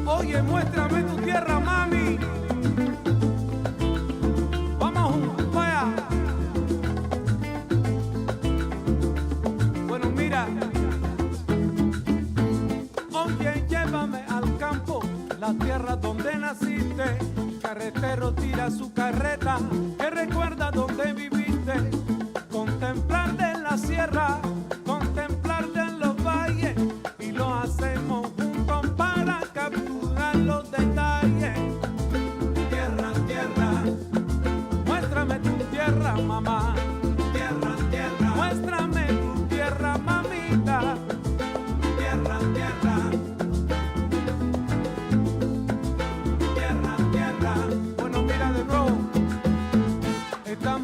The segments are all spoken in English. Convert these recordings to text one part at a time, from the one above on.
Oye, muéstrame tu tierra, mami. Vamos juntos, vaya. Bueno, mira. Oye, llévame al campo, la tierra donde naciste. Carretero tira su carreta, que recuerda donde viviste. Contemplarte en la sierra, contemplarte en los valles, y lo hacemos juntos para capturar los detalles. Tierra, tierra, muéstrame tu tierra, mamá. Tierra, tierra, muéstrame tu tierra, mamita. Tierra, tierra, tierra, tierra. Bueno, mira de nuevo, estamos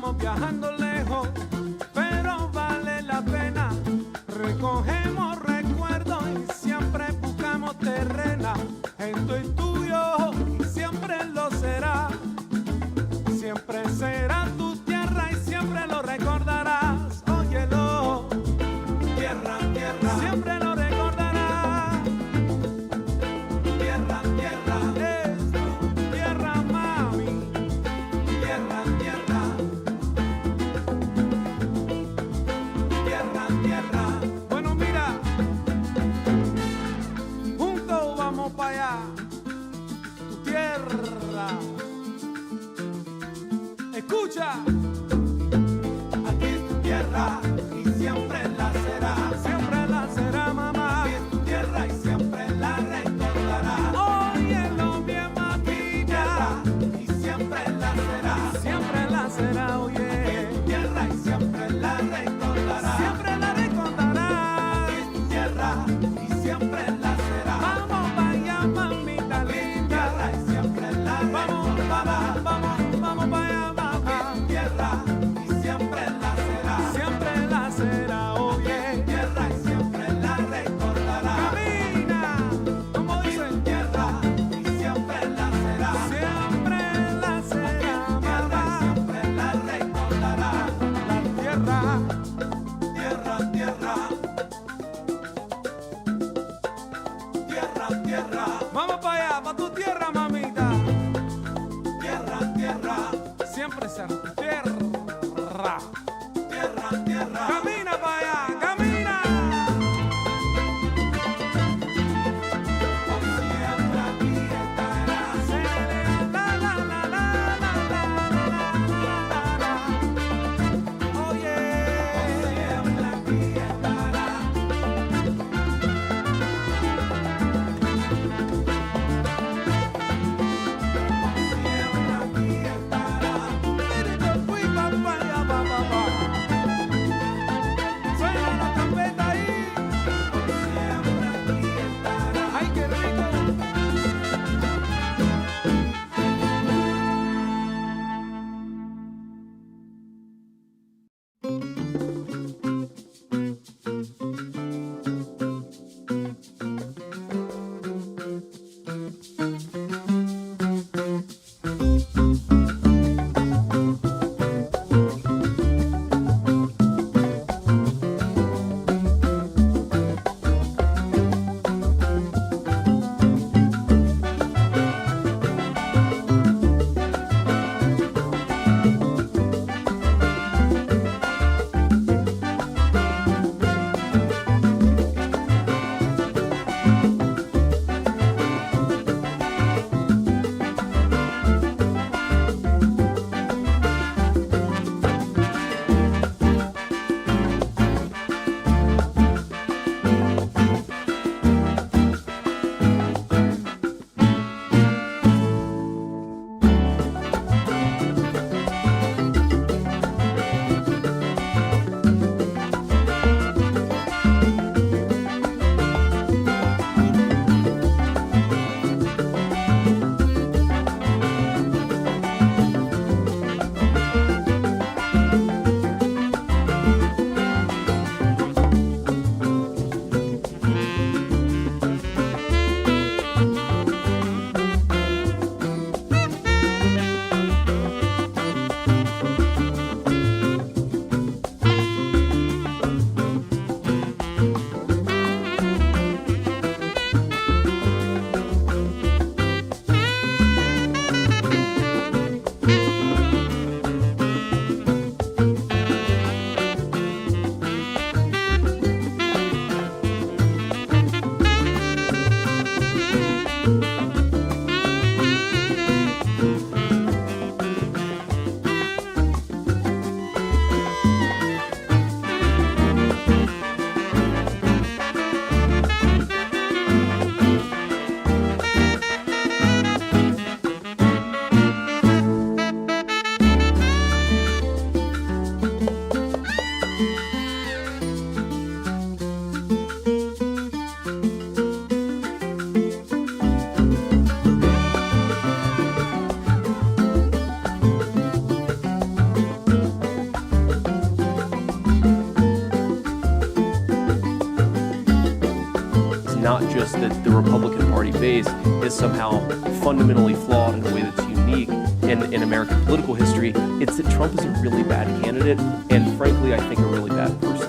not just that the Republican Party base is somehow fundamentally flawed in a way that's unique in American political history. It's that Trump is a really bad candidate, and frankly, I think a really bad person.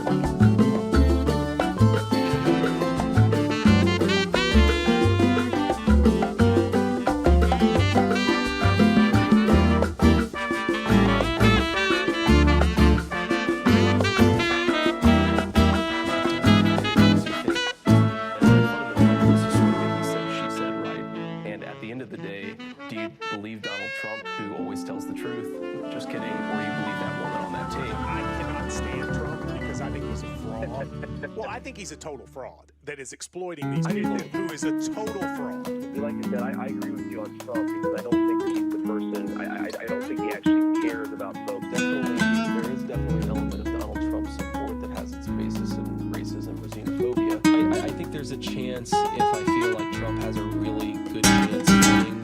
Of the day, do you believe Donald Trump, who always tells the truth? Just kidding. Or do you believe that woman on that tape? I cannot stand Trump because I think he's a fraud. Well, I think he's a total fraud that is exploiting these people, who is a total fraud. Like I said, I agree with you on Trump because I don't think that he's the person. I don't think he actually cares about folks. There is definitely an element of Donald Trump support that has its basis in racism or xenophobia. I think there's a chance, if I feel like Trump has a really good chance of winning,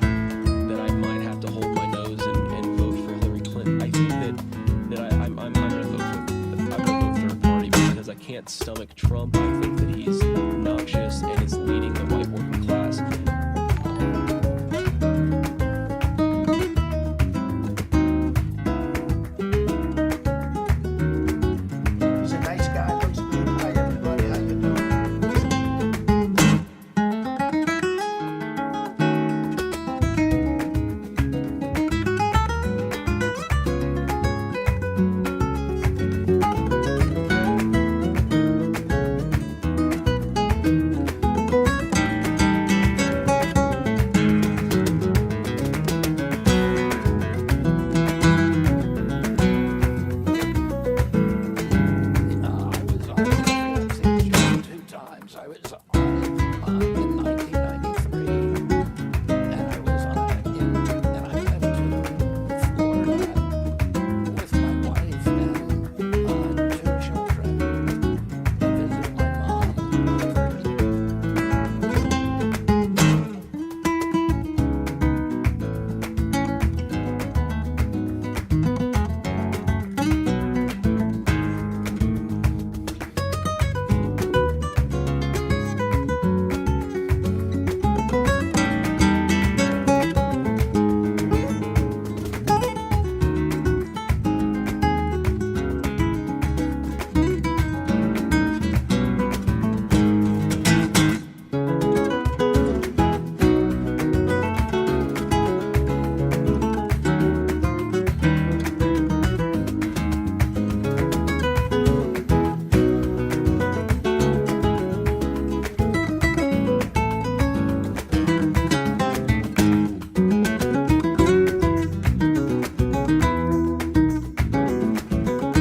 that I might have to hold my nose and vote for Hillary Clinton. I think that I'm going to vote third party because I can't stomach Trump. I think that he's obnoxious and is leading the white working class. He's a nice guy. Looks good. Hi, everybody. How you doing? I was on it in 1993, and I was on it and I went to Florida with my wife and 2 children to visit my mom.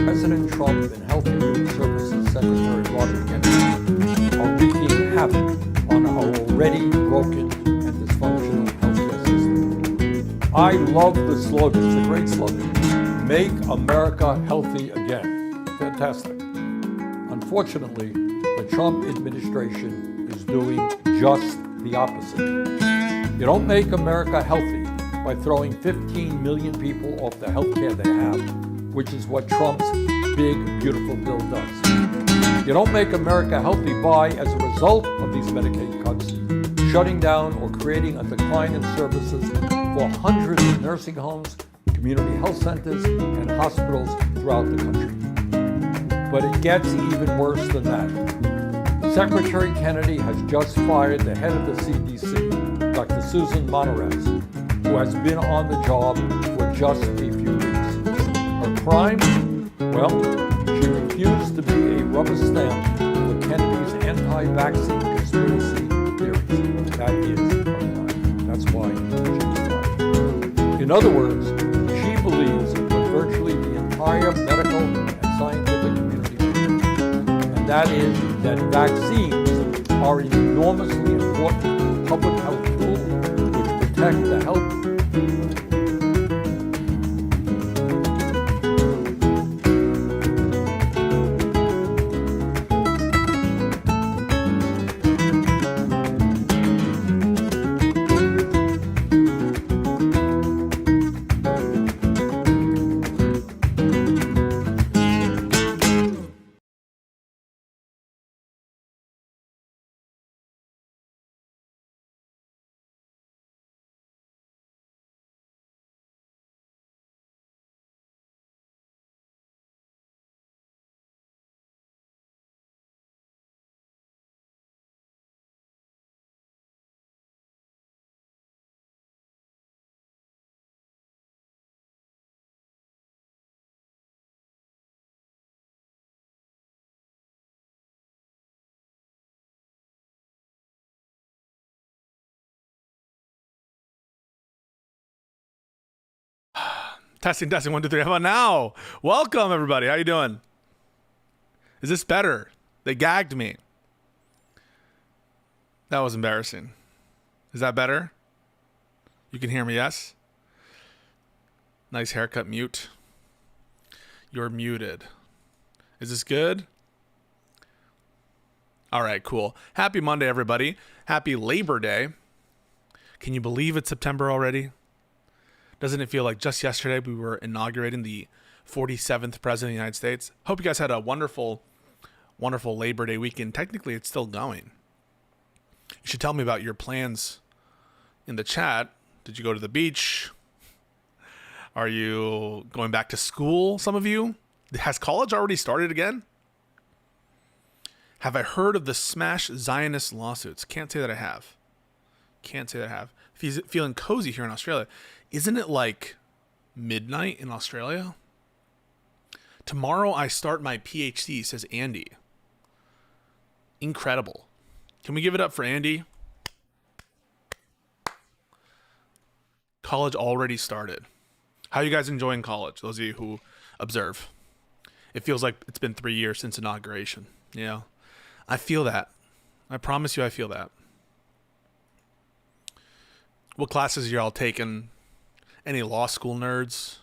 President Trump and Health and Human Services Secretary Rodriguez are wreaking havoc on our already broken and dysfunctional healthcare system. I love the slogan. It's a great slogan. Make America healthy again. Fantastic. Unfortunately, the Trump administration is doing just the opposite. You don't make America healthy by throwing 15 million people off the health care they have, which is what Trump's big, beautiful bill does. You don't make America healthy by, as a result of these Medicaid cuts, shutting down or creating a decline in services for hundreds of nursing homes, community health centers, and hospitals throughout the country. But it gets even worse than that. Secretary Kennedy has just fired the head of the CDC, Dr. Susan Monterez, who has been on the job for just a few weeks. Her crime? Well, she refused to be a rubber stamp for Kennedy's anti-vaccine conspiracy theories. That is her crime. That's why she was fired. In other words, she believes what virtually the entire medical and scientific community believes, and that is that vaccines are an enormously important public health tool which protect the health Testing, 1, 2, 3. How about now? Welcome, everybody. How you doing? Is this better? They gagged me. That was embarrassing. Is that better? You can hear me, yes? Nice haircut, mute. You're muted. Is this good? All right, cool. Happy Monday, everybody. Happy Labor Day. Can you believe it's September already? Doesn't it feel like just yesterday we were inaugurating the 47th President of the United States? Hope you guys had a wonderful, wonderful Labor Day weekend. Technically, it's still going. You should tell me about your plans in the chat. Did you go to the beach? Are you going back to school, some of you? Has college already started again? Have I heard of the Smash Zionist lawsuits? Can't say that I have. Can't say that I have. If he's feeling cozy here in Australia. Isn't it like midnight in Australia? Tomorrow I start my PhD, says Andy. Incredible. Can we give it up for Andy? College already started. How are you guys enjoying college? Those of you who observe. It feels like it's been 3 years since inauguration. Yeah. I feel that. I promise you I feel that. What classes are y'all taking? Any law school nerds?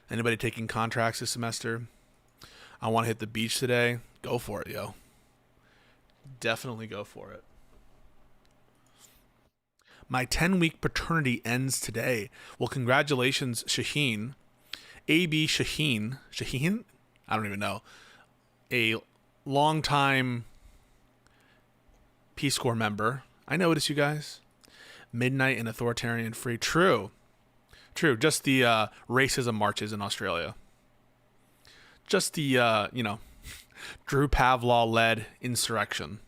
Anybody taking contracts this semester? I want to hit the beach today. Go for it, yo. Definitely go for it. My 10-week paternity ends today. Well, congratulations, Shaheen. A.B. Shaheen. Shaheen? I don't even know. A longtime Peace Corps member. I notice you guys. Midnight and authoritarian free. True. Just the racism marches in Australia. Just the, Drew Pavlov-led insurrection.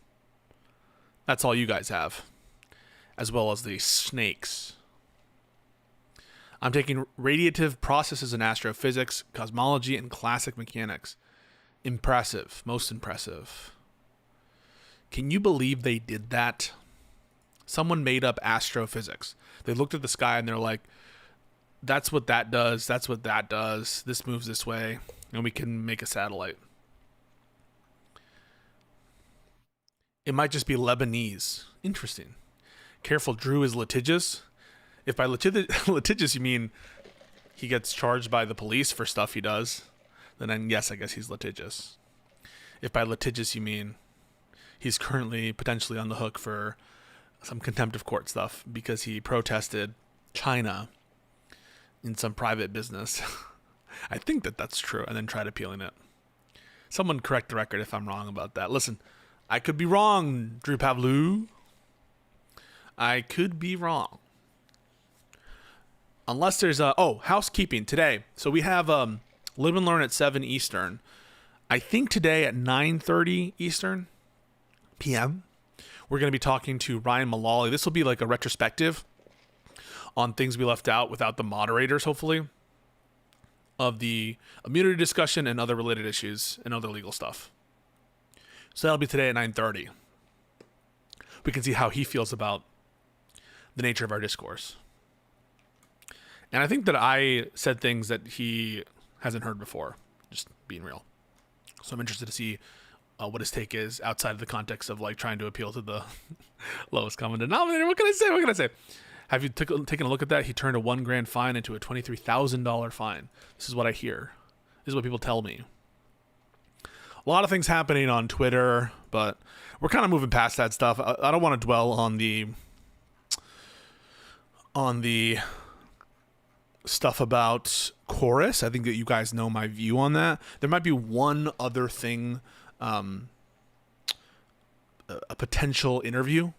That's all you guys have. As well as the snakes. I'm taking radiative processes in astrophysics, cosmology, and classic mechanics. Impressive. Most impressive. Can you believe they did that? Someone made up astrophysics. They looked at the sky and they're like, that's what that does. That's what that does. This moves this way. And we can make a satellite. It might just be Lebanese. Interesting. Careful, Drew is litigious. If by litigious you mean he gets charged by the police for stuff he does, then yes, I guess he's litigious. If by litigious you mean he's currently potentially on the hook for some contempt of court stuff because he protested China in some private business. I think that's true, and then tried appealing it. Someone correct the record if I'm wrong about that. Listen, I could be wrong, Drew Pavlov. I could be wrong. Unless there's housekeeping today. So we have Live and Learn at 7 Eastern. I think today at 9:30 Eastern p.m. we're going to be talking to Ryan Mullally. This will be like a retrospective on things we left out without the moderators, hopefully, of the immunity discussion and other related issues and other legal stuff. So that'll be today at 9:30. We can see how he feels about the nature of our discourse. And I think that I said things that he hasn't heard before, just being real. So I'm interested to see what his take is outside of the context of like trying to appeal to the lowest common denominator. What can I say? Have you taken a look at that? He turned a $1,000 fine into a $23,000 fine. This is what I hear. This is what people tell me. A lot of things happening on Twitter, but we're kind of moving past that stuff. I don't want to dwell on the stuff about Chorus. I think that you guys know my view on that. There might be one other thing, a potential interview,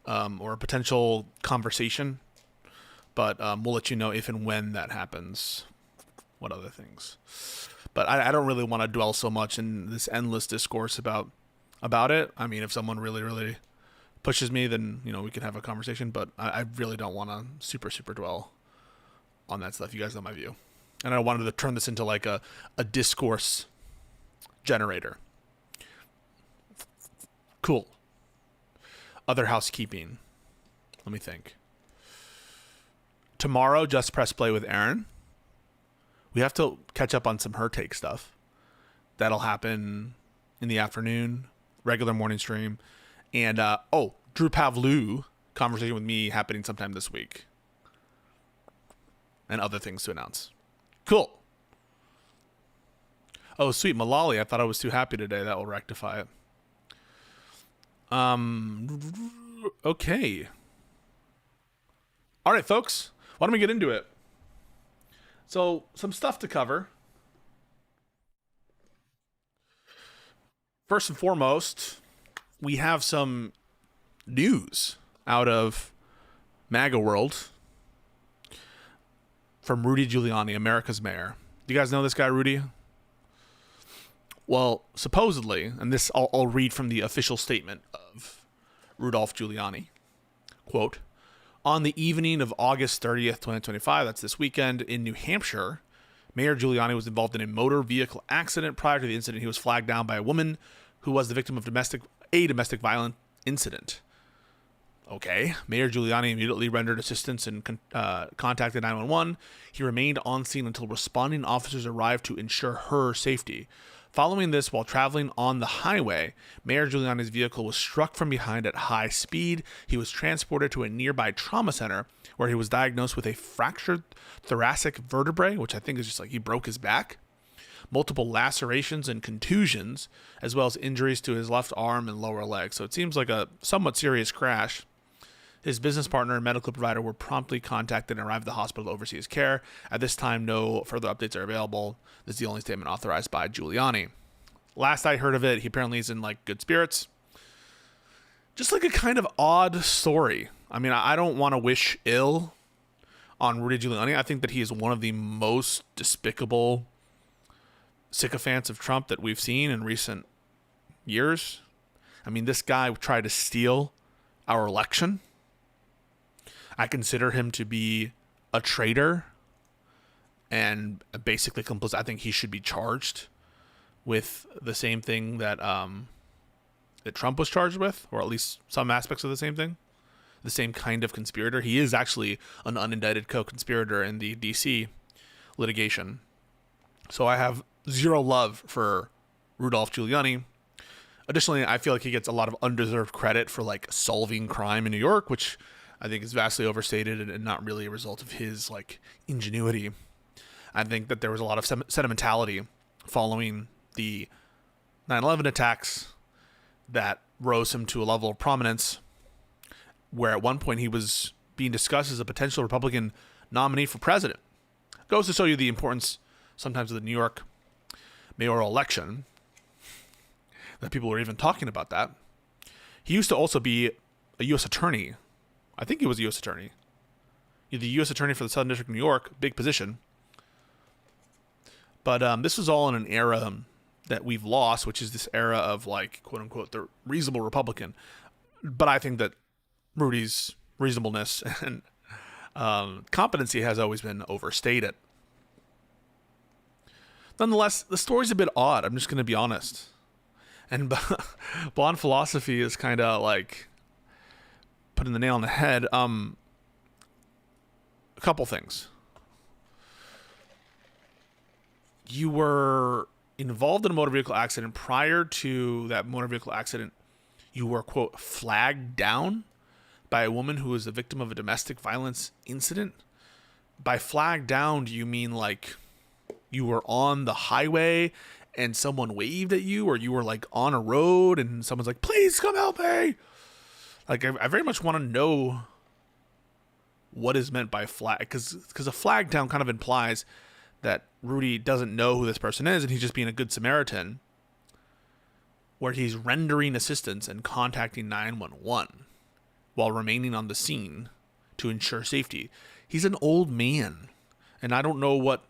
or a potential conversation, but we'll let you know if and when that happens. What other things? But I don't really want to dwell so much in this endless discourse about it. I mean, if someone really, really pushes me, then, we can have a conversation, but I really don't want to super dwell on that stuff. You guys know my view. And I wanted to turn this into like a discourse generator. Cool. Other housekeeping. Let me think. Tomorrow, Just Press Play with Aaron. We have to catch up on some Her Take stuff. That'll happen in the afternoon, regular morning stream. And, Drew Pavlou conversation with me happening sometime this week. And other things to announce. Cool. Oh, sweet. Malali, I thought I was too happy today. That will rectify it. Okay. All right, folks. Why don't we get into it? So, some stuff to cover. First and foremost, we have some news out of MAGA world from Rudy Giuliani, America's mayor. Do you guys know this guy, Rudy? Well, supposedly, and this I'll read from the official statement of Rudolph Giuliani. Quote, on the evening of August 30th, 2025, that's this weekend, in New Hampshire, Mayor Giuliani was involved in a motor vehicle accident. Prior to the incident, he was flagged down by a woman who was the victim of a domestic violence incident. Okay. Mayor Giuliani immediately rendered assistance and contacted 911. He remained on scene until responding officers arrived to ensure her safety. Following this, while traveling on the highway, Mayor Giuliani's vehicle was struck from behind at high speed. He was transported to a nearby trauma center where he was diagnosed with a fractured thoracic vertebrae, which I think is just like he broke his back, multiple lacerations and contusions, as well as injuries to his left arm and lower leg. So it seems like a somewhat serious crash. His business partner and medical provider were promptly contacted and arrived at the hospital to oversee his care. At this time, no further updates are available. This is the only statement authorized by Giuliani. Last I heard of it, he apparently is in like good spirits. Just like a kind of odd story. I mean, I don't want to wish ill on Rudy Giuliani. I think that he is one of the most despicable sycophants of Trump that we've seen in recent years. I mean, this guy tried to steal our election. I consider him to be a traitor and basically complicit. I think he should be charged with the same thing that that Trump was charged with, or at least some aspects of the same thing, the same kind of conspirator. He is actually an unindicted co-conspirator in the DC litigation. So I have zero love for Rudolph Giuliani. Additionally, I feel like he gets a lot of undeserved credit for like solving crime in New York, which I think is vastly overstated and not really a result of his like ingenuity. I think that there was a lot of sentimentality following the 9/11 attacks that rose him to a level of prominence where at one point he was being discussed as a potential Republican nominee for president. Goes to show you the importance sometimes of the New York mayoral election, that people were even talking about that. He used to also be a U.S. attorney. I think he was a U.S. attorney. He's the U.S. attorney for the Southern District of New York, big position. But this was all in an era that we've lost, which is this era of like, quote unquote, the reasonable Republican. But I think that Rudy's reasonableness and competency has always been overstated. Nonetheless, the story's a bit odd. I'm just going to be honest. And Blonde Philosophy is kind of like putting the nail on the head. A couple things. You were involved in a motor vehicle accident. Prior to that motor vehicle accident, you were, quote, flagged down by a woman who was a victim of a domestic violence incident. By flagged down, do you mean like you were on the highway and someone waved at you, or you were like on a road and someone's like, please come help me? Like, I very much want to know what is meant by flag, because a flag down kind of implies that Rudy doesn't know who this person is and he's just being a good Samaritan, where he's rendering assistance and contacting 911 while remaining on the scene to ensure safety. He's an old man, and I don't know what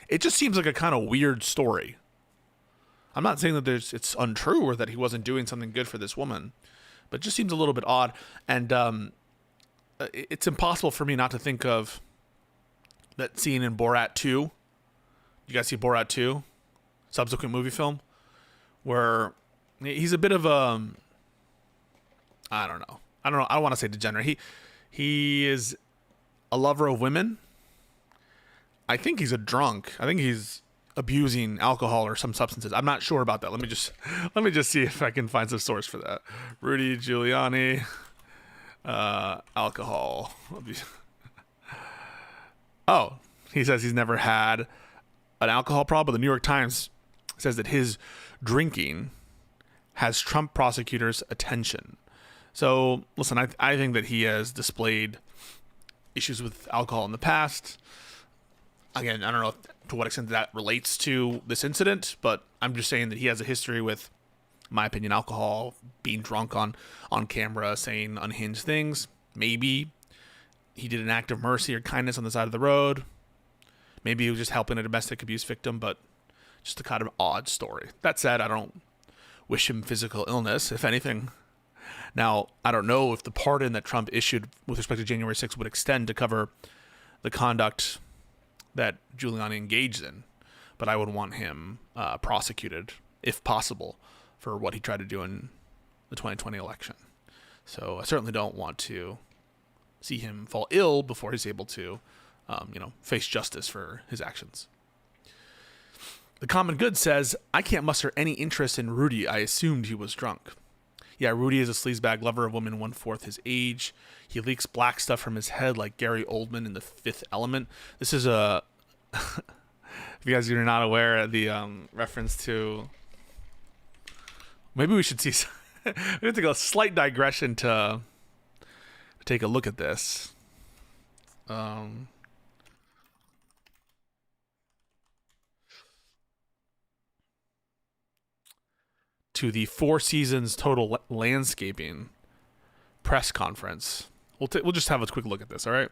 it just seems like a kind of weird story. I'm not saying that it's untrue or that he wasn't doing something good for this woman, but it just seems a little bit odd. And it's impossible for me not to think of that scene in Borat 2. You guys see Borat 2? Subsequent movie film? Where he's a bit of a, I don't know. I don't want to say degenerate. He is a lover of women. I think he's a drunk. I think he's abusing alcohol or some substances. I'm not sure about that. Let me just see if I can find some source for that. Rudy Giuliani, alcohol abuse. Oh, he says he's never had an alcohol problem. But the New York Times says that his drinking has Trump prosecutors' attention. So listen, I think that he has displayed issues with alcohol in the past. Again, I don't know to what extent that relates to this incident, but I'm just saying that he has a history with, in my opinion, alcohol, being drunk on camera, saying unhinged things. Maybe he did an act of mercy or kindness on the side of the road. Maybe he was just helping a domestic abuse victim, but just a kind of odd story. That said, I don't wish him physical illness, if anything. Now, I don't know if the pardon that Trump issued with respect to January 6th would extend to cover the conduct that Giuliani engaged in, but I would want him prosecuted, if possible, for what he tried to do in the 2020 election. So I certainly don't want to see him fall ill before he's able to, face justice for his actions. The Common Good says, I can't muster any interest in Rudy. I assumed he was drunk. Yeah, Rudy is a sleazebag lover of women 1/4 his age. He leaks black stuff from his head like Gary Oldman in The Fifth Element. This is a... if you guys are not aware of the reference to... Maybe we should see... we have to go a slight digression to take a look at this. To the Four Seasons Total Landscaping press conference. We'll just have a quick look at this, all right?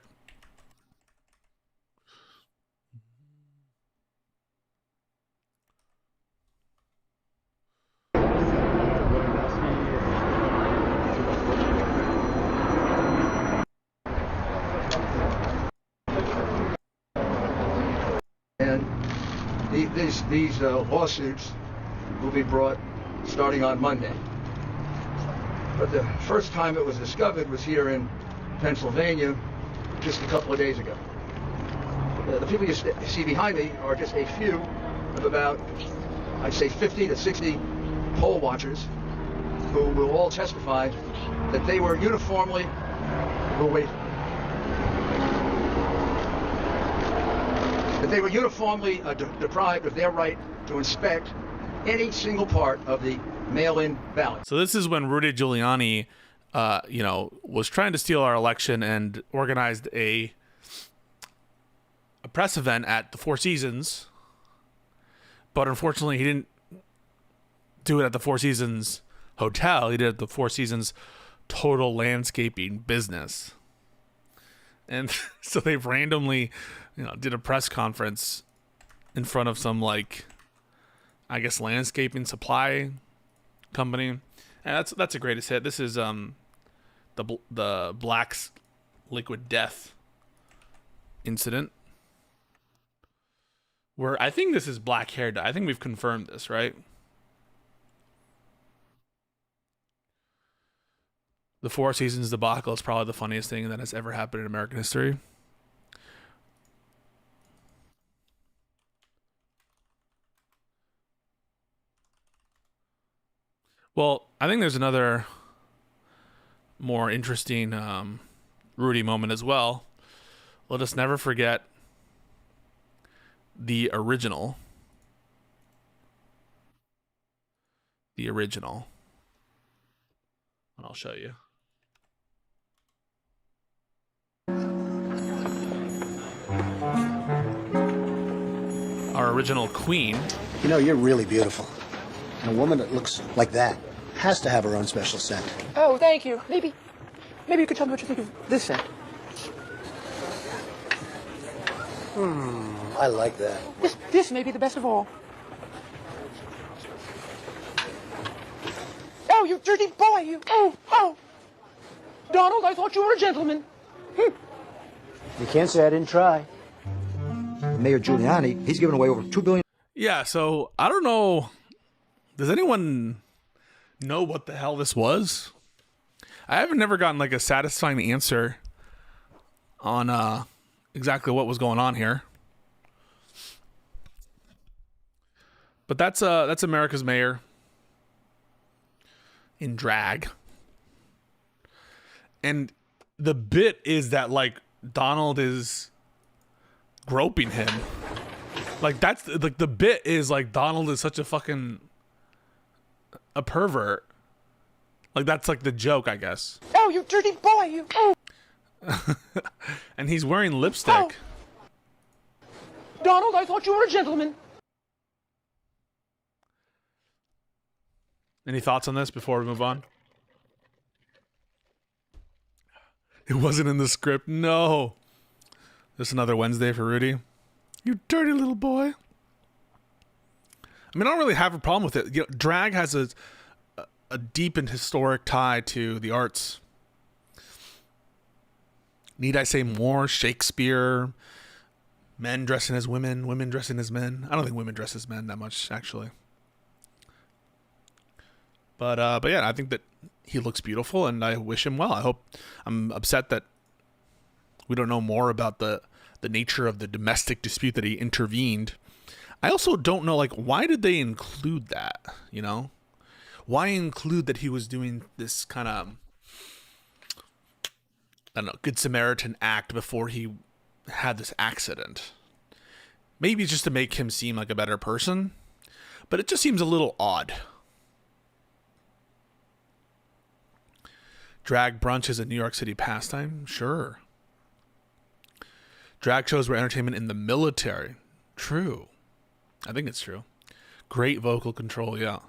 And these lawsuits will be brought starting on Monday. But the first time it was discovered was here in Pennsylvania just a couple of days ago. The people you see behind me are just a few of about, I'd say 50 to 60 poll watchers who will all testify that they were uniformly, deprived of their right to inspect any single part of the mail-in ballot. So this is when Rudy Giuliani, was trying to steal our election and organized a press event at the Four Seasons, but unfortunately he didn't do it at the Four Seasons Hotel. He did it at the Four Seasons Total Landscaping Business. And so they randomly, did a press conference in front of some, landscaping supply company. And that's a greatest hit. This is the Black's Liquid Death incident, where I think this is black hair dye. I think we've confirmed this, right? The Four Seasons debacle is probably the funniest thing that has ever happened in American history. Well, I think there's another more interesting Rudy moment as well. Let us never forget the original. The original. And I'll show you. Our original queen. You're really beautiful. And a woman that looks like that has to have her own special scent. Oh, thank you. Maybe you could tell me what you think of this scent. I like that. This may be the best of all. Oh, you dirty boy, you. Oh. Donald, I thought you were a gentleman. You can't say I didn't try. Mayor Giuliani, he's given away over $2 billion. Yeah, so I don't know. Does anyone know what the hell this was? I haven't never gotten a satisfying answer on exactly what was going on here. But that's America's mayor in drag. And the bit is that like Donald is groping him. Like that's like the bit is like Donald is such a fucking a pervert. Like that's like the joke, I guess. Oh, you dirty boy, you. And he's wearing lipstick. Oh. Donald, I thought you were a gentleman. Any thoughts on this before we move on? It wasn't in the script. No. This another Wednesday for Rudy. You dirty little boy. I mean, I don't really have a problem with it. You know, drag has a deep and historic tie to the arts. Need I say more? Shakespeare, men dressing as women, women dressing as men. I don't think women dress as men that much, actually. But yeah, I think that he looks beautiful, and I wish him well. I'm upset that we don't know more about the nature of the domestic dispute that he intervened. I also don't know, like, why did they include that, you know? Why include that he was doing this kind of, I don't know, Good Samaritan act before he had this accident? Maybe it's just to make him seem like a better person, but it just seems a little odd. Drag brunch is a New York City pastime? Sure. Drag shows were entertainment in the military. True. I think it's true. Great vocal control, yeah.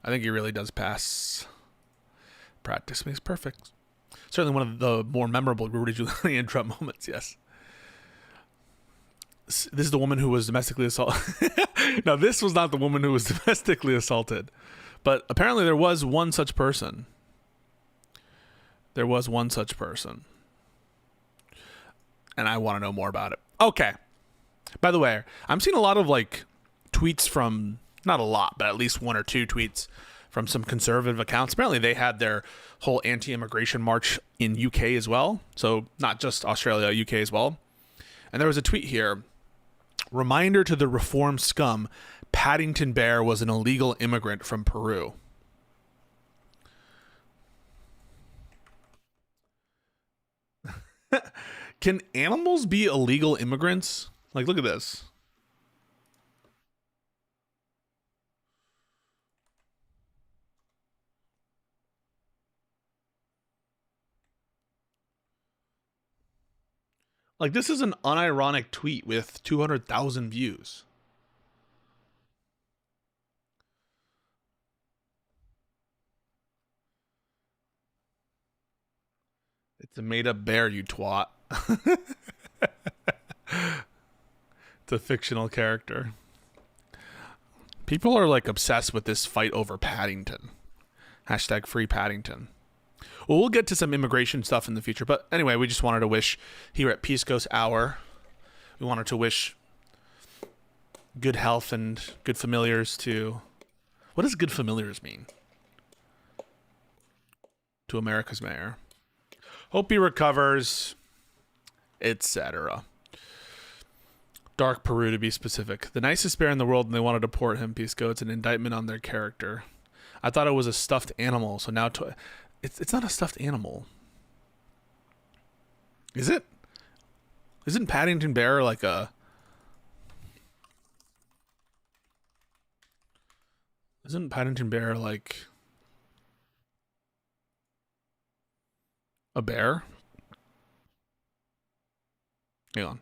I think he really does pass. Practice makes perfect. Certainly one of the more memorable Rudy Giuliani and Trump moments, yes. This is the woman who was domestically assaulted. No, this was not the woman who was domestically assaulted. But apparently there was one such person. There was one such person. And I want to know more about it. Okay. By the way, I'm seeing a lot of like tweets from, not a lot, but at least one or two tweets from some conservative accounts. Apparently they had their whole anti-immigration march in UK as well. So not just Australia, UK as well. And there was a tweet here. Reminder to the reform scum, Paddington Bear was an illegal immigrant from Peru. Can animals be illegal immigrants? Like, look at this. Like, this is an unironic tweet with 200,000 views. It's a made-up bear, you twat. It's a fictional character. People are like obsessed with this fight over Paddington. Hashtag free Paddington. Well, we'll get to some immigration stuff in the future. But anyway, we just wanted to wish here at Pisco's Hour, we wanted to wish good health and good familiars to... What does good familiars mean? To America's mayor. Hope he recovers, etc. Dark Peru, to be specific. The nicest bear in the world, and they want to deport him, Pisco. It's an indictment on their character. I thought it was a stuffed animal, so now... It's not a stuffed animal. Is it? Isn't Paddington Bear like a... Isn't Paddington Bear like... a bear? Hang on.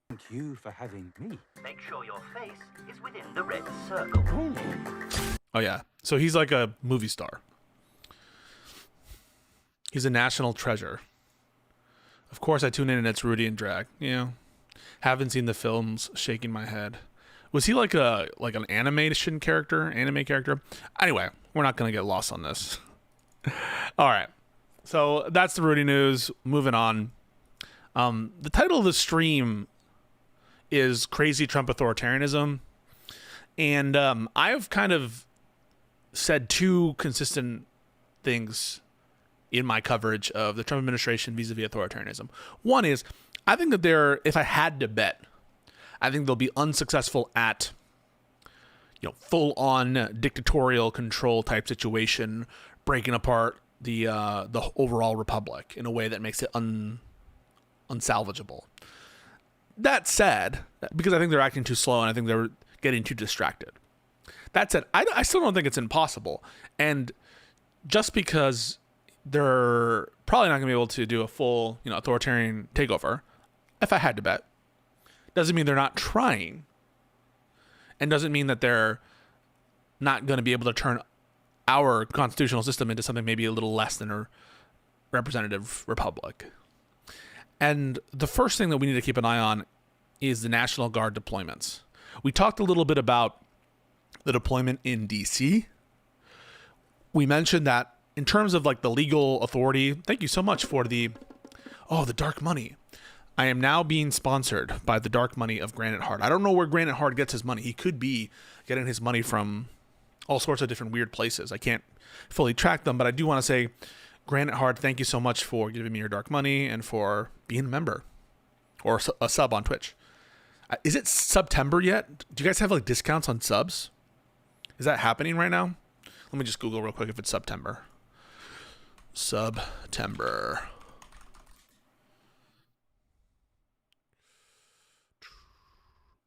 Thank you for having me. Make sure your face is within the red circle. Oh yeah. So he's like a movie star. He's a national treasure. Of course I tune in and it's Rudy and drag. Yeah. Haven't seen the films, shaking my head. Was he like an animation character? Anime character? Anyway, we're not gonna get lost on this. Alright. So that's the Rudy news. Moving on. The title of the stream is Crazy Trump Authoritarianism. And I've kind of said two consistent things in my coverage of the Trump administration vis-a-vis authoritarianism. One is, I think that if I had to bet, I think they'll be unsuccessful at full on dictatorial control type situation, breaking apart the overall republic in a way that makes it unsalvageable. That said, because I think they're acting too slow and I think they're getting too distracted. That said, I still don't think it's impossible. And just because they're probably not going to be able to do a full, authoritarian takeover, if I had to bet, doesn't mean they're not trying. And doesn't mean that they're not going to be able to turn our constitutional system into something maybe a little less than a representative republic. And the first thing that we need to keep an eye on is the National Guard deployments. We talked a little bit about the deployment in DC. We mentioned that in terms of the legal authority, thank you so much for the dark money. I am now being sponsored by the dark money of Granite Hard. I don't know where Granite Hard gets his money. He could be getting his money from all sorts of different weird places. I can't fully track them, but I do want to say, Granite Hard, thank you so much for giving me your dark money and for being a member or a sub on Twitch. Is it September yet? Do you guys have discounts on subs? Is that happening right now? Let me just Google real quick if it's September. September.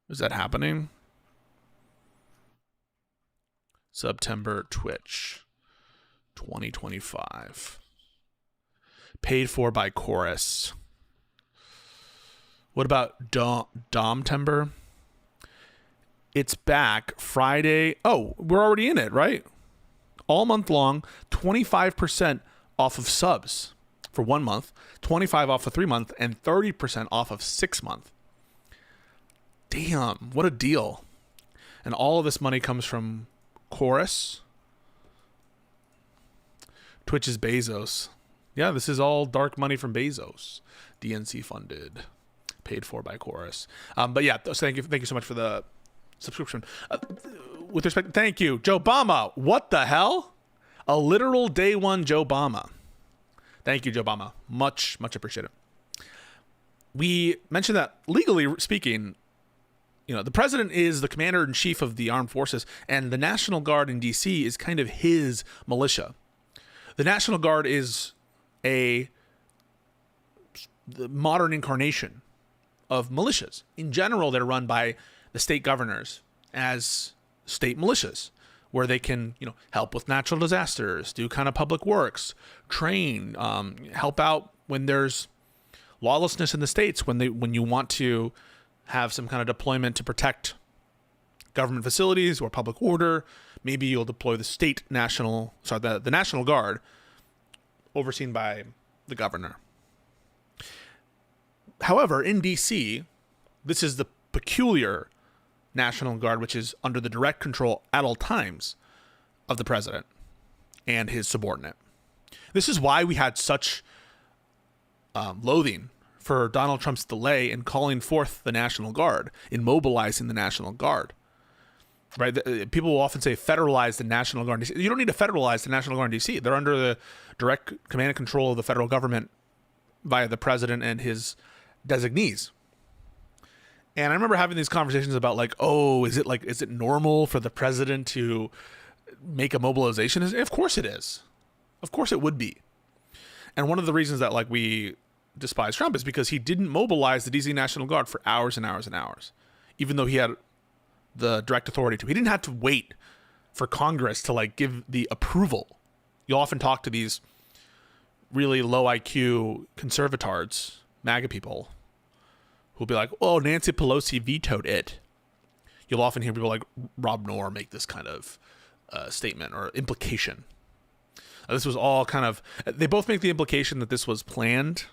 Is that happening? September Twitch 2025. Paid for by Chorus. What about Domtember? It's back Friday. Oh, we're already in it, right? All month long, 25% off of subs for 1 month, 25% off of 3 month, and 30% off of 6 month. Damn, what a deal. And all of this money comes from Chorus. Twitch's Bezos. Yeah, this is all dark money from Bezos. DNC funded. Paid for by Chorus. But yeah, so thank you so much for the subscription. With respect, thank you, Joe Obama. What the hell? A literal day one Joe Obama. Thank you, Joe Obama. Much appreciated. We mentioned that legally speaking, the president is the commander in chief of the armed forces, and the National Guard in DC is kind of his militia. The National Guard is the modern incarnation of militias. In general, they're run by the state governors as state militias, where they can, help with natural disasters, do kind of public works, train, help out when there's lawlessness in the states, when you want to have some kind of deployment to protect government facilities or public order. Maybe you'll deploy the National Guard, overseen by the governor. However, in DC, this is the peculiar National Guard, which is under the direct control at all times of the president and his subordinate. This is why we had such loathing for Donald Trump's delay in calling forth the National Guard, in mobilizing the National Guard. Right? People will often say federalize the National Guard in DC. You don't need to federalize the National Guard in DC. They're under the direct command and control of the federal government via the president and his designees. And I remember having these conversations about is it normal for the president to make a mobilization? Of course it is. Of course it would be. And one of the reasons that we despise Trump is because he didn't mobilize the DC National Guard for hours and hours and hours, even though he had the direct authority to. He didn't have to wait for Congress to give the approval. You'll often talk to these really low IQ conservatards, MAGA people, who'll be like, "Oh, Nancy Pelosi vetoed it." You'll often hear people like Rob Knorr make this kind of statement or implication. This was all they both make the implication that this was planned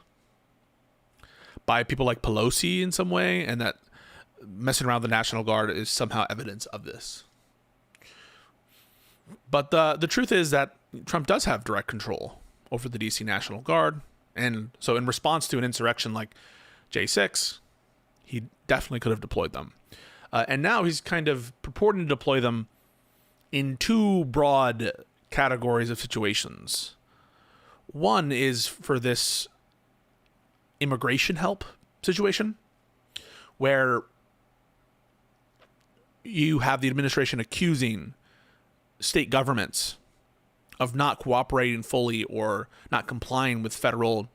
by people like Pelosi in some way, and that messing around the National Guard is somehow evidence of this. But the truth is that Trump does have direct control over the DC National Guard. And so in response to an insurrection like J6, he definitely could have deployed them. And now he's kind of purporting to deploy them in two broad categories of situations. One is for this immigration help situation, where you have the administration accusing state governments of not cooperating fully or not complying with federal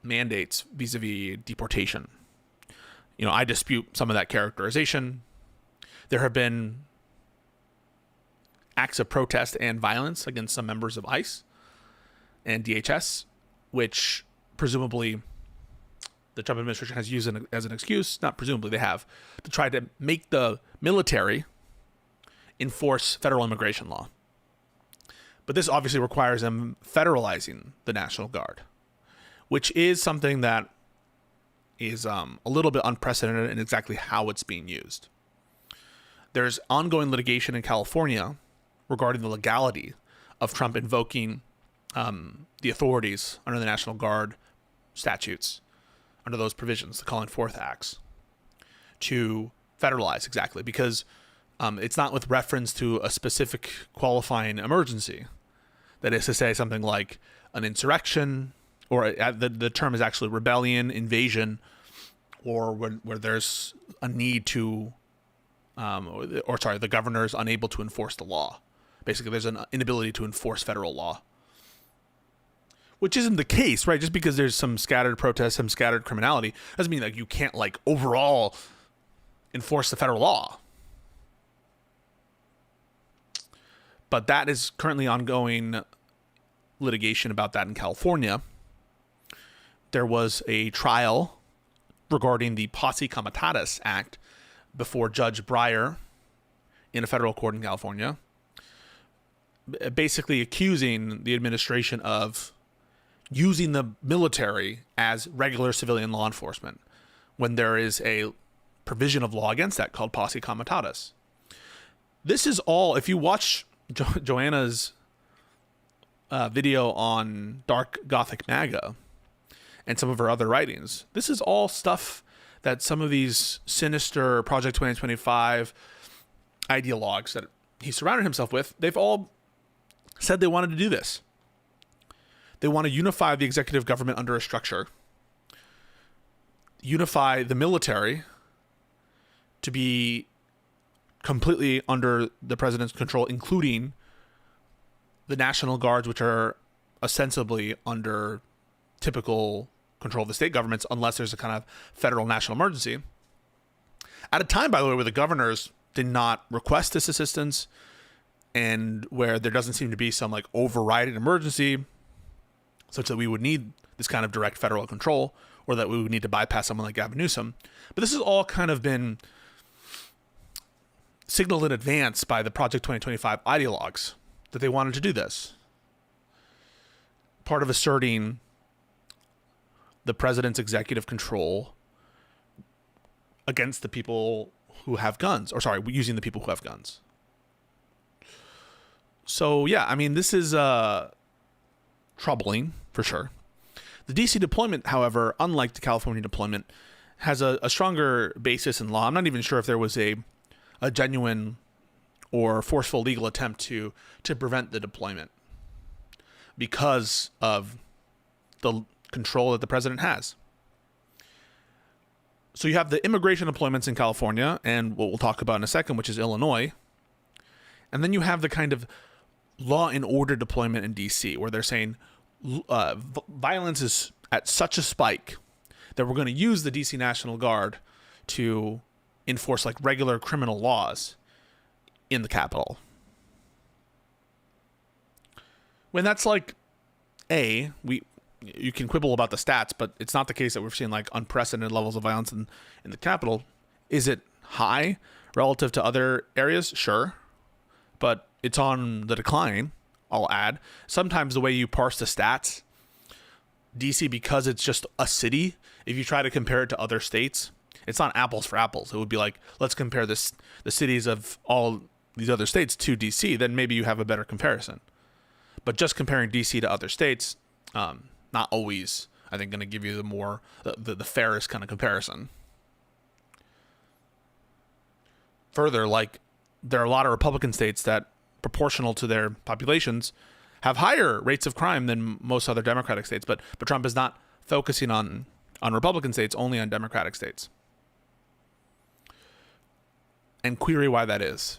mandates vis-a-vis deportation. You know, I dispute some of that characterization. There have been acts of protest and violence against some members of ICE and DHS, which presumably the Trump administration has used as an excuse, not presumably, they have, to try to make the military enforce federal immigration law. But this obviously requires them federalizing the National Guard, which is something that is a little bit unprecedented in exactly how it's being used. There's ongoing litigation in California regarding the legality of Trump invoking the authorities under the National Guard statutes, under those provisions, the Calling Forth Acts, to federalize exactly, because it's not with reference to a specific qualifying emergency. That is to say, something like an insurrection, or the term is actually rebellion, invasion, or where there's a need to, the governor is unable to enforce the law. Basically, there's an inability to enforce federal law. Which isn't the case, right? Just because there's some scattered protests, some scattered criminality, doesn't mean that you can't, like, overall enforce the federal law. But that is currently ongoing litigation about that in California. There was a trial regarding the Posse Comitatus Act before Judge Breyer in a federal court in California, basically accusing the administration of using the military as regular civilian law enforcement when there is a provision of law against that called Posse Comitatus. This is all, if you watch Joanna's video on Dark Gothic MAGA and some of her other writings, this is all stuff that some of these sinister Project 2025 ideologues that he surrounded himself with, they've all said they wanted to do this. They want to unify the executive government under a structure, unify the military to be completely under the president's control, including the National Guards, which are ostensibly under typical control of the state governments, unless there's a kind of federal national emergency. At a time, by the way, where the governors did not request this assistance and where there doesn't seem to be some like overriding emergency such that we would need this kind of direct federal control, or that we would need to bypass someone like Gavin Newsom. But this has all kind of been signaled in advance by the Project 2025 ideologues that they wanted to do this. Part of asserting the president's executive control against the people who have guns, or sorry, using the people who have guns. So yeah, I mean, this is troubling for sure. The DC deployment, however, unlike the California deployment, has a stronger basis in law. I'm not even sure if there was a genuine or forceful legal attempt to prevent the deployment because of the control that the president has. So you have the immigration deployments in California, and what we'll talk about in a second, which is Illinois. And then you have the kind of law and order deployment in DC, where they're saying violence is at such a spike that we're going to use the DC National Guard to enforce like regular criminal laws in the Capitol. When that's like, you can quibble about the stats, but it's not the case that we're seeing like unprecedented levels of violence in the Capitol. Is it high relative to other areas? Sure. But it's on the decline, I'll add. Sometimes the way you parse the stats, DC, because it's just a city, if you try to compare it to other states, it's not apples for apples. It would be like, let's compare the cities of all these other states to DC, then maybe you have a better comparison. But just comparing DC to other states, not always, I think, going to give you the fairest kind of comparison. Further, like, there are a lot of Republican states that, proportional to their populations, have higher rates of crime than most other Democratic states. But Trump is not focusing on Republican states, only on Democratic states. and query why that is.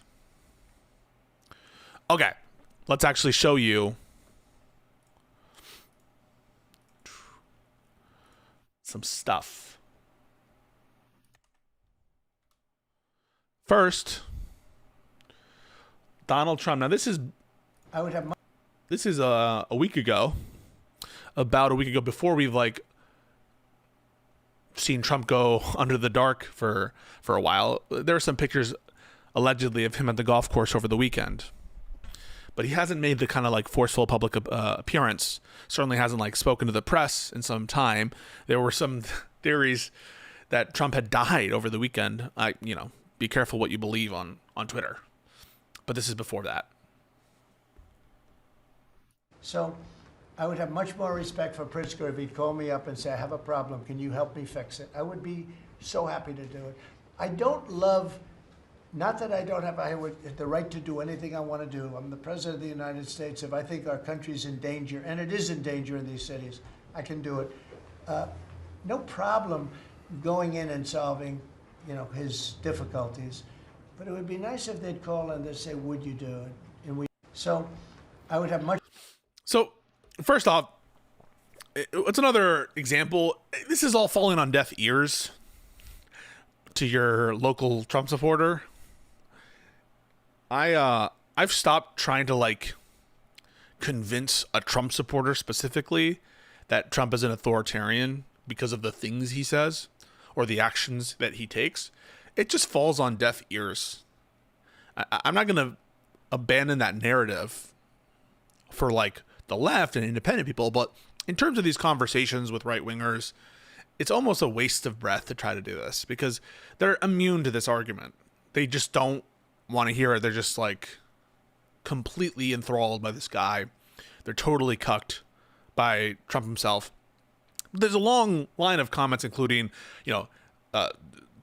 Okay, let's actually show you some stuff. First, Donald Trump. Now this is a week ago, about a week ago, before we've like seen Trump go under the dark for a while. There are some pictures allegedly of him at the golf course over the weekend, but he hasn't made the kind of like forceful public appearance. Certainly hasn't like spoken to the press in some time. There were some theories that Trump had died over the weekend. Be careful what you believe on Twitter, but this is before that. So I would have much more respect for Pisco if he'd call me up and say, I have a problem, can you help me fix it? I would be so happy to do it. I don't love, not that I don't have the right to do anything I want to do. I'm the president of the United States. If I think our country's in danger, and it is in danger in these cities, I can do it. No problem going in and solving, his difficulties. But it would be nice if they'd call and they'd say, would you do it? So I would have much. So, first off, it's another example. This is all falling on deaf ears to your local Trump supporter. I've stopped trying to like convince a Trump supporter specifically that Trump is an authoritarian because of the things he says or the actions that he takes. It just falls on deaf ears. I'm not going to abandon that narrative for like the left and independent people, but in terms of these conversations with right-wingers, it's almost a waste of breath to try to do this because they're immune to this argument. They just don't want to hear it. They're just like completely enthralled by this guy. They're totally cucked by Trump himself. There's a long line of comments, including,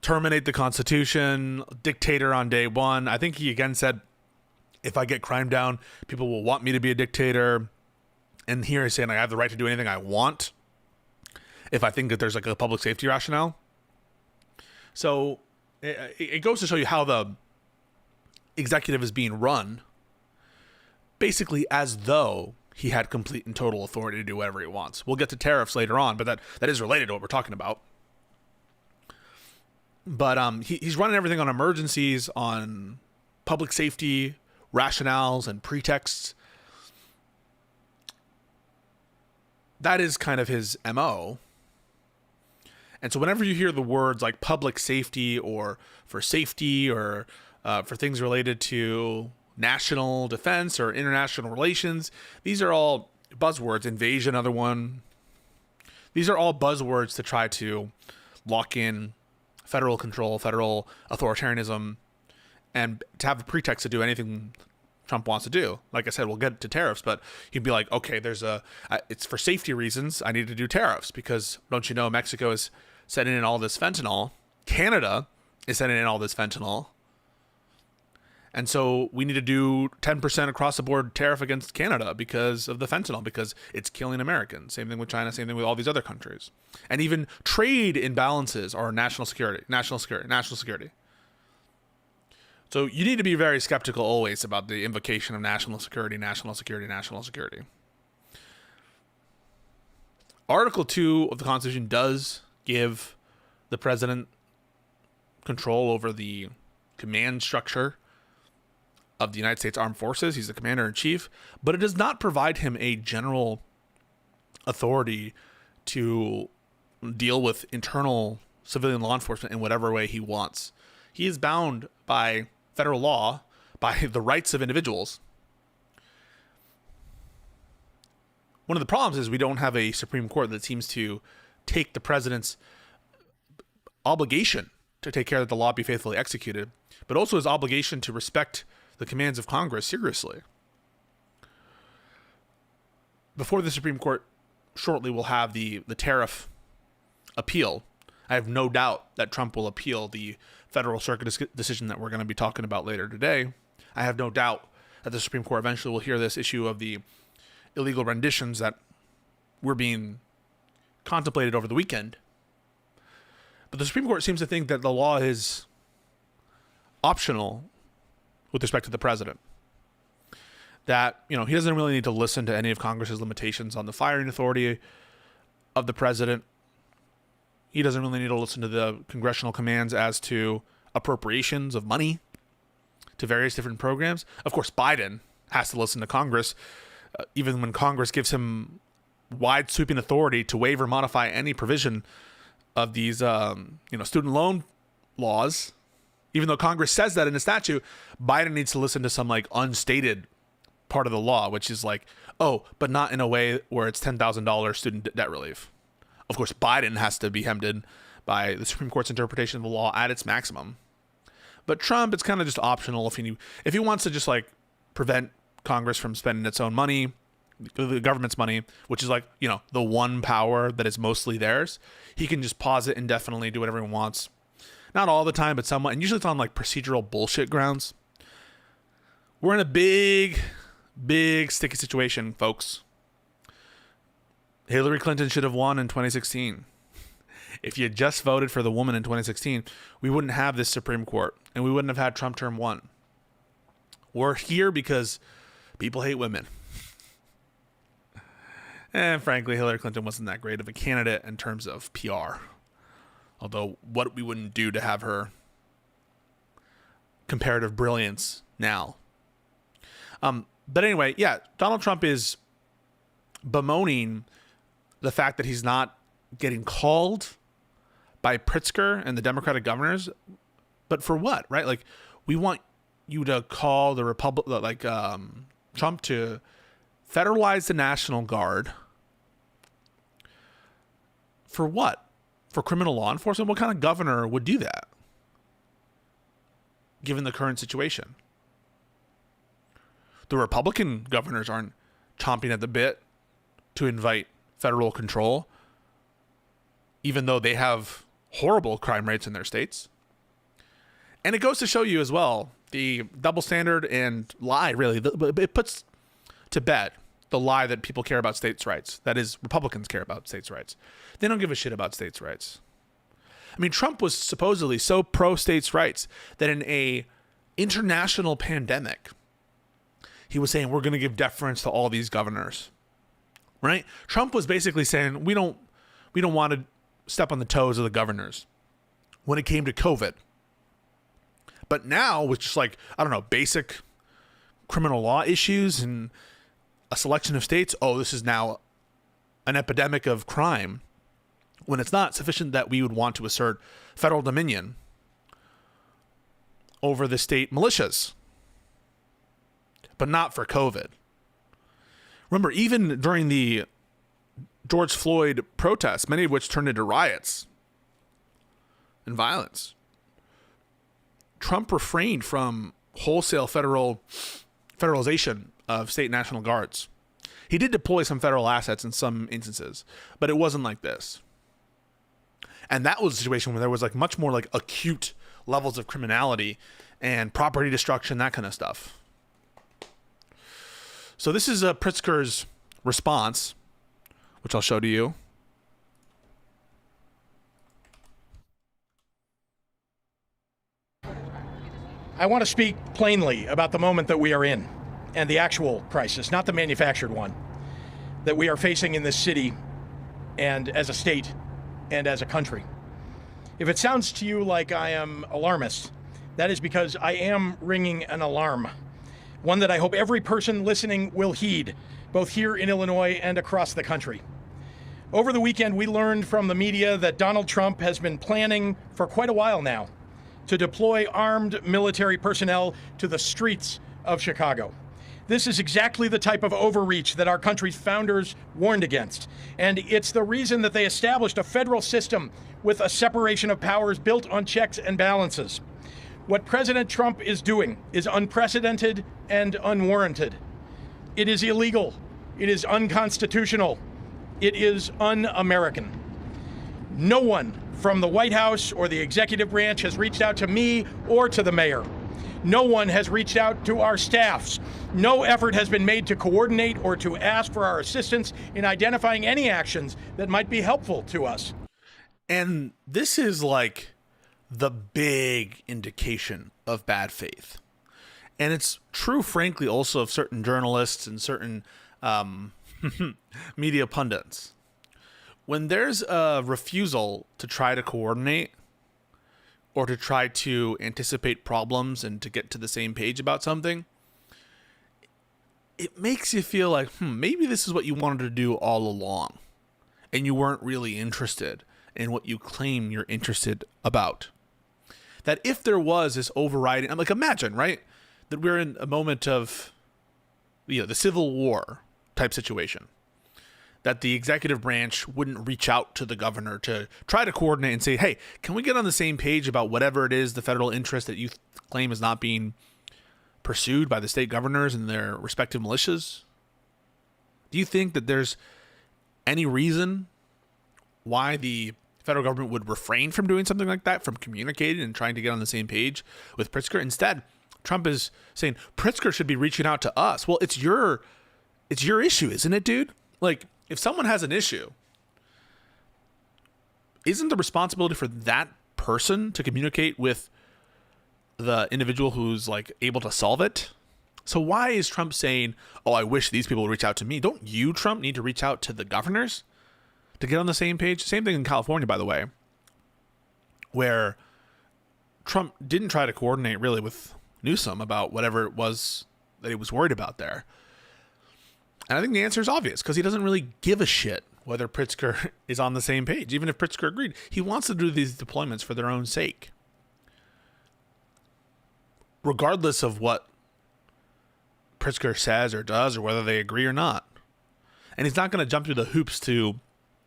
terminate the Constitution, dictator on day one. I think he again said, if I get crime down, people will want me to be a dictator. And here he's saying I have the right to do anything I want if I think that there's like a public safety rationale. So it goes to show you how the executive is being run basically as though he had complete and total authority to do whatever he wants. We'll get to tariffs later on, but that is related to what we're talking about. But he's running everything on emergencies, on public safety rationales and pretexts. That is kind of his MO. And so whenever you hear the words like public safety or for safety or for things related to national defense or international relations, these are all buzzwords. Invasion, another one. These are all buzzwords to try to lock in federal control, federal authoritarianism, and to have a pretext to do anything Trump wants to do. Like I said, we'll get to tariffs, but he'd be like, okay, it's for safety reasons. I need to do tariffs because don't you know Mexico is sending in all this fentanyl. Canada is sending in all this fentanyl. And so we need to do 10% across the board tariff against Canada because of the fentanyl, because it's killing Americans. Same thing with China, same thing with all these other countries. And even trade imbalances are national security. So you need to be very skeptical always about the invocation of national security. Article 2 of the Constitution does give the president control over the command structure of the United States Armed Forces. He's the commander-in-chief, but it does not provide him a general authority to deal with internal civilian law enforcement in whatever way he wants. He is bound by federal law, by the rights of individuals. One of the problems is we don't have a Supreme Court that seems to take the president's obligation to take care that the law be faithfully executed, but also his obligation to respect the commands of Congress seriously. Before the Supreme Court shortly will have the tariff appeal, I have no doubt that Trump will appeal the Federal Circuit decision that we're going to be talking about later today. I have no doubt that the Supreme Court eventually will hear this issue of the illegal renditions that were being contemplated over the weekend. But the Supreme Court seems to think that the law is optional with respect to the president. That, he doesn't really need to listen to any of Congress's limitations on the firing authority of the president. He doesn't really need to listen to the congressional commands as to appropriations of money to various different programs. Of course, Biden has to listen to Congress, even when Congress gives him wide sweeping authority to waive or modify any provision of these, student loan laws. Even though Congress says that in the statute, Biden needs to listen to some like unstated part of the law, which is like, oh, but not in a way where it's $10,000 student debt relief. Of course, Biden has to be hemmed in by the Supreme Court's interpretation of the law at its maximum. But Trump, it's kind of just optional if he wants to just like prevent Congress from spending its own money, the government's money, which is like, the one power that is mostly theirs. He can just pause it indefinitely, do whatever he wants. Not all the time, but somewhat. And usually it's on like procedural bullshit grounds. We're in a big sticky situation, folks. Hillary Clinton should have won in 2016. If you just voted for the woman in 2016, we wouldn't have this Supreme Court, and we wouldn't have had Trump term 1. We're here because people hate women. And frankly, Hillary Clinton wasn't that great of a candidate in terms of PR. Although, what we wouldn't do to have her comparative brilliance now. But anyway, yeah, Donald Trump is bemoaning the fact that he's not getting called by Pritzker and the Democratic governors. But for what, right? Like, we want you to call the Trump to federalize the National Guard. For what? For criminal law enforcement? What kind of governor would do that, given the current situation? The Republican governors aren't chomping at the bit to invite federal control, even though they have horrible crime rates in their states. And it goes to show you as well, the double standard and lie, really. It puts to bed the lie that people care about states' rights. That is, Republicans care about states' rights. They don't give a shit about states' rights. I mean, Trump was supposedly so pro-states' rights that in a international pandemic, he was saying, we're going to give deference to all these governors, right? Trump was basically saying, we don't want to step on the toes of the governors when it came to COVID. But now, with just like, basic criminal law issues and a selection of states, this is now an epidemic of crime, when it's not sufficient that we would want to assert federal dominion over the state militias, but not for COVID. Remember, even during the George Floyd protests, many of which turned into riots and violence, Trump refrained from wholesale federalization of state national guards. He did deploy some federal assets in some instances, but it wasn't like this. And that was a situation where there was like much more like acute levels of criminality and property destruction, that kind of stuff. So this is Pritzker's response, which I'll show to you. I want to speak plainly about the moment that we are in and the actual crisis, not the manufactured one, that we are facing in this city and as a state and as a country. If it sounds to you like I am alarmist, that is because I am ringing an alarm, one that I hope every person listening will heed, both here in Illinois and across the country. Over the weekend, we learned from the media that Donald Trump has been planning for quite a while now to deploy armed military personnel to the streets of Chicago. This is exactly the type of overreach that our country's founders warned against. And it's the reason that they established a federal system with a separation of powers built on checks and balances. What President Trump is doing is unprecedented and unwarranted. It is illegal. It is unconstitutional. It is un-American. No one from the White House or the executive branch has reached out to me or to the mayor. No one has reached out to our staffs. No effort has been made to coordinate or to ask for our assistance in identifying any actions that might be helpful to us. And this is like the big indication of bad faith. And it's true, frankly, also of certain journalists and certain media pundits. When there's a refusal to try to coordinate or to try to anticipate problems and to get to the same page about something, it makes you feel like, maybe this is what you wanted to do all along, and you weren't really interested in what you claim you're interested about. That if there was this overriding, I'm like, imagine, right, that we're in a moment of, the Civil War type situation, that the executive branch wouldn't reach out to the governor to try to coordinate and say, hey, can we get on the same page about whatever it is, the federal interest that you claim is not being pursued by the state governors and their respective militias? Do you think that there's any reason why the federal government would refrain from doing something like that, from communicating and trying to get on the same page with Pritzker? Instead, Trump is saying Pritzker should be reaching out to us. Well, it's your issue, isn't it, dude? Like, if someone has an issue, isn't the responsibility for that person to communicate with the individual who's like able to solve it? So why is Trump saying, oh, I wish these people would reach out to me? Don't you, Trump, need to reach out to the governors to get on the same page? Same thing in California, by the way, where Trump didn't try to coordinate really with Newsom about whatever it was that he was worried about there. And I think the answer is obvious, because he doesn't really give a shit whether Pritzker is on the same page. Even if Pritzker agreed, he wants to do these deployments for their own sake, regardless of what Pritzker says or does, or whether they agree or not. And he's not going to jump through the hoops to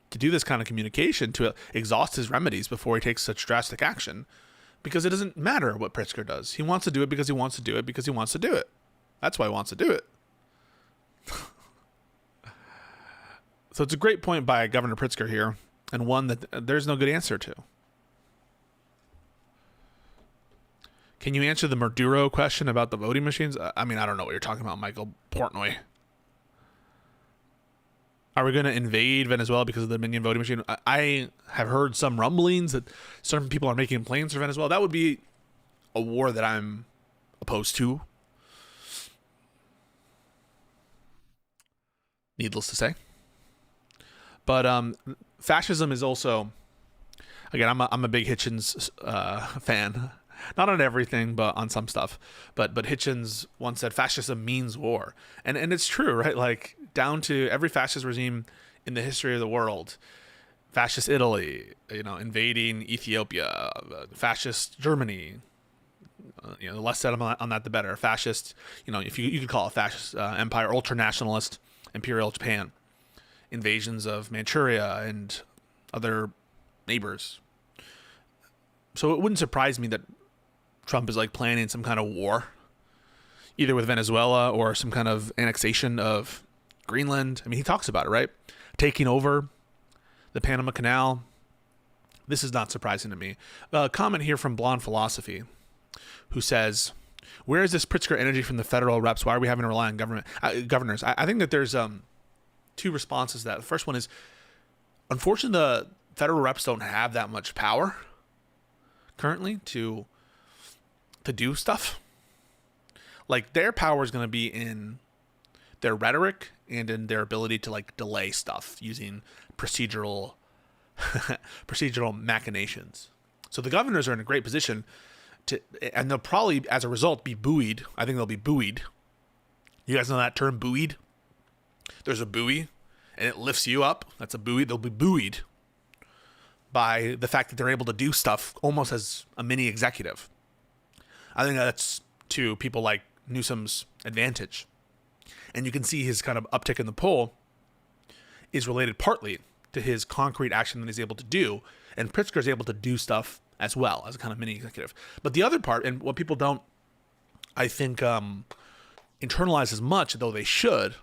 do this kind of communication, to exhaust his remedies before he takes such drastic action, because it doesn't matter what Pritzker does. He wants to do it because he wants to do it because he wants to do it. That's why he wants to do it. So it's a great point by Governor Pritzker here, and one that there's no good answer to. Can you answer the Maduro question about the voting machines? I mean, I don't know what you're talking about, Michael Portnoy. Are we going to invade Venezuela because of the Dominion voting machine? I have heard some rumblings that certain people are making plans for Venezuela. That would be a war that I'm opposed to. Needless to say. But fascism is also, again, I'm a big Hitchens fan. Not on everything, but on some stuff. But Hitchens once said fascism means war. And it's true, right? Like, down to every fascist regime in the history of the world. Fascist Italy, invading Ethiopia, fascist Germany. The less said on that, the better. Fascist, if you could call it fascist empire, ultranationalist, imperial Japan. Invasions of Manchuria and other neighbors. So it wouldn't surprise me that Trump is like planning some kind of war, either with Venezuela or some kind of annexation of Greenland. I mean, he talks about it, right? Taking over the Panama Canal. This is not surprising to me. A comment here from Blonde Philosophy, who says, where is this Pritzker energy from the federal reps? Why are we having to rely on governors? I think that there's two responses to that. The first one is, unfortunately, the federal reps don't have that much power currently to do stuff. Like, their power is going to be in their rhetoric and in their ability to like delay stuff using procedural machinations. So the governors are in a great position and they'll probably, as a result, be buoyed. I think they'll be buoyed. You guys know that term, buoyed? There's a buoy, and it lifts you up. That's a buoy. They'll be buoyed by the fact that they're able to do stuff almost as a mini executive. I think that's to people like Newsom's advantage. And you can see his kind of uptick in the poll is related partly to his concrete action that he's able to do. And Pritzker is able to do stuff as well as a kind of mini executive. But the other part, and what people don't, I think, internalize as much, though they should,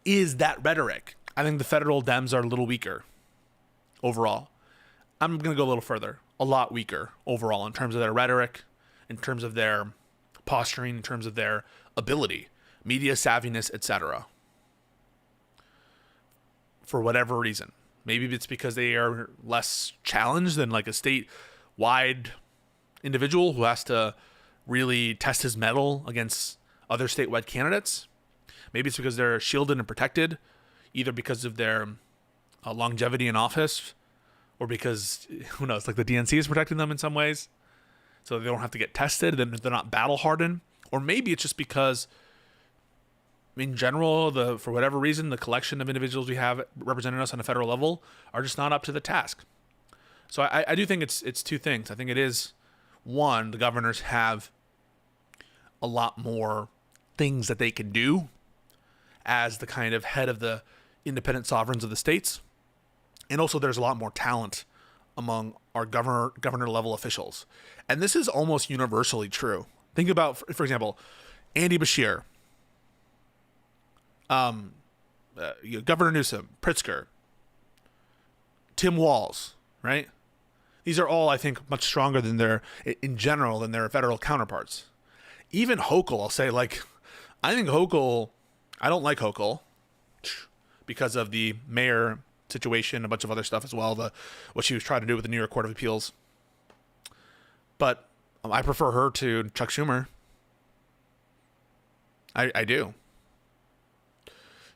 is that rhetoric. I think the federal Dems are a little weaker overall. I'm going to go a little further. A lot weaker overall in terms of their rhetoric, in terms of their posturing, in terms of their ability, media savviness, etc. For whatever reason. Maybe it's because they are less challenged than like a statewide individual who has to really test his mettle against other statewide candidates. Maybe it's because they're shielded and protected, either because of their longevity in office, or because, who knows, like the DNC is protecting them in some ways, so they don't have to get tested, then they're not battle hardened. Or maybe it's just because, in general, for whatever reason, the collection of individuals we have representing us on a federal level are just not up to the task. So I do think it's two things. I think it is, one, the governors have a lot more things that they can do as the kind of head of the independent sovereigns of the states. And also there's a lot more talent among our governor level officials. And this is almost universally true. Think about, for example, Andy Beshear, Governor Newsom, Pritzker, Tim Walz, right? These are all, I think, much stronger in general than their federal counterparts. Even Hochul, I'll say, like, I don't like Hochul because of the mayor situation, a bunch of other stuff as well, what she was trying to do with the New York Court of Appeals. But I prefer her to Chuck Schumer. I do.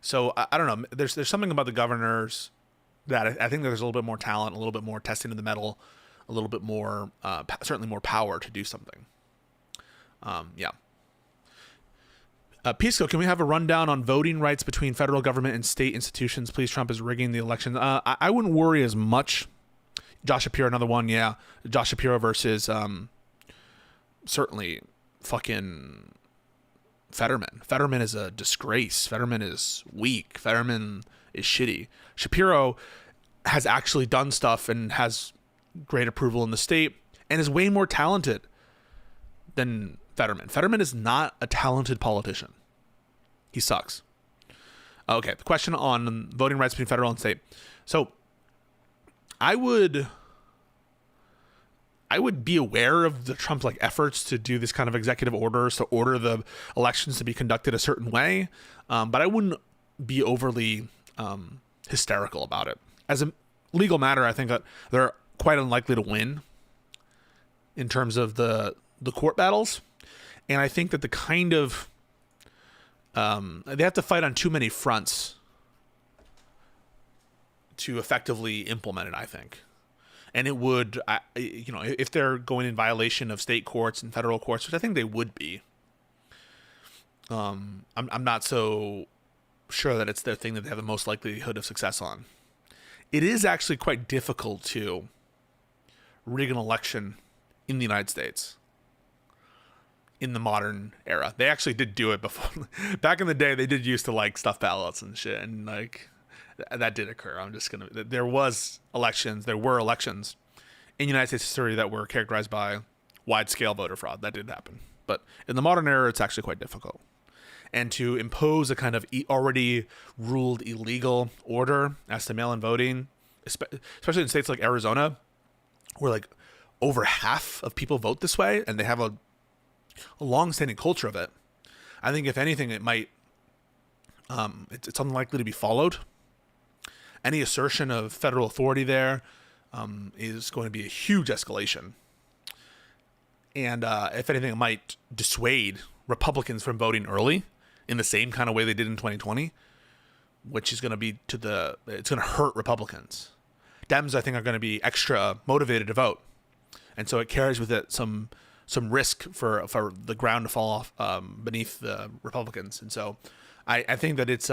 So I don't know. There's something about the governors that I think there's a little bit more talent, a little bit more testing of the metal, a little bit more, certainly more power to do something. Yeah. Pisco, can we have a rundown on voting rights between federal government and state institutions? Please, Trump is rigging the election. I wouldn't worry as much. Josh Shapiro, another one, yeah. Josh Shapiro versus certainly fucking Fetterman. Fetterman is a disgrace. Fetterman is weak. Fetterman is shitty. Shapiro has actually done stuff and has great approval in the state and is way more talented than Fetterman. Fetterman is not a talented politician. He sucks. Okay, the question on voting rights between federal and state. So I would be aware of the Trump efforts to do this kind of executive orders to order the elections to be conducted a certain way, but I wouldn't be overly hysterical about it. As a legal matter, I think that they're quite unlikely to win in terms of the court battles. And I think that the kind of they have to fight on too many fronts to effectively implement it, I think. And it would, if they're going in violation of state courts and federal courts, which I think they would be, I'm not so sure that it's their thing that they have the most likelihood of success on. It is actually quite difficult to rig an election in the United States in the modern era. They actually did do it before. Back in the day, they did used to stuff ballots and shit, and that did occur. There were elections in United States history that were characterized by wide-scale voter fraud. That did happen. But in the modern era, it's actually quite difficult. And to impose a kind of already ruled illegal order as to mail-in voting, especially in states like Arizona, where over half of people vote this way, and they have a long-standing culture of it, I think if anything, it might, it's unlikely to be followed. Any assertion of federal authority there is going to be a huge escalation. And if anything, it might dissuade Republicans from voting early in the same kind of way they did in 2020, which is going to be it's going to hurt Republicans. Dems, I think, are going to be extra motivated to vote. And so it carries with it some risk for the ground to fall off beneath the Republicans. And so I think that it's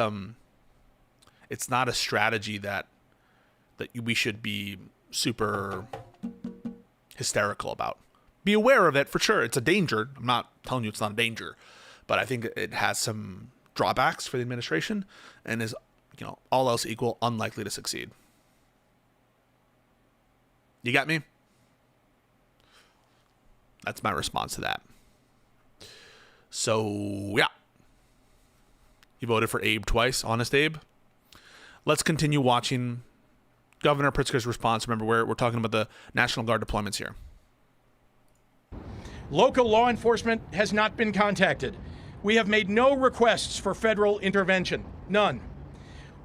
not a strategy that we should be super hysterical about. Be aware of it for sure. It's a danger. I'm not telling you it's not a danger, but I think it has some drawbacks for the administration and is, all else equal, unlikely to succeed. You got me? That's my response to that. So, yeah. You voted for Abe twice. Honest Abe. Let's continue watching Governor Pritzker's response. Remember, we're talking about the National Guard deployments here. Local law enforcement has not been contacted. We have made no requests for federal intervention. None.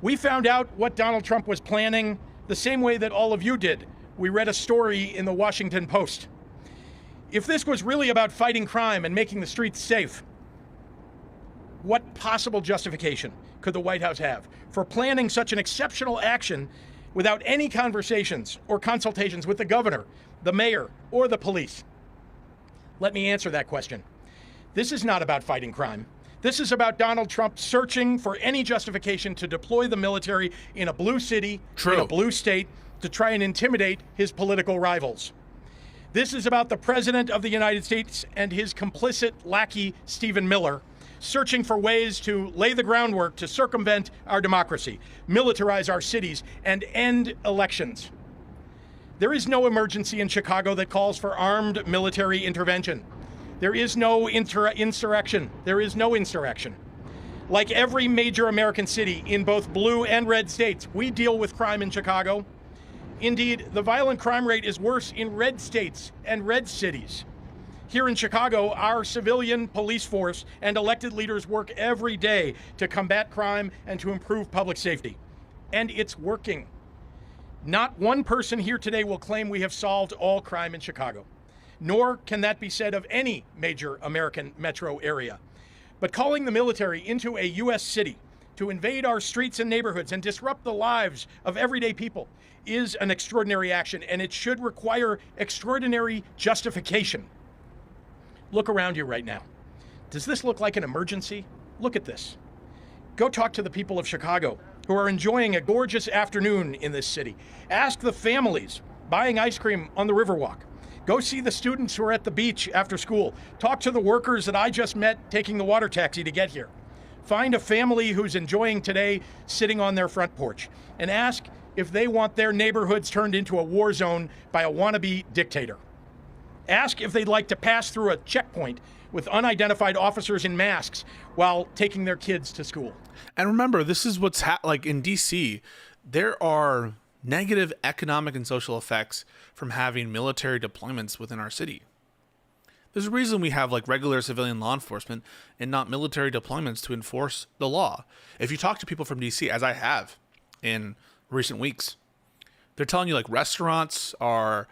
We found out what Donald Trump was planning the same way that all of you did. We read a story in the Washington Post. If this was really about fighting crime and making the streets safe, what possible justification could the White House have for planning such an exceptional action without any conversations or consultations with the governor, the mayor, or the police? Let me answer that question. This is not about fighting crime. This is about Donald Trump searching for any justification to deploy the military in a blue city, in a blue state, to try and intimidate his political rivals. This is about the President of the United States and his complicit lackey, Stephen Miller, searching for ways to lay the groundwork to circumvent our democracy, militarize our cities, and end elections. There is no emergency in Chicago that calls for armed military intervention. There is no insurrection. There is no insurrection. Like every major American city in both blue and red states, we deal with crime in Chicago. Indeed, the violent crime rate is worse in red states and red cities. Here in Chicago, our civilian police force and elected leaders work every day to combat crime and to improve public safety. And it's working. Not one person here today will claim we have solved all crime in Chicago, nor can that be said of any major American metro area. But calling the military into a U.S. city to invade our streets and neighborhoods and disrupt the lives of everyday people is an extraordinary action, and it should require extraordinary justification. Look around you right now. Does this look like an emergency? Look at this. Go talk to the people of Chicago who are enjoying a gorgeous afternoon in this city. Ask the families buying ice cream on the Riverwalk. Go see the students who are at the beach after school. Talk to the workers that I just met taking the water taxi to get here. Find a family who's enjoying today sitting on their front porch and ask if they want their neighborhoods turned into a war zone by a wannabe dictator. Ask if they'd like to pass through a checkpoint with unidentified officers in masks while taking their kids to school. And remember, this is what's like in DC. There are negative economic and social effects from having military deployments within our city. There's a reason we have like regular civilian law enforcement and not military deployments to enforce the law. If you talk to people from DC, as I have in recent weeks, they're telling you like restaurants are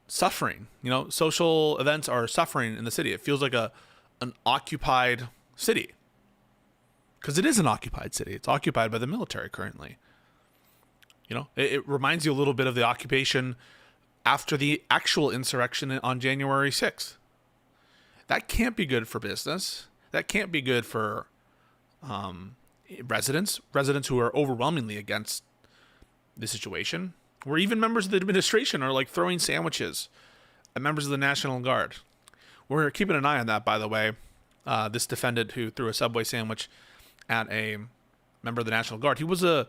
suffering, social events are suffering in the city. It feels like an occupied city, because it is an occupied city. It's occupied by the military currently. It reminds you a little bit of the occupation after the actual insurrection on January 6th. That can't be good for business. That can't be good for residents who are overwhelmingly against the situation, where even members of the administration are like throwing sandwiches at members of the National Guard. We're keeping an eye on that, by the way. This defendant who threw a Subway sandwich at a member of the National Guard, he was a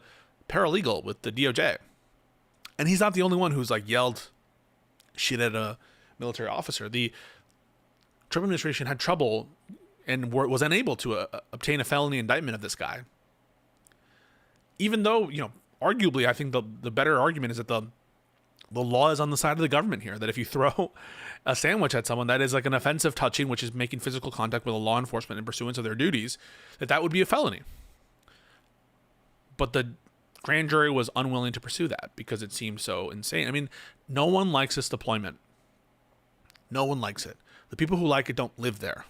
paralegal with the DOJ. And he's not the only one who's like yelled shit at a military officer. The Trump administration had trouble and was unable to obtain a felony indictment of this guy. Even though, arguably, I think the better argument is that the law is on the side of the government here, that if you throw a sandwich at someone, that is like an offensive touching, which is making physical contact with a law enforcement in pursuance of their duties, that would be a felony. But the grand jury was unwilling to pursue that because it seemed so insane. I mean, no one likes this deployment. No one likes it. The people who like it don't live there.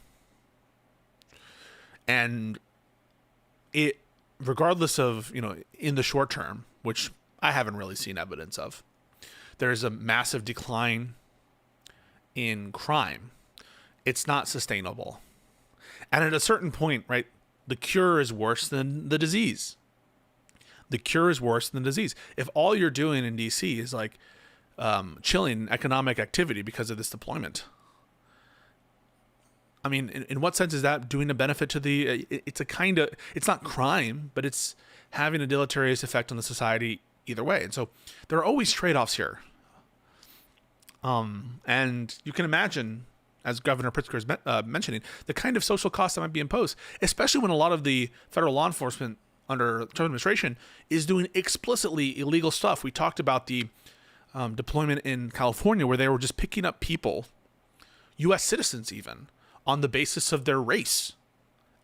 And it, regardless of, in the short term, which I haven't really seen evidence of, there's a massive decline in crime. It's not sustainable. And at a certain point, right, the cure is worse than the disease. The cure is worse than the disease. If all you're doing in DC is like chilling economic activity because of this deployment, I mean, in what sense is that doing a benefit to the, it's not crime, but it's having a deleterious effect on the society either way. And so there are always trade-offs here. And you can imagine, as Governor Pritzker is mentioning, the kind of social costs that might be imposed, especially when a lot of the federal law enforcement under the Trump administration is doing explicitly illegal stuff. We talked about the deployment in California where they were just picking up people, U.S. citizens even, on the basis of their race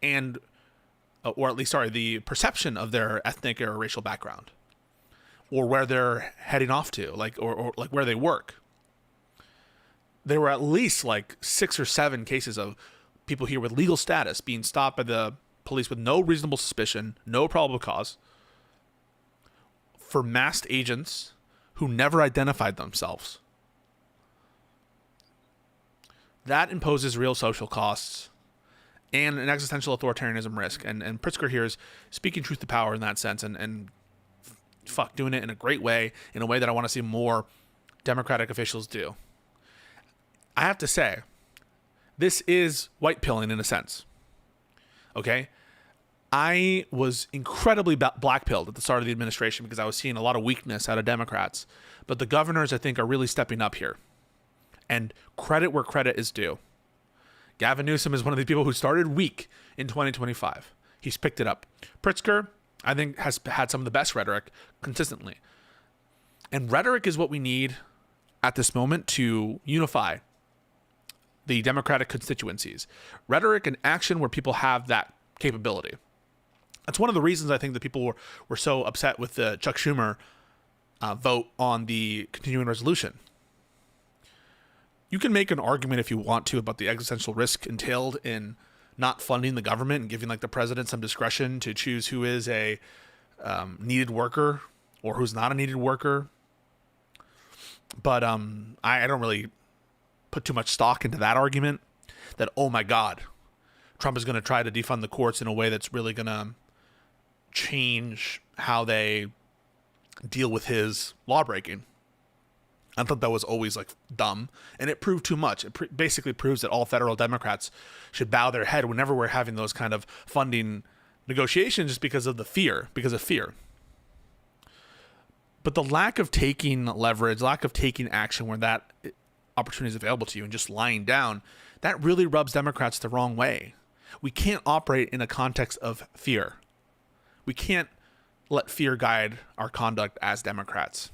and, or at least, the perception of their ethnic or racial background, or where they're heading off to, or like where they work. there were at least like 6 or 7 cases of people here with legal status being stopped by the police with no reasonable suspicion, no probable cause, for masked agents who never identified themselves. That imposes real social costs and an existential authoritarianism risk. And Pritzker here is speaking truth to power in that sense, and doing it in a great way, in a way that I want to see more Democratic officials do. I have to say, this is white pilling in a sense. Okay? I was incredibly black pilled at the start of the administration because I was seeing a lot of weakness out of Democrats. But the governors, I think, are really stepping up here. And credit where credit is due. Gavin Newsom is one of the people who started weak in 2025. He's picked it up. Pritzker, I think, has had some of the best rhetoric consistently. And rhetoric is what we need at this moment to unify the Democratic constituencies. Rhetoric and action where people have that capability. That's one of the reasons I think that people were so upset with the Chuck Schumer vote on the continuing resolution. You can make an argument if you want to about the existential risk entailed in not funding the government and giving like the president some discretion to choose who is a needed worker or who's not a needed worker. But I don't really put too much stock into that argument that, oh my God, Trump is going to try to defund the courts in a way that's really going to change how they deal with his lawbreaking. I thought that was always like dumb, and it proved too much. It basically proves that all federal Democrats should bow their head whenever we're having those kind of funding negotiations, just because of fear. But the lack of taking leverage, lack of taking action where that opportunity is available to you and just lying down, that really rubs Democrats the wrong way. We can't operate in a context of fear. We can't let fear guide our conduct as Democrats.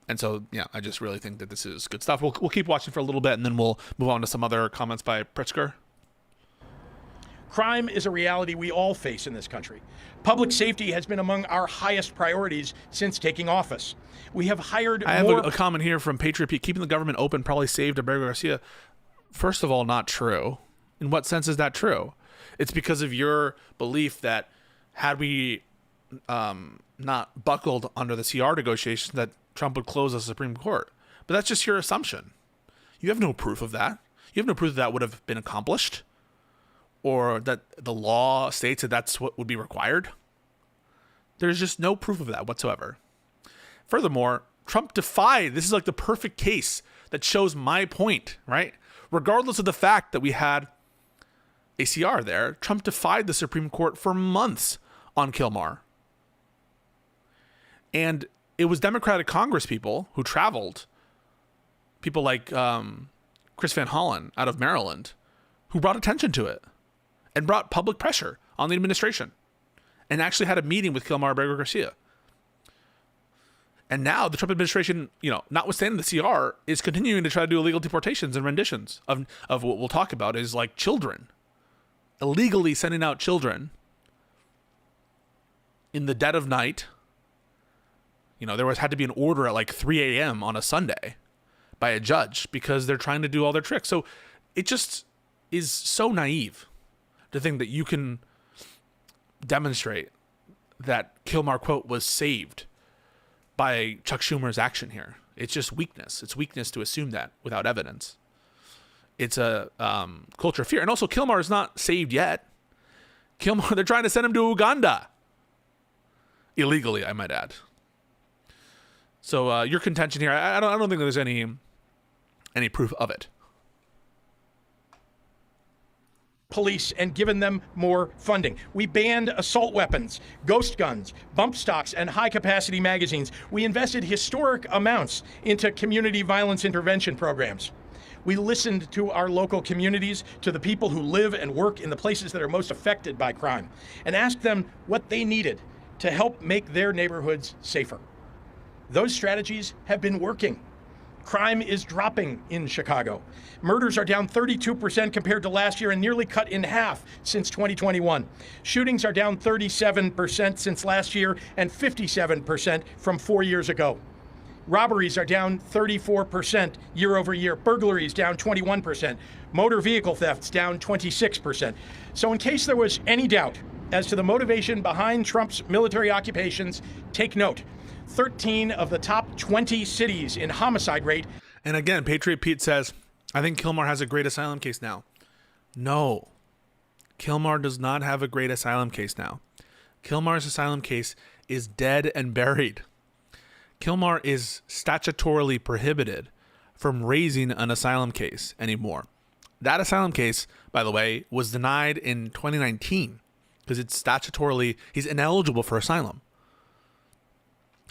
And so, yeah, I just really think that this is good stuff. We'll keep watching for a little bit, and then we'll move on to some other comments by Pritzker. Crime is a reality we all face in this country. Public safety has been among our highest priorities since taking office. We have hired I have a comment here from Patriot Pete. Keeping the government open probably saved Abrego Garcia. First of all, not true. In what sense is that true? It's because of your belief that had we not buckled under the CR negotiations, that Trump would close the Supreme Court. But that's just your assumption. You have no proof of that. You have no proof that would have been accomplished, or that the law states that that's what would be required. There's just no proof of that whatsoever. Furthermore, Trump defied, this is like the perfect case that shows my point, right? Regardless of the fact that we had a CR there, Trump defied the Supreme Court for months on Kilmar. And it was Democratic Congress people who traveled, people like Chris Van Hollen out of Maryland, who brought attention to it and brought public pressure on the administration and actually had a meeting with Kilmar Abrego Garcia. And now the Trump administration, notwithstanding the CR, is continuing to try to do illegal deportations and renditions of what we'll talk about is like children, illegally sending out children in the dead of night. There had to be an order at like 3 a.m. on a Sunday by a judge because they're trying to do all their tricks. So it just is so naive to think that you can demonstrate that Kilmar, quote, was saved by Chuck Schumer's action here. It's just weakness. It's weakness to assume that without evidence. It's a culture of fear. And also, Kilmar is not saved yet. Kilmar, they're trying to send him to Uganda. Illegally, I might add. So your contention here, I don't think there's any proof of it. Police and given them more funding. We banned assault weapons, ghost guns, bump stocks, and high-capacity magazines. We invested historic amounts into community violence intervention programs. We listened to our local communities, to the people who live and work in the places that are most affected by crime, and asked them what they needed to help make their neighborhoods safer. Those strategies have been working. Crime is dropping in Chicago. Murders are down 32% compared to last year and nearly cut in half since 2021. Shootings are down 37% since last year and 57% from 4 years ago. Robberies are down 34% year over year. Burglaries down 21%. Motor vehicle thefts down 26%. So in case there was any doubt as to the motivation behind Trump's military occupations, take note. 13 of the top 20 cities in homicide rate. And again, Patriot Pete says, I think Kilmar has a great asylum case now. No. Kilmar does not have a great asylum case now. Kilmar's asylum case is dead and buried. Kilmar is statutorily prohibited from raising an asylum case anymore. That asylum case, by the way, was denied in 2019 because it's statutorily, he's ineligible for asylum.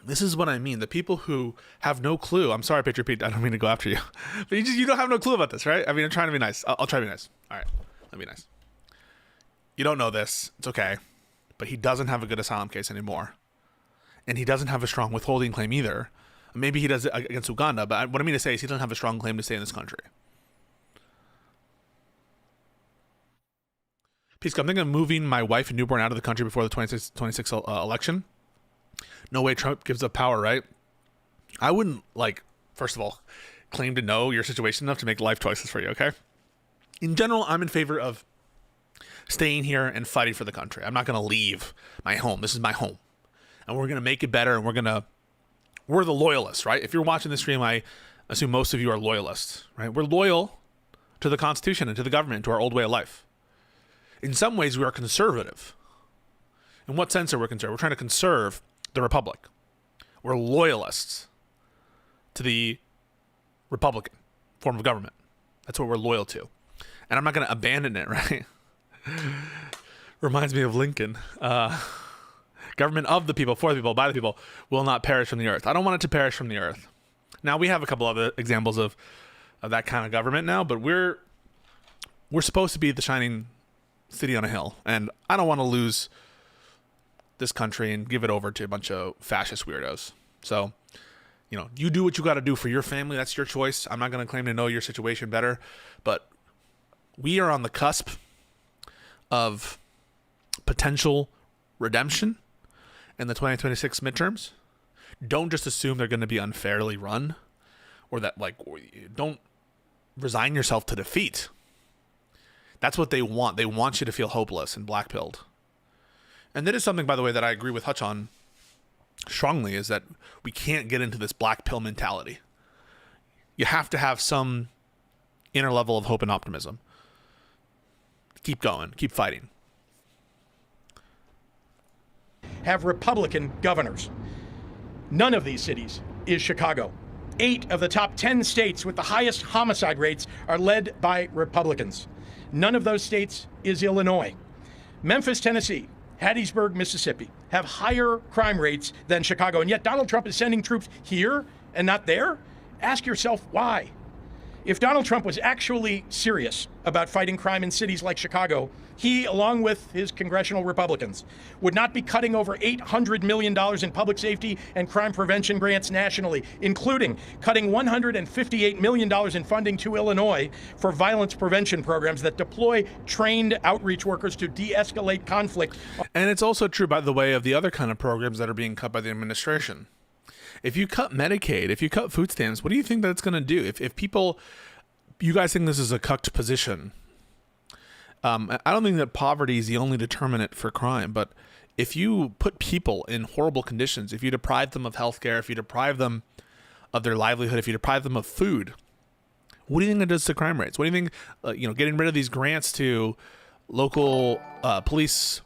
This is what I mean. The people who have no clue, I'm sorry, Patriot Pete, I don't mean to go after you, but you don't have no clue about this, right? I mean, I'm trying to be nice. I'll try to be nice. All right, let me be nice. You don't know this. It's okay. But he doesn't have a good asylum case anymore. And he doesn't have a strong withholding claim either. Maybe he does it against Uganda, but what I mean to say is he doesn't have a strong claim to stay in this country. Pisco, I'm thinking of moving my wife and newborn out of the country before the 26 election. No way Trump gives up power, right? I wouldn't, first of all, claim to know your situation enough to make life choices for you, okay? In general, I'm in favor of staying here and fighting for the country. I'm not going to leave my home. This is my home. And we're going to make it better, and we're the loyalists, right? If you're watching this stream, I assume most of you are loyalists, right? We're loyal to the Constitution and to the government, to our old way of life. In some ways, we are conservative. In what sense are we conservative? We're trying to conserve the Republic. We're loyalists to the Republican form of government. That's what we're loyal to. And I'm not going to abandon it, right? Reminds me of Lincoln. Government of the people, for the people, by the people, will not perish from the earth. I don't want it to perish from the earth. Now, we have a couple other examples of that kind of government now, but we're supposed to be the shining city on a hill. And I don't want to lose this country and give it over to a bunch of fascist weirdos. So, you do what you got to do for your family. That's your choice. I'm not going to claim to know your situation better, but we are on the cusp of potential redemption in the 2026 midterms. Don't just assume they're going to be unfairly run, or that don't resign yourself to defeat. That's what they want. They want you to feel hopeless and blackpilled. And that is something, by the way, that I agree with Hutch on strongly, is that we can't get into this black pill mentality. You have to have some inner level of hope and optimism. Keep going. Keep fighting. Have Republican governors. None of these cities is Chicago. 8 of the top 10 states with the highest homicide rates are led by Republicans. None of those states is Illinois. Memphis, Tennessee, Hattiesburg, Mississippi have higher crime rates than Chicago, and yet Donald Trump is sending troops here and not there? Ask yourself why. If Donald Trump was actually serious about fighting crime in cities like Chicago, he, along with his congressional Republicans, would not be cutting over $800 million in public safety and crime prevention grants nationally, including cutting $158 million in funding to Illinois for violence prevention programs that deploy trained outreach workers to de-escalate conflict. And it's also true, by the way, of the other kind of programs that are being cut by the administration. If you cut Medicaid, if you cut food stamps, what do you think that's going to do? If people, you guys think this is a cucked position. I don't think that poverty is the only determinant for crime, but if you put people in horrible conditions, if you deprive them of health care, if you deprive them of their livelihood, if you deprive them of food, what do you think that does to crime rates? What do you think, getting rid of these grants to local police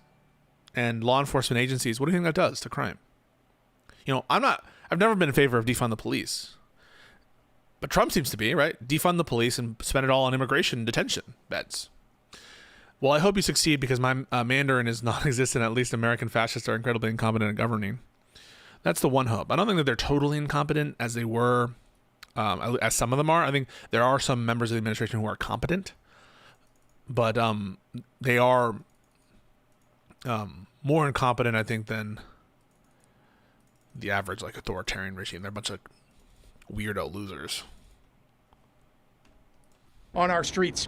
and law enforcement agencies, what do you think that does to crime? I've never been in favor of defund the police, but Trump seems to be, right? Defund the police and spend it all on immigration detention beds. Well, I hope you succeed, because my Mandarin is non-existent. At least American fascists are incredibly incompetent at governing. That's the one hope. I don't think that they're totally incompetent as they were, as some of them are. I think there are some members of the administration who are competent, but they are more incompetent, I think, than the average authoritarian regime. They're a bunch of weirdo losers. On our streets,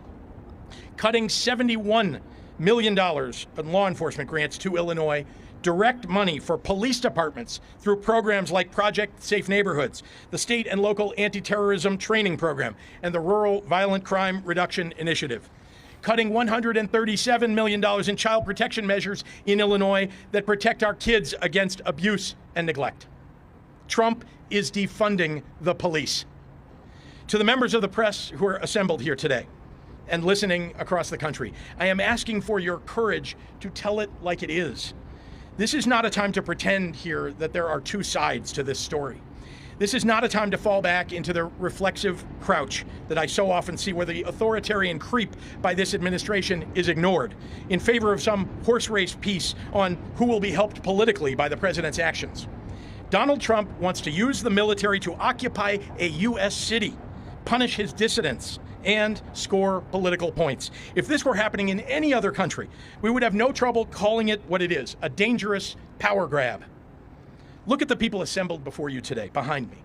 cutting $71 million in law enforcement grants to Illinois direct money for police departments through programs like Project Safe Neighborhoods, the state and local anti-terrorism training program, and the Rural Violent Crime Reduction Initiative. Cutting $137 million in child protection measures in Illinois that protect our kids against abuse and neglect. Trump is defunding the police. To the members of the press who are assembled here today and listening across the country, I am asking for your courage to tell it like it is. This is not a time to pretend here that there are two sides to this story. This is not a time to fall back into the reflexive crouch that I so often see, where the authoritarian creep by this administration is ignored in favor of some horse race piece on who will be helped politically by the president's actions. Donald Trump wants to use the military to occupy a U.S. city, punish his dissidents, and score political points. If this were happening in any other country, we would have no trouble calling it what it is, a dangerous power grab. Look at the people assembled before you today, behind me.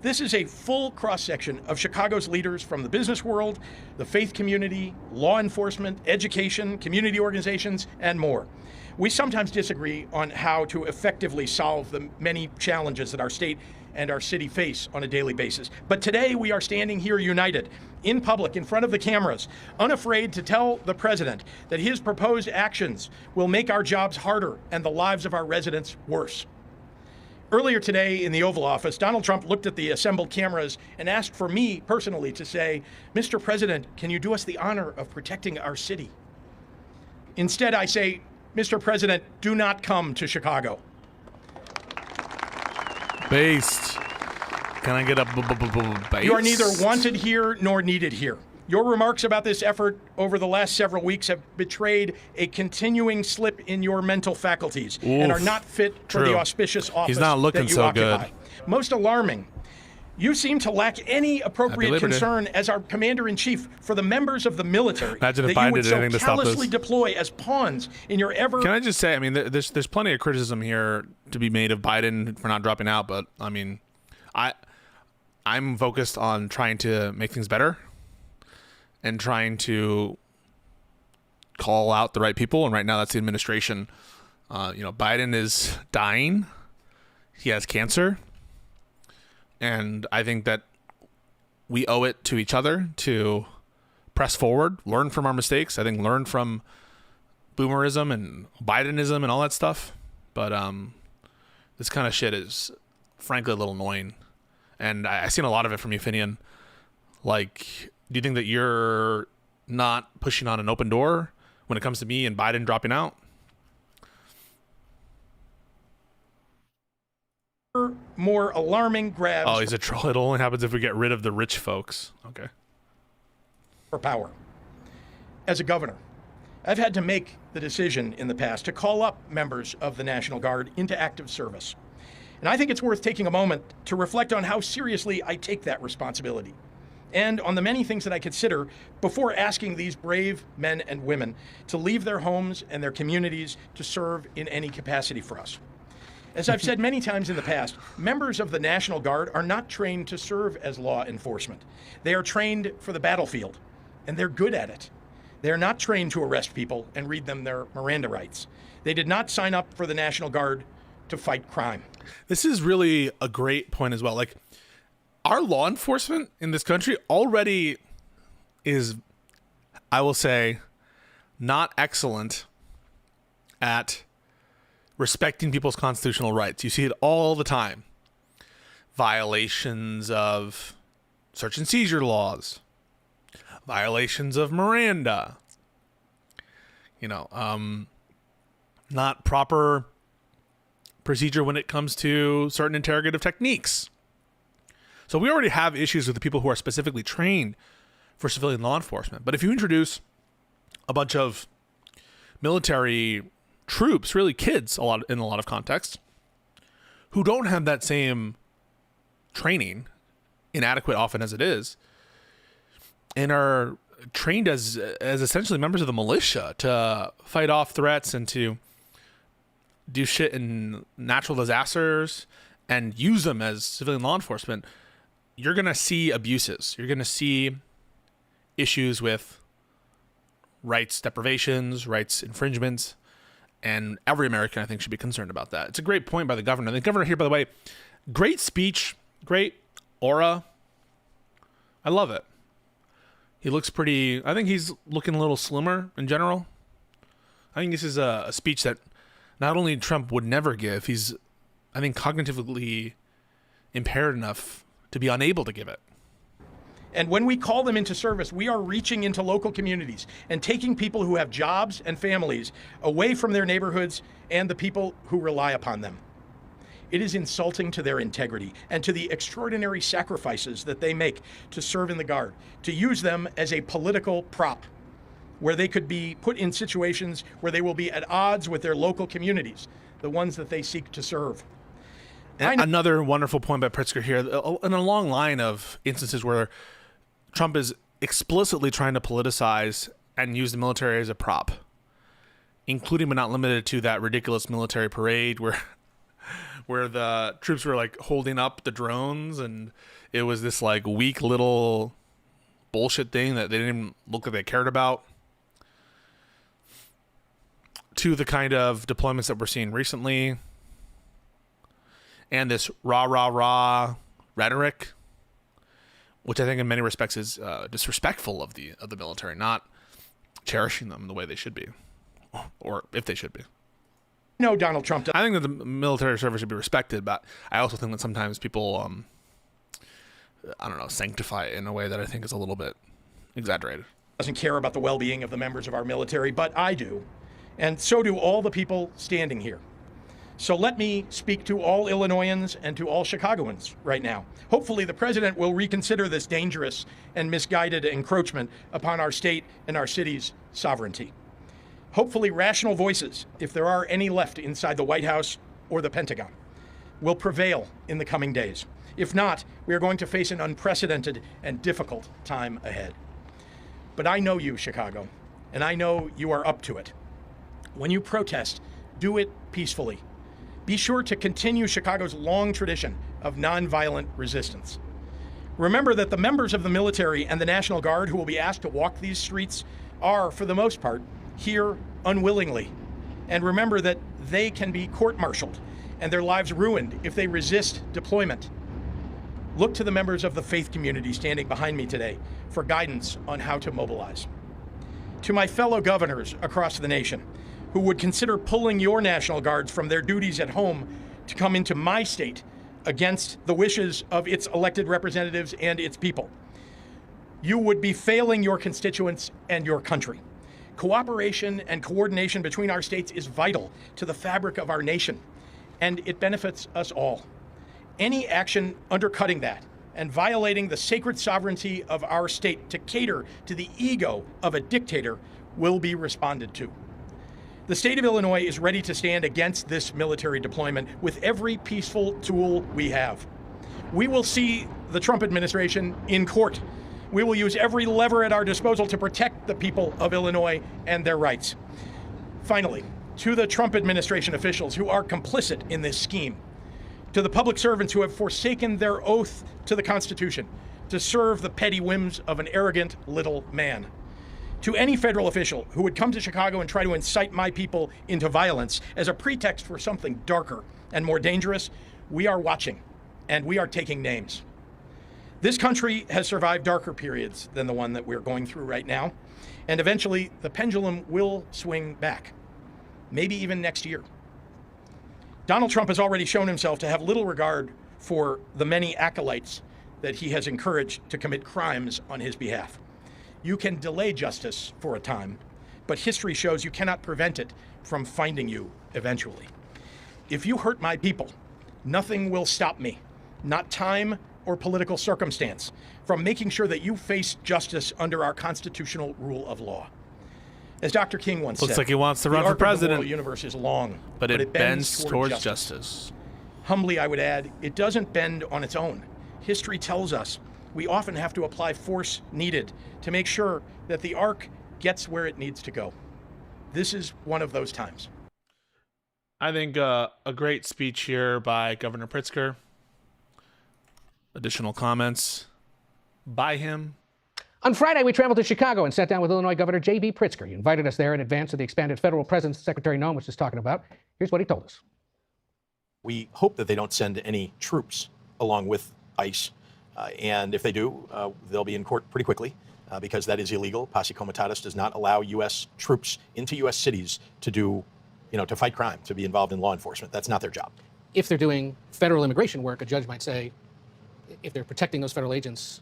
This is a full cross-section of Chicago's leaders from the business world, the faith community, law enforcement, education, community organizations, and more. We sometimes disagree on how to effectively solve the many challenges that our state and our city face on a daily basis. But today we are standing here united, in public, in front of the cameras, unafraid to tell the president that his proposed actions will make our jobs harder and the lives of our residents worse. Earlier today in the Oval Office, Donald Trump looked at the assembled cameras and asked for me personally to say, "Mr. President, can you do us the honor of protecting our city?" Instead, I say, "Mr. President, do not come to Chicago." Based. Can I get a base? You are neither wanted here nor needed here. Your remarks about this effort over the last several weeks have betrayed a continuing slip in your mental faculties and are not fit for the auspicious office that you occupy. Most alarming, you seem to lack any appropriate concern as our commander-in-chief for the members of the military that you would so callously deploy as pawns in your ever... Can I just say, I mean, there's plenty of criticism here to be made of Biden for not dropping out, but I mean, I'm focused on trying to make things better and trying to call out the right people. And right now that's the administration. Biden is dying. He has cancer. And I think that we owe it to each other to press forward, learn from our mistakes. I think learn from boomerism and Bidenism and all that stuff. But this kind of shit is frankly a little annoying. And I've seen a lot of it from you, Finian. Like, do you think that you're not pushing on an open door when it comes to me and Biden dropping out? More alarming grabs. Oh, he's a troll. It only happens if we get rid of the rich folks. Okay. For power. As a governor, I've had to make the decision in the past to call up members of the National Guard into active service. And I think it's worth taking a moment to reflect on how seriously I take that responsibility and on the many things that I consider before asking these brave men and women to leave their homes and their communities to serve in any capacity for us. As I've said many times in the past, members of the National Guard are not trained to serve as law enforcement. They are trained for the battlefield, and they're good at it. They are not trained to arrest people and read them their Miranda rights. They did not sign up for the National Guard to fight crime. This is really a great point as well. Like, our law enforcement in this country already is, I will say, not excellent at respecting people's constitutional rights. You see it all the time. Violations of search and seizure laws, violations of Miranda, not proper procedure when it comes to certain interrogative techniques. So we already have issues with the people who are specifically trained for civilian law enforcement. But if you introduce a bunch of military troops, really kids in a lot of contexts, who don't have that same training, inadequate often as it is, and are trained as essentially members of the militia to fight off threats and to do shit in natural disasters and use them as civilian law enforcement, you're going to see abuses. You're going to see issues with rights deprivations, rights infringements. And every American, I think, should be concerned about that. It's a great point by the governor. The governor here, by the way, great speech, great aura. I love it. He looks pretty, I think he's looking a little slimmer in general. I think this is a speech that not only Trump would never give, he's, I think, cognitively impaired enough to be unable to give it. And when we call them into service, we are reaching into local communities and taking people who have jobs and families away from their neighborhoods and the people who rely upon them. It is insulting to their integrity and to the extraordinary sacrifices that they make to serve in the Guard, to use them as a political prop, where they could be put in situations where they will be at odds with their local communities, the ones that they seek to serve. Another wonderful point by Pritzker here, in a long line of instances where Trump is explicitly trying to politicize and use the military as a prop, including but not limited to that ridiculous military parade where the troops were like holding up the drones, and it was this like weak little bullshit thing that they didn't even look like they cared about, to the kind of deployments that we're seeing recently and this rah, rah, rah rhetoric, which I think in many respects is disrespectful of the military, not cherishing them the way they should be, or if they should be. No, Donald Trump. I think that the military service should be respected, but I also think that sometimes people, I don't know, sanctify it in a way that I think is a little bit exaggerated. Doesn't care about the well-being of the members of our military, but I do, and so do all the people standing here. So let me speak to all Illinoisans and to all Chicagoans right now. Hopefully the president will reconsider this dangerous and misguided encroachment upon our state and our city's sovereignty. Hopefully rational voices, if there are any left inside the White House or the Pentagon, will prevail in the coming days. If not, we are going to face an unprecedented and difficult time ahead. But I know you, Chicago, and I know you are up to it. When you protest, do it peacefully. Be sure to continue Chicago's long tradition of nonviolent resistance. Remember that the members of the military and the National Guard who will be asked to walk these streets are, for the most part, here unwillingly. And remember that they can be court-martialed and their lives ruined if they resist deployment. Look to the members of the faith community standing behind me today for guidance on how to mobilize. To my fellow governors across the nation, who would consider pulling your National Guards from their duties at home to come into my state against the wishes of its elected representatives and its people. You would be failing your constituents and your country. Cooperation and coordination between our states is vital to the fabric of our nation, and it benefits us all. Any action undercutting that and violating the sacred sovereignty of our state to cater to the ego of a dictator will be responded to. The state of Illinois is ready to stand against this military deployment with every peaceful tool we have. We will see the Trump administration in court. We will use every lever at our disposal to protect the people of Illinois and their rights. Finally, to the Trump administration officials who are complicit in this scheme, to the public servants who have forsaken their oath to the Constitution to serve the petty whims of an arrogant little man, to any federal official who would come to Chicago and try to incite my people into violence as a pretext for something darker and more dangerous, we are watching and we are taking names. This country has survived darker periods than the one that we're going through right now, and eventually the pendulum will swing back, maybe even next year. Donald Trump has already shown himself to have little regard for the many acolytes that he has encouraged to commit crimes on his behalf. You can delay justice for a time, but history shows you cannot prevent it from finding you eventually. If you hurt my people, nothing will stop me, not time or political circumstance, from making sure that you face justice under our constitutional rule of law. As Dr. King once said, looks like he wants to run for the arc of the president. moral universe is long, but it bends towards justice. Humbly, I would add, it doesn't bend on its own. History tells us we often have to apply force needed to make sure that the arc gets where it needs to go. This is one of those times. I think a great speech here by Governor Pritzker. Additional comments by him? On Friday, we traveled to Chicago and sat down with Illinois Governor J.B. Pritzker. He invited us there in advance of the expanded federal presence Secretary Noem was just talking about. Here's what he told us. We hope that they don't send any troops along with ICE. And if they do, they'll be in court pretty quickly because that is illegal. Posse Comitatus does not allow U.S. troops into U.S. cities to do, to fight crime, to be involved in law enforcement. That's not their job. If they're doing federal immigration work, a judge might say, if they're protecting those federal agents,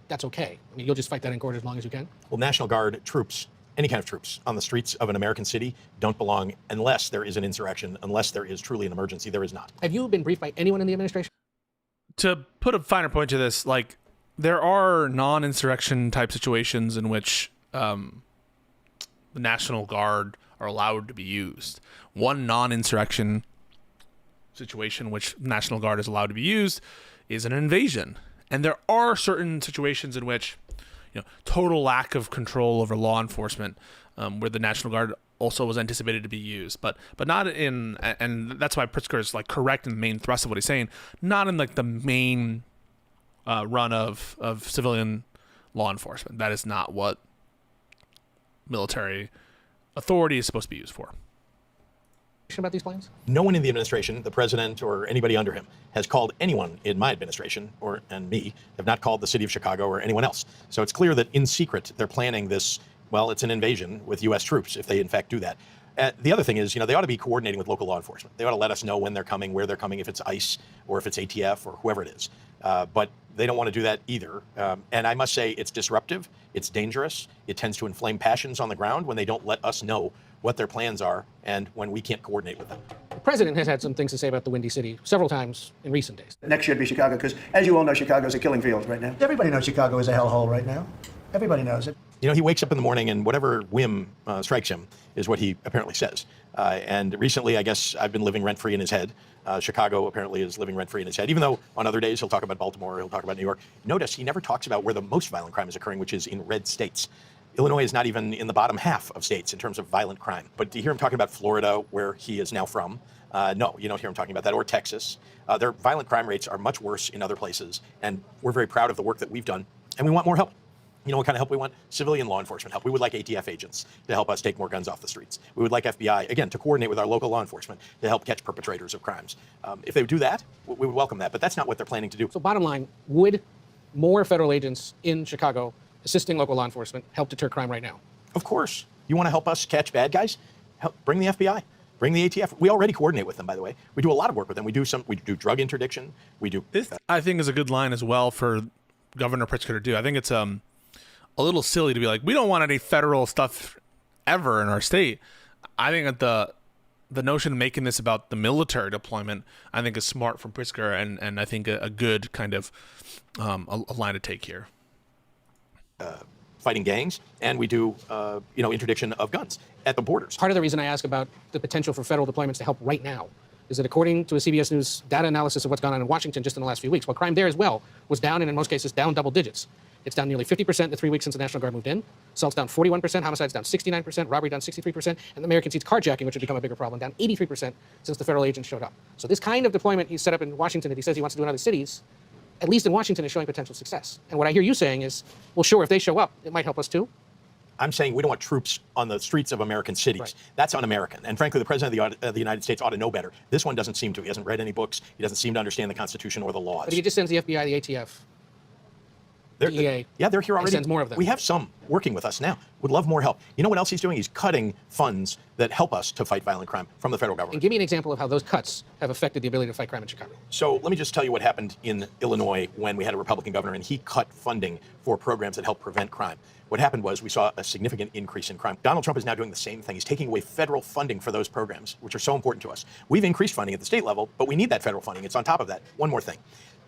that's okay. I mean, you'll just fight that in court as long as you can? Well, National Guard troops, any kind of troops on the streets of an American city don't belong unless there is an insurrection, unless there is truly an emergency. There is not. Have you been briefed by anyone in the administration? To put a finer point to this, like, there are non-insurrection type situations in which the National Guard are allowed to be used. One non-insurrection situation which National Guard is allowed to be used is an invasion. And there are certain situations in which, total lack of control over law enforcement, where the National Guard also was anticipated to be used, but not in, and that's why Pritzker is like correct in the main thrust of what he's saying, not in like the main run of civilian law enforcement. That is not what military authority is supposed to be used for. About these plans? No one in the administration, the president or anybody under him, has called anyone in my administration and me, have not called the city of Chicago or anyone else. So it's clear that in secret they're planning this, well, it's an invasion with U.S. troops if they in fact do that. The other thing is, they ought to be coordinating with local law enforcement. They ought to let us know when they're coming, where they're coming, if it's ICE or if it's ATF or whoever it is. But they don't want to do that either. And I must say it's disruptive, it's dangerous, it tends to inflame passions on the ground when they don't let us know what their plans are and when we can't coordinate with them. The president has had some things to say about the Windy City several times in recent days. Next year it'd be Chicago, because as you all know, Chicago's a killing field right now. Everybody knows Chicago is a hellhole right now. Everybody knows it. He wakes up in the morning and whatever whim strikes him is what he apparently says. And recently, I guess I've been living rent-free in his head. Chicago apparently is living rent-free in his head, even though on other days he'll talk about Baltimore, he'll talk about New York. Notice he never talks about where the most violent crime is occurring, which is in red states. Illinois is not even in the bottom half of states in terms of violent crime. But do you hear him talking about Florida, where he is now from? No, you don't hear him talking about that, or Texas. Their violent crime rates are much worse in other places, and we're very proud of the work that we've done, and we want more help. You know what kind of help we want? Civilian law enforcement help. We would like ATF agents to help us take more guns off the streets. We would like FBI, again, to coordinate with our local law enforcement to help catch perpetrators of crimes. If they would do that, we would welcome that, but that's not what they're planning to do. So bottom line, would more federal agents in Chicago assisting local law enforcement help deter crime right now? Of course. You want to help us catch bad guys? Bring the FBI. Bring the ATF. We already coordinate with them, by the way. We do a lot of work with them. We do drug interdiction. We do. This, I think, is a good line as well for Governor Pritzker to do. I think it's a little silly to be like, we don't want any federal stuff ever in our state. I think that the notion of making this about the military deployment, I think, is smart from Pritzker, and I think a good kind of a line to take here. Fighting gangs, and we do, interdiction of guns at the borders. Part of the reason I ask about the potential for federal deployments to help right now is that according to a CBS News data analysis of what's gone on in Washington just in the last few weeks, while crime there as well was down, and in most cases down double digits. It's down nearly 50% in the 3 weeks since the National Guard moved in. Assaults down 41%, homicides down 69%, robbery down 63%, and the American seats carjacking, which had become a bigger problem, down 83% since the federal agents showed up. So this kind of deployment he's set up in Washington that he says he wants to do in other cities, at least in Washington, is showing potential success. And what I hear you saying is, well, sure, if they show up, it might help us too. I'm saying we don't want troops on the streets of American cities. Right. That's un-American. And frankly, the President of the United States ought to know better. This one doesn't seem to. He hasn't read any books. He doesn't seem to understand the Constitution or the laws. But he just sends the FBI, the ATF, DEA. Yeah, they're here already. He sends more of them. We have some working with us now. Would love more help. You know what else he's doing? He's cutting funds that help us to fight violent crime from the federal government. And give me an example of how those cuts have affected the ability to fight crime in Chicago. So let me just tell you what happened in Illinois when we had a Republican governor and he cut funding for programs that help prevent crime. What happened was we saw a significant increase in crime. Donald Trump is now doing the same thing. He's taking away federal funding for those programs, which are so important to us. We've increased funding at the state level, but we need that federal funding. It's on top of that. One more thing.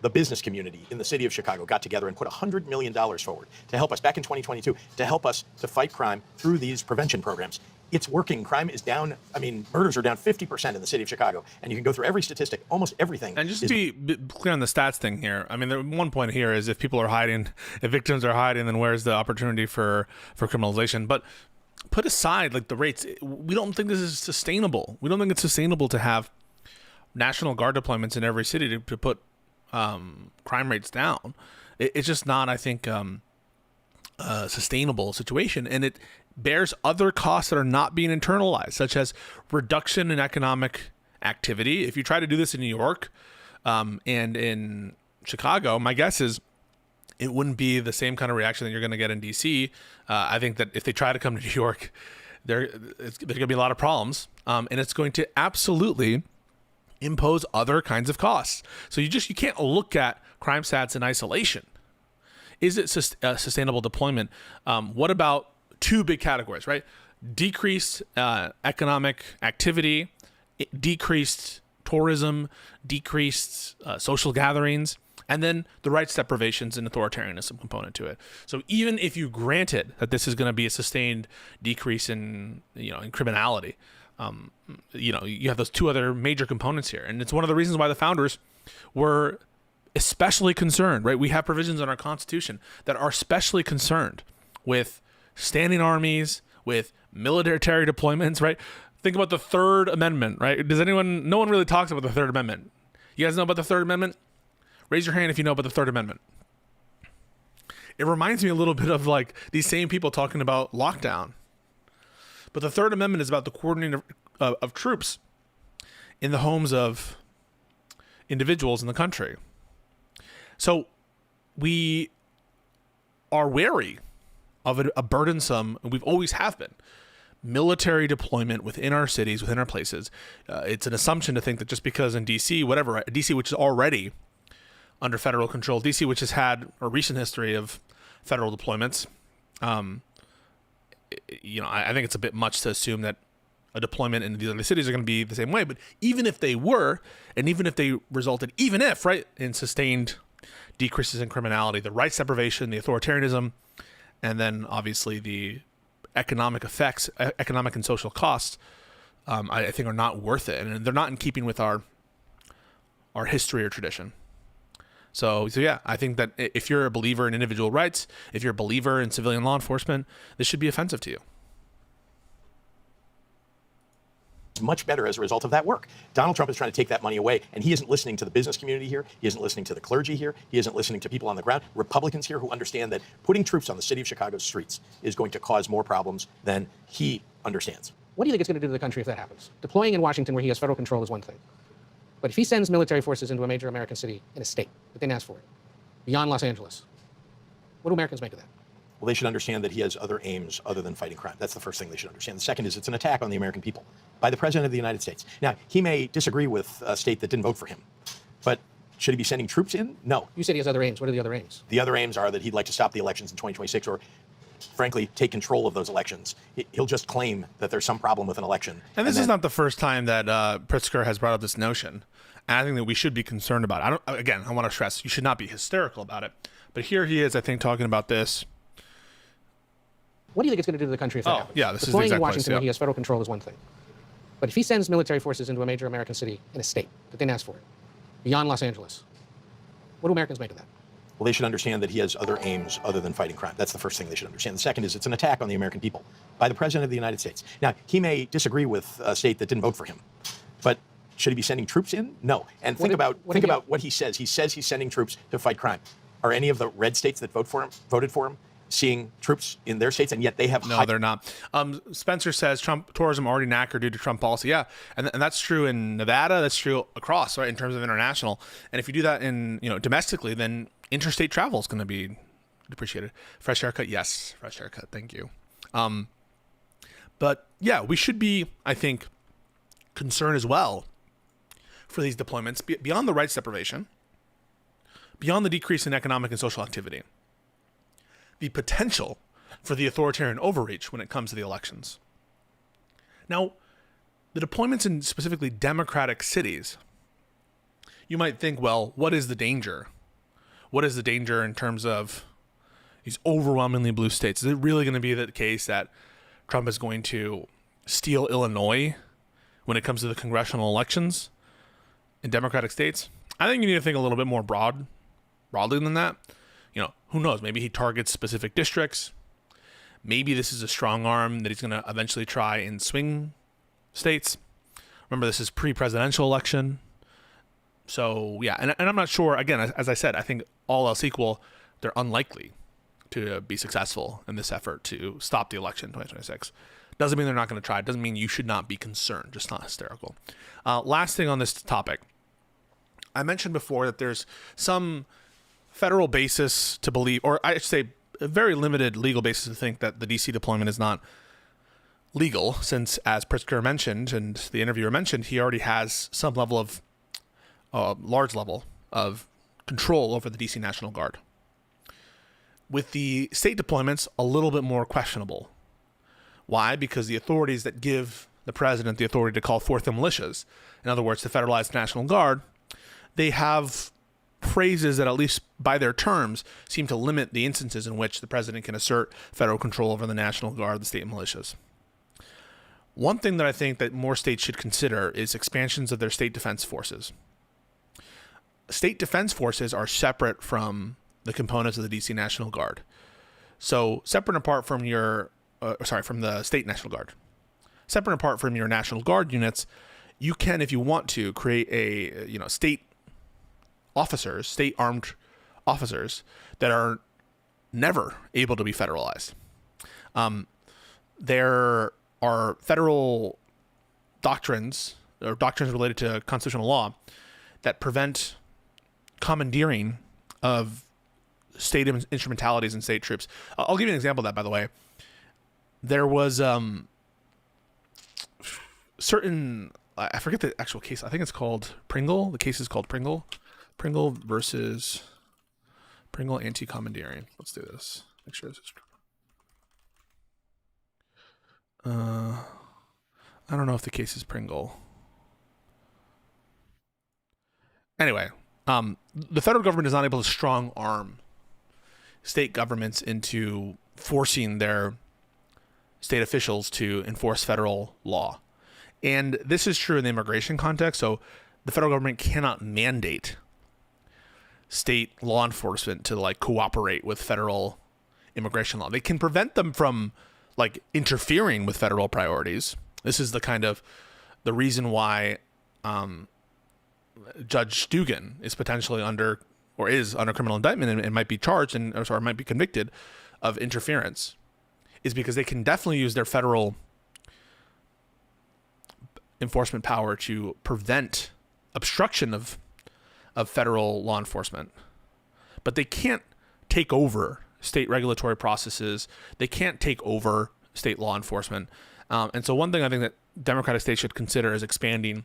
The business community in the city of Chicago got together and put $100 million forward to help us back in 2022, to help us to fight crime through these prevention programs. It's working. Crime is down. I mean, murders are down 50% in the city of Chicago. And you can go through every statistic, almost everything. And just to be clear on the stats thing here, I mean, the one point here is if people are hiding, if victims are hiding, then where's the opportunity for criminalization? But put aside like the rates, we don't think this is sustainable. We don't think it's sustainable to have National Guard deployments in every city to put crime rates down. It's just not, I think, sustainable situation, and it bears other costs that are not being internalized, such as reduction in economic activity. If you try to do this in New York and in Chicago, my guess is it wouldn't be the same kind of reaction that you're going to get in DC. I think that if they try to come to New York, there's going to be a lot of problems, and it's going to absolutely impose other kinds of costs. So you can't look at crime stats in isolation. Is it sustainable deployment? What about two big categories, right? Decreased economic activity, decreased tourism, decreased social gatherings, and then the rights deprivations and authoritarianism component to it. So even if you granted that this is going to be a sustained decrease in criminality, you have those two other major components here, and it's one of the reasons why the founders were especially concerned, right? We have provisions in our Constitution that are especially concerned with standing armies, with military deployments, right? Think about the Third Amendment, right? No one really talks about the Third Amendment. You guys know about the Third Amendment? Raise your hand if you know about the Third Amendment. It reminds me a little bit of like these same people talking about lockdown. But the Third Amendment is about the coordinating of troops in the homes of individuals in the country. So we are wary of a burdensome, and we've always have been, military deployment within our cities, within our places. It's an assumption to think that just because in DC, DC, which is already under federal control, DC, which has had a recent history of federal deployments, I think it's a bit much to assume that a deployment in these other cities are going to be the same way. But even if they were, and even if they resulted, in sustained decreases in criminality, the rights deprivation, the authoritarianism, and then obviously the economic effects, economic and social costs, I think are not worth it, and they're not in keeping with our history or tradition. So yeah, I think that if you're a believer in individual rights, if you're a believer in civilian law enforcement, this should be offensive to you. Much better as a result of that work. Donald Trump is trying to take that money away, and he isn't listening to the business community here. He isn't listening to the clergy here. He isn't listening to people on the ground, Republicans here who understand that putting troops on the city of Chicago's streets is going to cause more problems than he understands. What do you think it's going to do to the country if that happens? Deploying in Washington where he has federal control is one thing. But if he sends military forces into a major American city in a state that didn't ask for it, beyond Los Angeles, what do Americans make of that? Well, they should understand that he has other aims other than fighting crime. That's the first thing they should understand. The second is it's an attack on the American people by the President of the United States. Now, he may disagree with a state that didn't vote for him, but should he be sending troops in? No. You said he has other aims. What are the other aims? The other aims are that he'd like to stop the elections in 2026 or, frankly, take control of those elections. He'll just claim that there's some problem with an election. And this is not the first time that Pritzker has brought up this notion. And I think that we should be concerned about it. I want to stress, you should not be hysterical about it. But here he is, I think, talking about this. What do you think it's going to do to the country if that happens? Yeah, this Deploying is the exact in Washington place, yeah. where he has federal control is one thing. But if he sends military forces into a major American city in a state that didn't ask for it, beyond Los Angeles, what do Americans make of that? Well, they should understand that he has other aims other than fighting crime. That's the first thing they should understand. The second is it's an attack on the American people by the President of the United States. Now, he may disagree with a state that didn't vote for him, but should he be sending troops in? No. And think about what he says. He says he's sending troops to fight crime. Are any of the red states that voted for him seeing troops in their states, and yet they have... No, they're not. Spencer says Trump tourism already knackered due to Trump policy. Yeah, and that's true in Nevada. That's true across, right, in terms of international. And if you do that in domestically, then interstate travel is going to be depreciated. Fresh haircut, yes, fresh haircut. Thank you. But yeah, we should be, I think, concerned as well for these deployments beyond the rights deprivation, beyond the decrease in economic and social activity. The potential for the authoritarian overreach when it comes to the elections. Now, the deployments in specifically democratic cities, you might think, well, what is the danger? What is the danger in terms of these overwhelmingly blue states? Is it really going to be the case that Trump is going to steal Illinois when it comes to the congressional elections in democratic states? I think you need to think a little bit more broadly than that. Who knows? Maybe he targets specific districts. Maybe this is a strong arm that he's going to eventually try in swing states. Remember, this is pre-presidential election. So, yeah, and I'm not sure. Again, as I said, I think all else equal, they're unlikely. to be successful in this effort to stop the election in 2026. Doesn't mean they're not going to try. It doesn't mean you should not be concerned, just not hysterical. Last thing on this topic. I mentioned before that there's some federal basis to believe, or I should say a very limited legal basis to think that the DC deployment is not legal, since, as Pritzker mentioned and the interviewer mentioned, he already has some level of, large level of control over the DC National Guard. With the state deployments, a little bit more questionable. Why? Because the authorities that give the president the authority to call forth the militias, in other words, the federalized National Guard, they have phrases that, at least by their terms, seem to limit the instances in which the president can assert federal control over the National Guard, the state militias. One thing that I think that more states should consider is expansions of their state defense forces. State defense forces are separate from the components of the DC National Guard. So separate and apart from from the state National Guard. Separate and apart from your National Guard units, you can, if you want to, create a, state officers, state armed officers that are never able to be federalized. There are federal doctrines or doctrines related to constitutional law that prevent commandeering of state instrumentalities and state troops. I'll give you an example of that, by the way. There was I forget the actual case. I think it's called Pringle. The case is called Pringle. Pringle versus Pringle anti-commandeering. Let's do this. Make sure this is true. I don't know if the case is Pringle. Anyway, the federal government is not able to strong arm state governments into forcing their state officials to enforce federal law. And this is true in the immigration context. So the federal government cannot mandate state law enforcement to cooperate with federal immigration law. They can prevent them from interfering with federal priorities. This is the reason why Judge Dugan is potentially under criminal indictment and might be charged or might be convicted of interference, is because they can definitely use their federal enforcement power to prevent obstruction of federal law enforcement. But they can't take over state regulatory processes. They can't take over state law enforcement. And so one thing I think that Democratic states should consider is expanding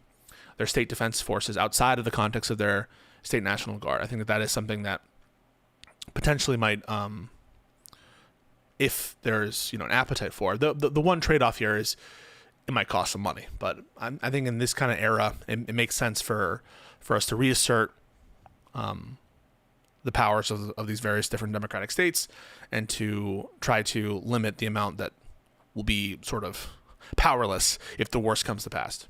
their state defense forces outside of the context of their state National Guard. I think that is something that potentially might, if there's an appetite for. The one trade-off here is it might cost some money, but I think in this kind of era, it makes sense for us to reassert the powers of these various different democratic states and to try to limit the amount that will be sort of powerless if the worst comes to pass.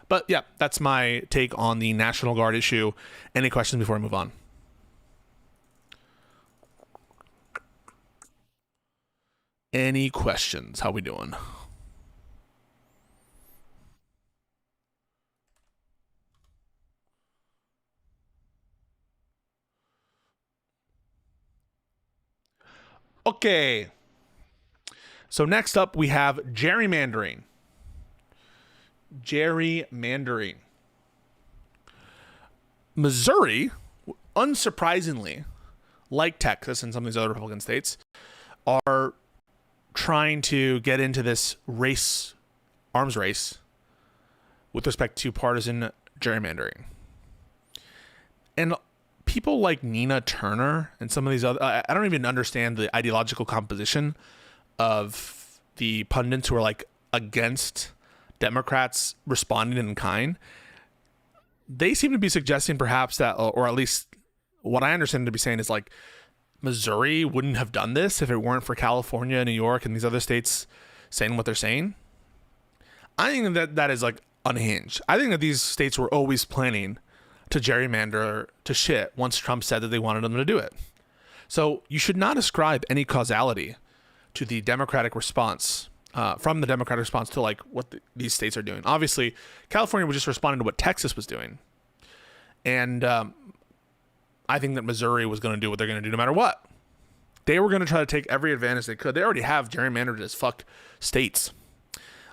But yeah, that's my take on the National Guard issue. Any questions before I move on? Any questions? How we doing? Okay. So next up, we have gerrymandering. Gerrymandering. Missouri, unsurprisingly, like Texas and some of these other Republican states, are trying to get into this arms race, with respect to partisan gerrymandering. And people like Nina Turner and some of these other, I don't even understand the ideological composition of the pundits who are against Democrats responding in kind. They seem to be suggesting perhaps that, or at least what I understand to be saying is Missouri wouldn't have done this if it weren't for California, New York, and these other states saying what they're saying. I think that is unhinged. I think that these states were always planning to gerrymander to shit once Trump said that they wanted them to do it. So you should not ascribe any causality to the Democratic response, from the Democratic response to what these states are doing. Obviously, California was just responding to what Texas was doing. And I think that Missouri was going to do what they're going to do no matter what. They were going to try to take every advantage they could. They already have gerrymandered as fuck states.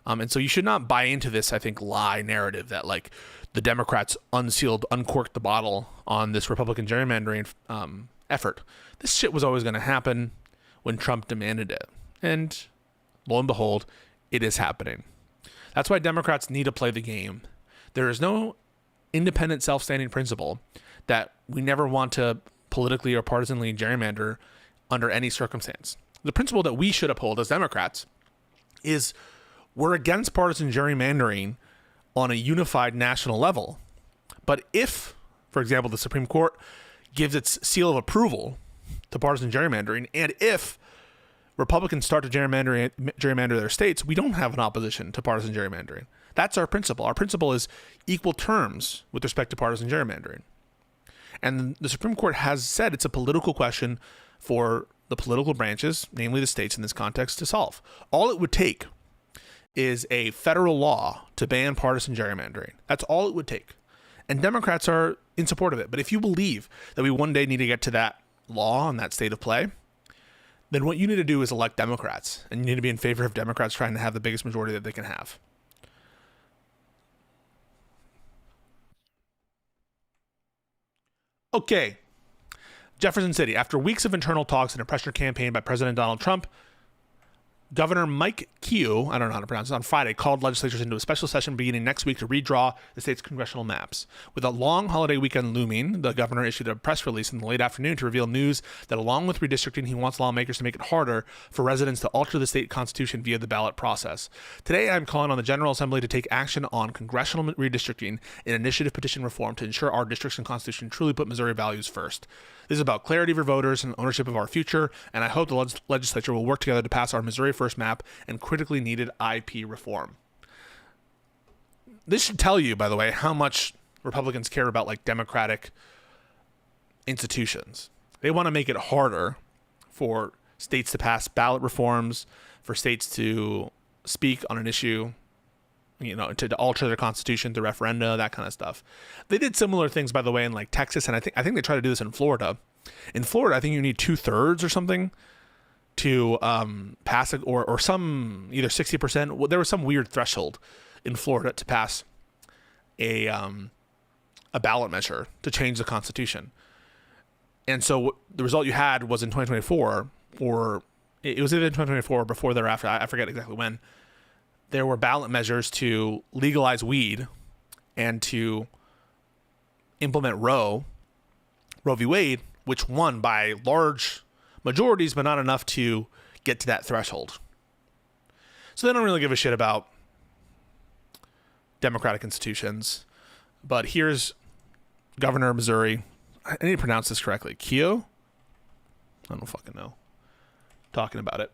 And so you should not buy into this, I think, lie narrative that like the Democrats uncorked the bottle on this Republican gerrymandering effort. This shit was always going to happen when Trump demanded it. And lo and behold, it is happening. That's why Democrats need to play the game. There is no independent self-standing principle that we never want to politically or partisanly gerrymander under any circumstance. The principle that we should uphold as Democrats is we're against partisan gerrymandering on a unified national level. But if, for example, the Supreme Court gives its seal of approval to partisan gerrymandering, and if Republicans start to gerrymander their states, we don't have an opposition to partisan gerrymandering. That's our principle. Our principle is equal terms with respect to partisan gerrymandering. And the Supreme Court has said it's a political question for the political branches, namely the states in this context, to solve. All it would take is a federal law to ban partisan gerrymandering. That's all it would take. And Democrats are in support of it. But if you believe that we one day need to get to that law and that state of play, then what you need to do is elect Democrats. And you need to be in favor of Democrats trying to have the biggest majority that they can have. Okay. Jefferson City. After weeks of internal talks and a pressure campaign by President Donald Trump, Governor Mike Keogh, I don't know how to pronounce it, on Friday called legislatures into a special session beginning next week to redraw the state's congressional maps. With a long holiday weekend looming, the governor issued a press release in the late afternoon to reveal news that along with redistricting, he wants lawmakers to make it harder for residents to alter the state constitution via the ballot process. Today, I'm calling on the General Assembly to take action on congressional redistricting and initiative petition reform to ensure our districts and constitution truly put Missouri values first. This is about clarity for voters and ownership of our future, and I hope the legislature will work together to pass our Missouri First map and critically needed IP reform. This should tell you, by the way, how much Republicans care about like democratic institutions. They want to make it harder for states to pass ballot reforms, for states to speak on an issue, you know, to alter their constitution, to referenda, that kind of stuff. They did similar things, by the way, in like Texas, and I think they try to do this in Florida. In Florida, I think you need 2/3 or something to pass it, or some either 60%. There was some weird threshold in Florida to pass a ballot measure to change the Constitution. And so the result you had was in 2024, or it was either in 2024 or before or thereafter, I forget exactly when, there were ballot measures to legalize weed and to implement Roe v. Wade, which won by large majorities, but not enough to get to that threshold. So they don't really give a shit about democratic institutions. But here's Governor of Missouri. I need to pronounce this correctly. Keogh? I don't fucking know. Talking about it.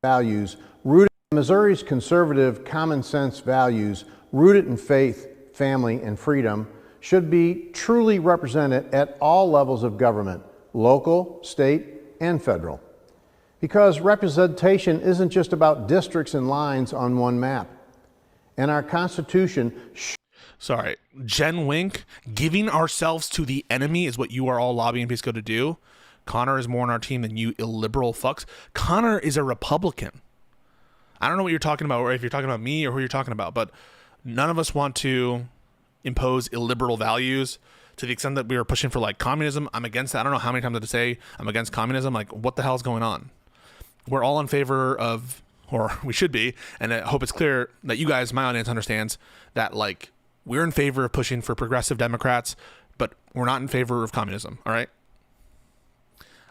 Values rooted in Missouri's conservative common sense values, rooted in faith, family, and freedom, should be truly represented at all levels of government, local, state, and federal. Because representation isn't just about districts and lines on one map. And our Constitution... Sorry, Jen Wink, giving ourselves to the enemy is what you are all lobbying Pisco to do. Connor is more on our team than you illiberal fucks. Connor is a Republican. I don't know what you're talking about, or if you're talking about me or who you're talking about, but none of us want to impose illiberal values to the extent that we are pushing for like communism. I'm against that. I don't know how many times I have to say I'm against communism. Like, what the hell is going on? We're all in favor of, or we should be, and I hope it's clear that you guys, my audience, understands that like we're in favor of pushing for progressive Democrats, but we're not in favor of communism. All right.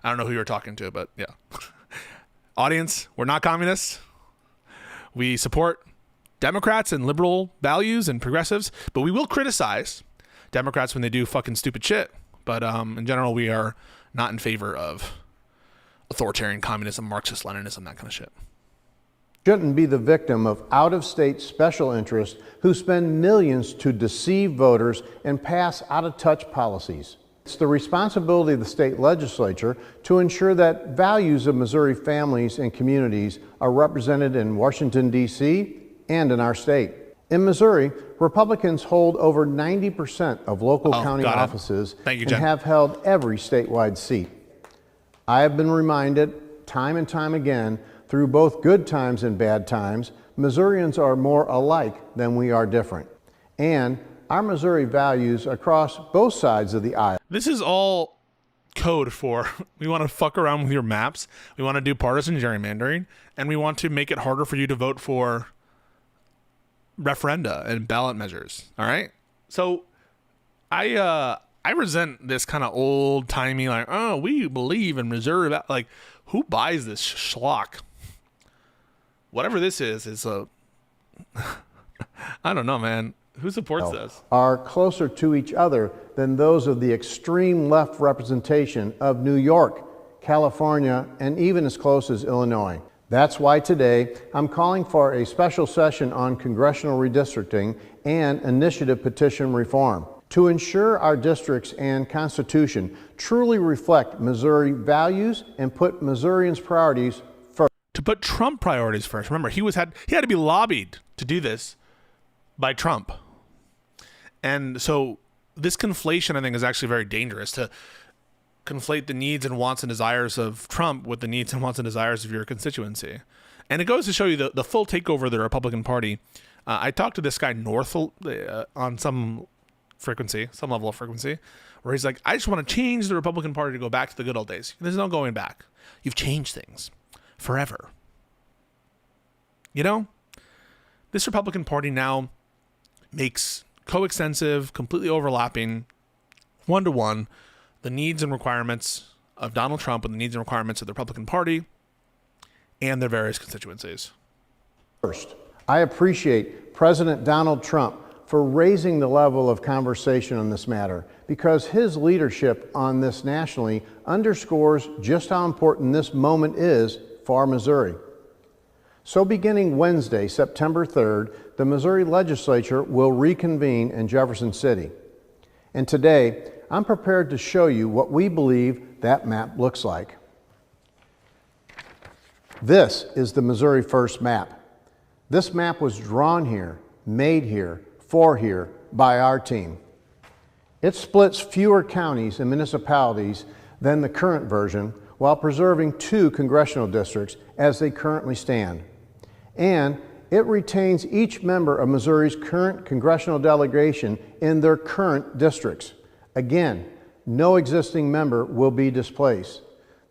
I don't know who you're talking to, but yeah. Audience, we're not communists. We support Democrats and liberal values and progressives, but we will criticize Democrats when they do fucking stupid shit. But in general, we are not in favor of authoritarian communism, Marxist Leninism, that kind of shit. Shouldn't be the victim of out-of-state special interests who spend millions to deceive voters and pass out-of-touch policies. It's the responsibility of the state legislature to ensure that values of Missouri families and communities are represented in Washington, D.C. and in our state. In Missouri, Republicans hold over 90% of local county got it. offices Thank you, and Jen. have held every statewide seat. I have been reminded time and time again, through both good times and bad times, Missourians are more alike than we are different. And our Missouri values across both sides of the aisle. This is all code for we want to fuck around with your maps, we want to do partisan gerrymandering, and we want to make it harder for you to vote for referenda and ballot measures. All right? So I resent this kind of old-timey, like, oh, we believe in Missouri. Like, who buys this schlock? Whatever this is a I don't know, man. Who supports this? Are closer to each other than those of the extreme left representation of New York, California, and even as close as Illinois. That's why today I'm calling for a special session on congressional redistricting and initiative petition reform to ensure our districts and Constitution truly reflect Missouri values and put Missourians' priorities first. To put Trump priorities first. Remember, he had to be lobbied to do this by Trump. And so this conflation, I think, is actually very dangerous, to conflate the needs and wants and desires of Trump with the needs and wants and desires of your constituency. And it goes to show you the full takeover of the Republican Party. I talked to this guy North on some level of frequency, where he's like, I just want to change the Republican Party to go back to the good old days. There's no going back. You've changed things forever. You know, this Republican Party now makes coextensive, completely overlapping, one-to-one, the needs and requirements of Donald Trump and the needs and requirements of the Republican Party and their various constituencies. First, I appreciate President Donald Trump for raising the level of conversation on this matter, because his leadership on this nationally underscores just how important this moment is for Missouri. So beginning Wednesday, September 3rd, the Missouri legislature will reconvene in Jefferson City. And today, I'm prepared to show you what we believe that map looks like. This is the Missouri First map. This map was drawn here, made here, for here, by our team. It splits fewer counties and municipalities than the current version, while preserving 2 congressional districts as they currently stand. And it retains each member of Missouri's current congressional delegation in their current districts. Again, no existing member will be displaced.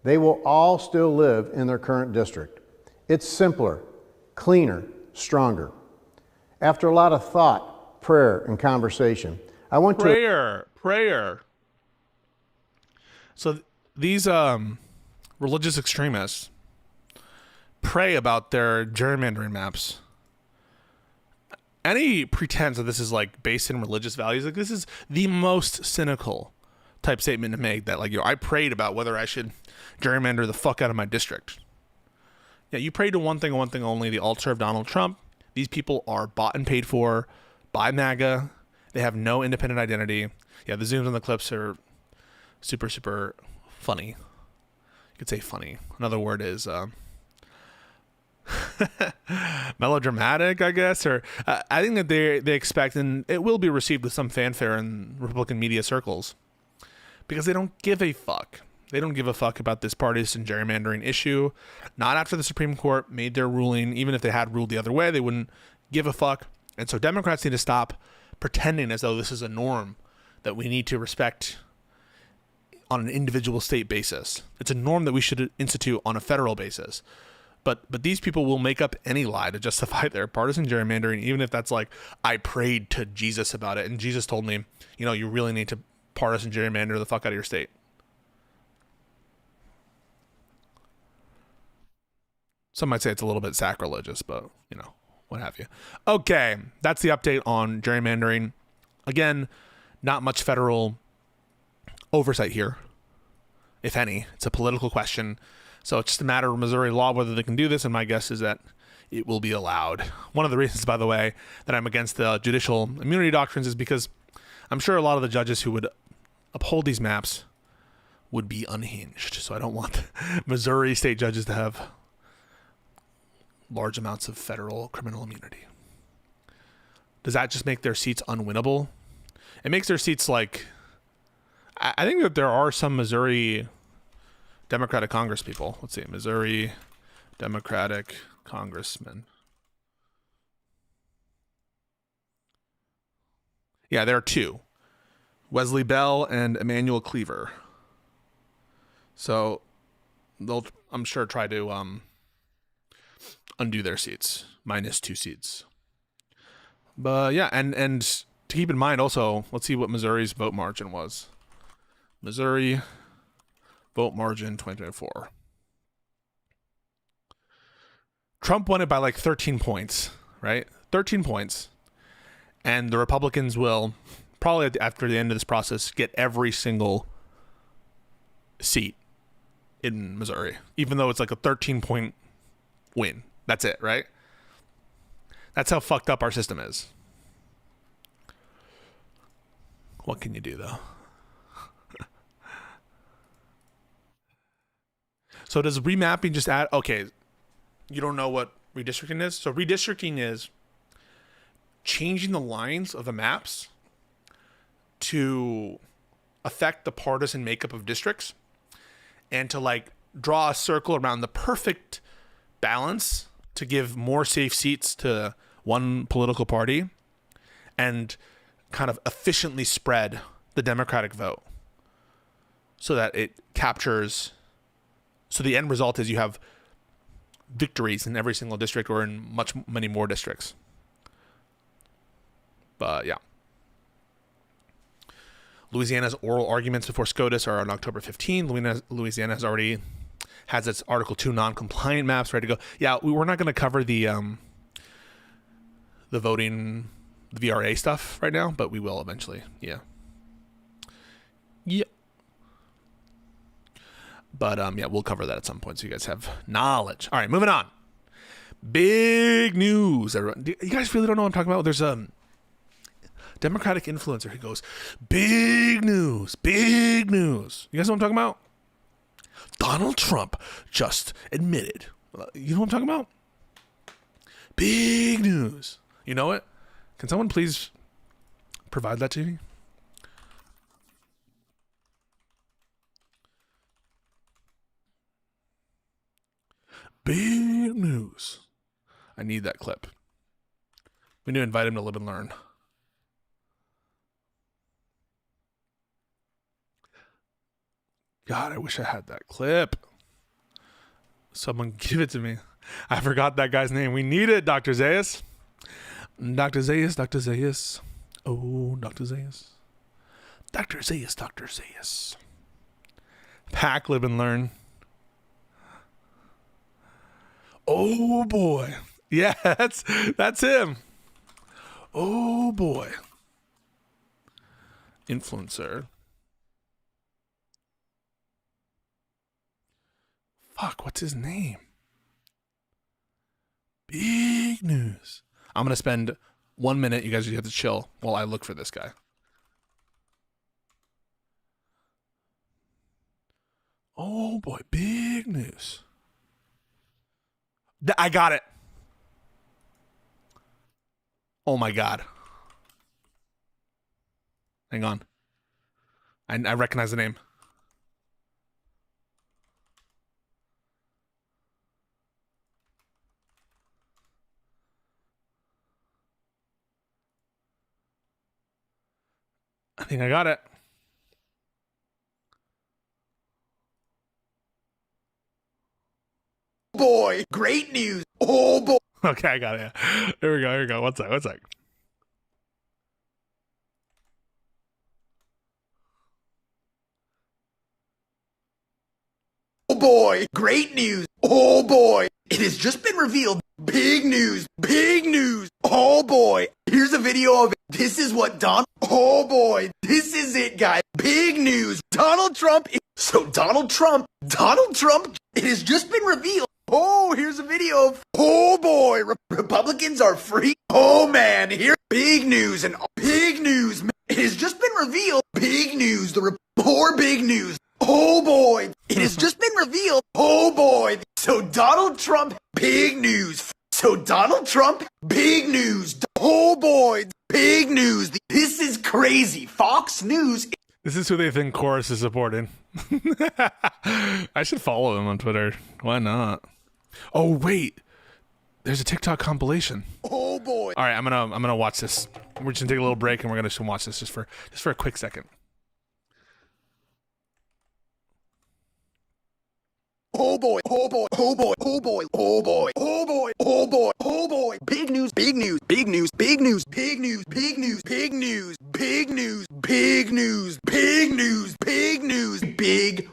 They will all still live in their current district. It's simpler, cleaner, stronger. After a lot of thought, prayer, and conversation, I want to... Prayer. So these religious extremists pray about their gerrymandering maps. Any pretense that this is like based in religious values, like this is the most cynical type statement to make, that like, I prayed about whether I should gerrymander the fuck out of my district. Yeah, you pray to one thing and one thing only, the altar of Donald Trump. These people are bought and paid for by MAGA. They have no independent identity. Yeah, the zooms on the clips are super, super funny. You could say funny. Another word is melodramatic, I guess, or I think that they expect, and it will be received with some fanfare in Republican media circles, because they don't give a fuck. They don't give a fuck about this partisan gerrymandering issue. Not after the Supreme Court made their ruling. Even if they had ruled the other way, they wouldn't give a fuck. And so Democrats need to stop pretending as though this is a norm that we need to respect on an individual state basis. It's a norm that we should institute on a federal basis. But these people will make up any lie to justify their partisan gerrymandering, even if that's like, I prayed to Jesus about it, and Jesus told me, you really need to partisan gerrymander the fuck out of your state. Some might say it's a little bit sacrilegious, but, what have you. Okay, that's the update on gerrymandering. Again, not much federal oversight here, if any. It's a political question. So it's just a matter of Missouri law whether they can do this, and my guess is that it will be allowed. One of the reasons, by the way, that I'm against the judicial immunity doctrines is because I'm sure a lot of the judges who would uphold these maps would be unhinged. So I don't want Missouri state judges to have large amounts of federal criminal immunity. does that just make their seats unwinnable? It makes their seats like, I think that there are some Missouri Democratic Congress people. Let's see, Missouri Democratic congressmen. Yeah, there are two, Wesley Bell and Emmanuel Cleaver. So they'll, I'm sure, try to undo their seats, minus 2 seats. But yeah, and to keep in mind also, let's see what Missouri's vote margin was. Missouri vote margin 2024. Trump won it by like 13 points, right? 13 points. And the Republicans will probably after the end of this process get every single seat in Missouri, even though it's like a 13-point win. That's it, right? That's how fucked up our system is. What can you do, though? So does remapping just add... Okay, you don't know what redistricting is? So redistricting is changing the lines of the maps to affect the partisan makeup of districts and to like draw a circle around the perfect balance to give more safe seats to one political party and kind of efficiently spread the Democratic vote so that it captures. So the end result is you have victories in every single district or in many more districts. But yeah. Louisiana's oral arguments before SCOTUS are on October 15. Louisiana has its Article 2 non-compliant maps ready to go. Yeah, we're not going to cover the voting, the VRA stuff right now, but we will eventually. Yeah. Yeah. But yeah, we'll cover that at some point so you guys have knowledge. All right, moving on. Big news, everyone. You guys really don't know what I'm talking about? There's a Democratic influencer who goes, big news, big news. You guys know what I'm talking about? Donald Trump just admitted. You know what I'm talking about? Big news. You know it? Can someone please provide that to me? Big news. I need that clip. We need to invite him to Live and Learn. God, I wish I had that clip. Someone give it to me. I forgot that guy's name. We need it, Dr. Zayas. Dr. Zayas, Dr. Zayas. Oh, Dr. Zayas. Dr. Zayas, Dr. Zayas. Pack, Live and Learn. Oh, boy. Yeah, that's him. Oh, boy. Influencer. Fuck, what's his name? Big news. I'm going to spend 1 minute. You guys have to chill while I look for this guy. Oh, boy. Big news. I got it. Oh, my God. Hang on. I recognize the name. I think I got it. Boy, great news. Oh, boy. Okay, I got it. Here we go. One sec. Oh, boy, great news. Oh, boy. It has just been revealed. Big news. Big news. Oh, boy. Here's a video of it. This is what Oh, boy. This is it, guys. Big news. Donald Trump. So Donald Trump, it has just been revealed. Oh, here's a video of, oh boy, Republicans are free. Oh man, here's big news and big news. It has just been revealed. Big news, more big news. Oh boy, it has just been revealed. Oh boy, so Donald Trump, big news. So Donald Trump, big news. Oh boy, big news. This is crazy. Fox News. This is who they think Chorus is supporting. I should follow him on Twitter. Why not? Oh wait, there's a TikTok compilation. Oh boy. All right, I'm gonna watch this. We're just gonna take a little break and we're gonna just watch this just for a quick second. Oh boy, oh boy, oh boy, oh boy, oh boy, oh boy, oh boy, oh boy. Big news, big news, big news, big news, big news, big news, big news, big news, big news, big news, big news, big,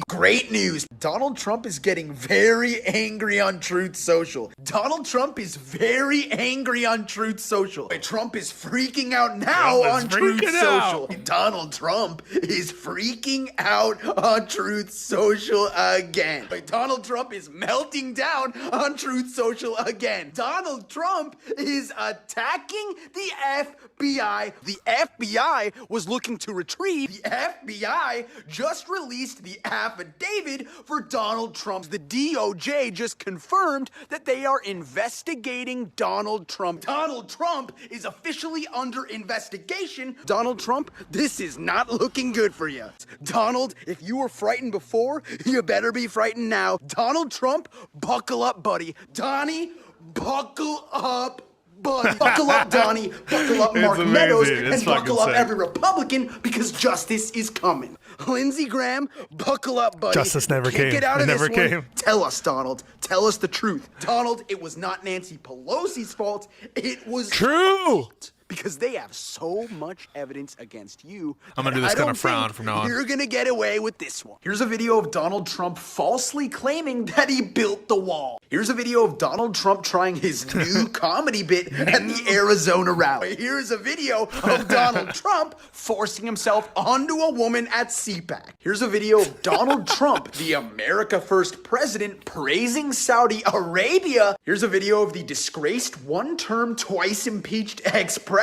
great news. Donald Trump is getting very angry on Truth Social. Donald Trump is very angry on Truth Social. Trump is freaking out now on Truth Social. Donald Trump is freaking out on Truth Social again. Donald Trump is melting down on Truth Social again. Donald Trump is attacking the FBI. The FBI was looking to retrieve. The FBI just released the affidavit for Donald Trump. The DOJ just confirmed that they are investigating Donald Trump. Donald Trump is officially under investigation. Donald Trump, this is not looking good for you. Donald, if you were frightened before, you better be frightened now. Donald Trump, buckle up, buddy. Donnie, buckle up, buddy. Buckle up, Donnie. Buckle up, Mark Meadows. And buckle up every Republican, because justice is coming. Lindsey Graham, buckle up, buddy. Justice never came. Get out of It never this one. came. Tell us, Donald. Tell us the truth. Donald, it was not Nancy Pelosi's fault. It was true. Because they have so much evidence against you. I'm gonna do this kind of frown from now on. You're gonna get away with this one. Here's a video of Donald Trump falsely claiming that he built the wall. Here's a video of Donald Trump trying his new comedy bit at the Arizona rally. Here's a video of Donald Trump forcing himself onto a woman at CPAC. Here's a video of Donald Trump, the America First president, praising Saudi Arabia. Here's a video of the disgraced one-term, twice impeached ex-president.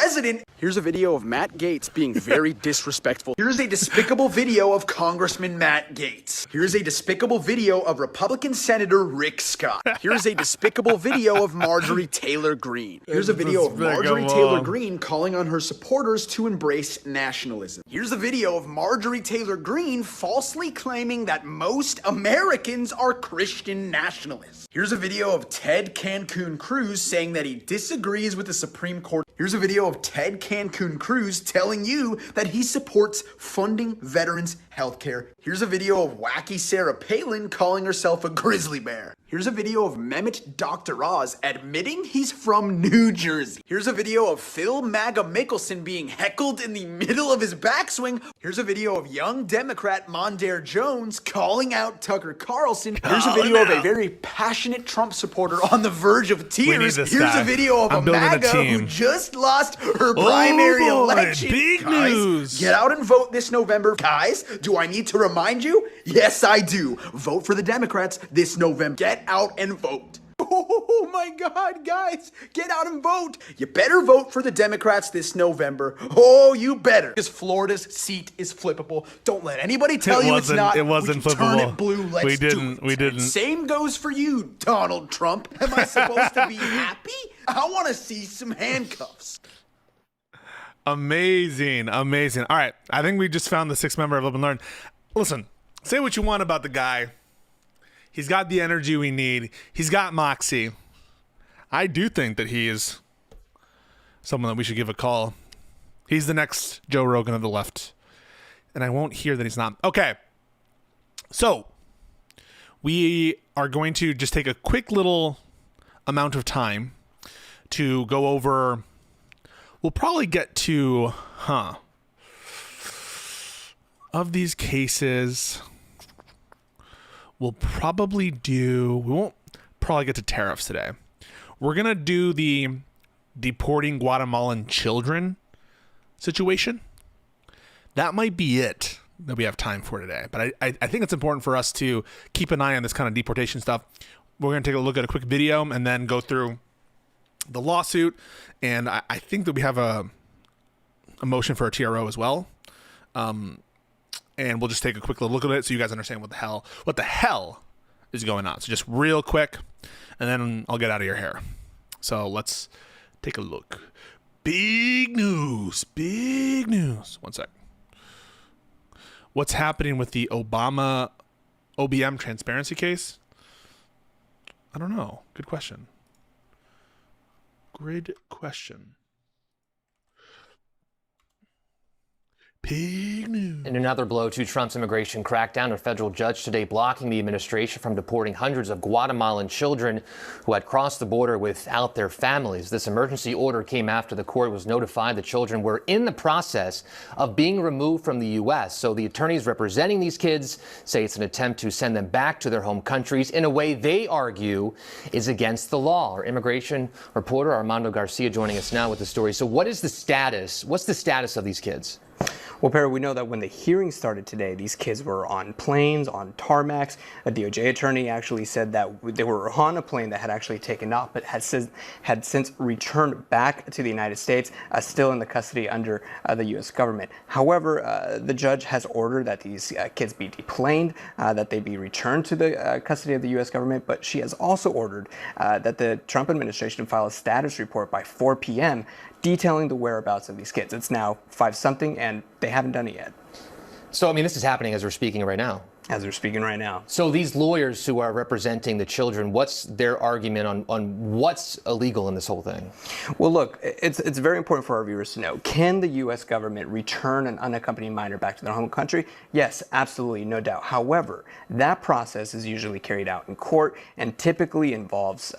Here's a video of Matt Gaetz being very disrespectful. Here's a despicable video of Congressman Matt Gaetz. Here's a despicable video of Republican Senator Rick Scott. Here's a despicable video of Marjorie Taylor Greene. Here's a video of Marjorie Taylor Greene calling on her supporters to embrace nationalism. Here's a video of Marjorie Taylor Greene falsely claiming that most Americans are Christian nationalists. Here's a video of Ted Cancun Cruz saying that he disagrees with the Supreme Court. Here's a video of Ted Cancun Cruz telling you that he supports funding veterans' healthcare. Here's a video of wacky Sarah Palin calling herself a grizzly bear. Here's a video of Mehmet Dr. Oz admitting he's from New Jersey. Here's a video of Phil MAGA Mickelson being heckled in the middle of his backswing. Here's a video of young Democrat Mondaire Jones calling out Tucker Carlson. Here's a video of a very passionate Trump supporter on the verge of tears. Here's a video of a MAGA who just lost her primary election. Big news. Get out and vote this November. Guys, do I need to remind you? Yes, I do. Vote for the Democrats this November. Get out and vote. Oh my God, guys, get out and vote. You better vote for the Democrats this November. Oh, you better. Because Florida's seat is flippable. Don't let anybody tell you it's not. It wasn't we flippable. Turn it blue. Let's we didn't. We didn't. Same goes for you, Donald Trump. Am I supposed to be happy? I want to see some handcuffs. Amazing. All right. I think we just found the sixth member of Live and Learn. Listen, say what you want about the guy. He's got the energy we need. He's got moxie. I do think that he is someone that we should give a call. He's the next Joe Rogan of the left. And I won't hear that he's not. Okay. So, we are going to just take a quick little amount of time to go over. We'll probably get to, of these cases, we won't probably get to tariffs today. We're going to do the deporting Guatemalan children situation. That might be it that we have time for today. But I think it's important for us to keep an eye on this kind of deportation stuff. We're going to take a look at a quick video and then go through the lawsuit. And I think that we have a motion for a TRO as well. And we'll just take a quick little look at it so you guys understand what the hell is going on. So just real quick, and then I'll get out of your hair. So let's Take a look. Big news. Big news. One sec. What's happening with the Obama OBM transparency case? I don't know. Good question. Good question. Big news. In another blow to Trump's immigration crackdown, a federal judge today blocking the administration from deporting hundreds of Guatemalan children who had crossed the border without their families. This emergency order came after the court was notified the children were in the process of being removed from the U.S. So the attorneys representing these kids say it's an attempt to send them back to their home countries in a way they argue is against the law. Our immigration reporter Armando Garcia joining us now with the story. So what is the status? What's the status of these kids? Well, Perry, we know that when the hearing started today, these kids were on planes, on tarmacs. A DOJ attorney actually said that they were on a plane that had actually taken off, but had since returned back to the United States, still in the custody under the U.S. government. However, the judge has ordered that these kids be deplaned, that they be returned to the custody of the U.S. government, but she has also ordered that the Trump administration file a status report by 4 p.m. detailing the whereabouts of these kids. It's now 5-something, and they haven't done it yet. So, I mean, this is happening as we're speaking right now. As we're speaking right now. So these lawyers who are representing the children, what's their argument on what's illegal in this whole thing? Well, look, it's very important for our viewers to know. Can the U.S. government return an unaccompanied minor back to their home country? Yes, absolutely, no doubt. However, that process is usually carried out in court and typically involves,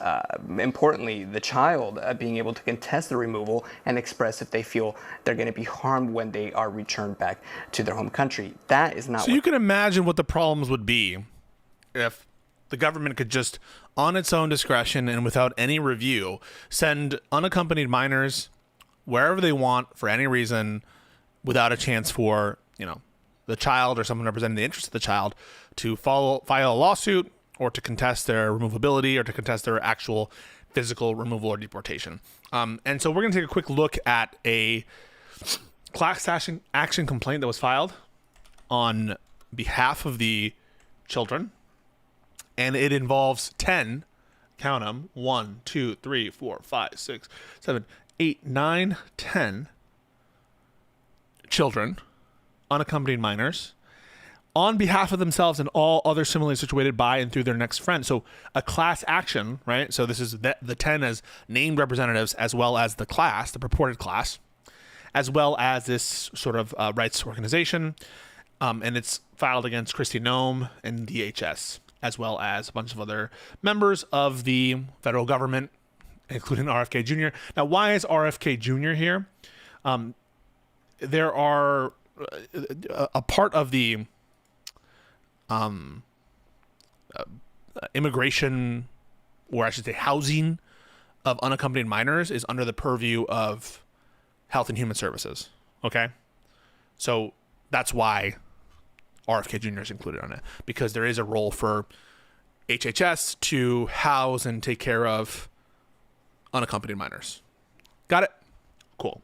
importantly, the child being able to contest the removal and express if they feel they're going to be harmed when they are returned back to their home country. That is not. So you can imagine what the problems would be if the government could just, on its own discretion and without any review, send unaccompanied minors wherever they want for any reason without a chance for, the child or someone representing the interest of the child to file a lawsuit or to contest their removability or to contest their actual physical removal or deportation. And so we're going to take a quick look at a class action complaint that was filed on behalf of the children, and it involves 10, count them, 1, 2, 3, 4, 5, 6, 7, 8, 9, 10 children, unaccompanied minors, on behalf of themselves and all other similarly situated by and through their next friend. So a class action, right? So this is the 10 as named representatives, as well as the class, the purported class, as well as this sort of rights organization. And it's filed against Kristi Noem and DHS, as well as a bunch of other members of the federal government, including RFK Jr. Now, why is RFK Jr. here? There are a part of the immigration, or I should say housing, of unaccompanied minors is under the purview of Health and Human Services. Okay? So that's why RFK Jr. is included on it, because there is a role for HHS to house and take care of unaccompanied minors. Got it? Cool.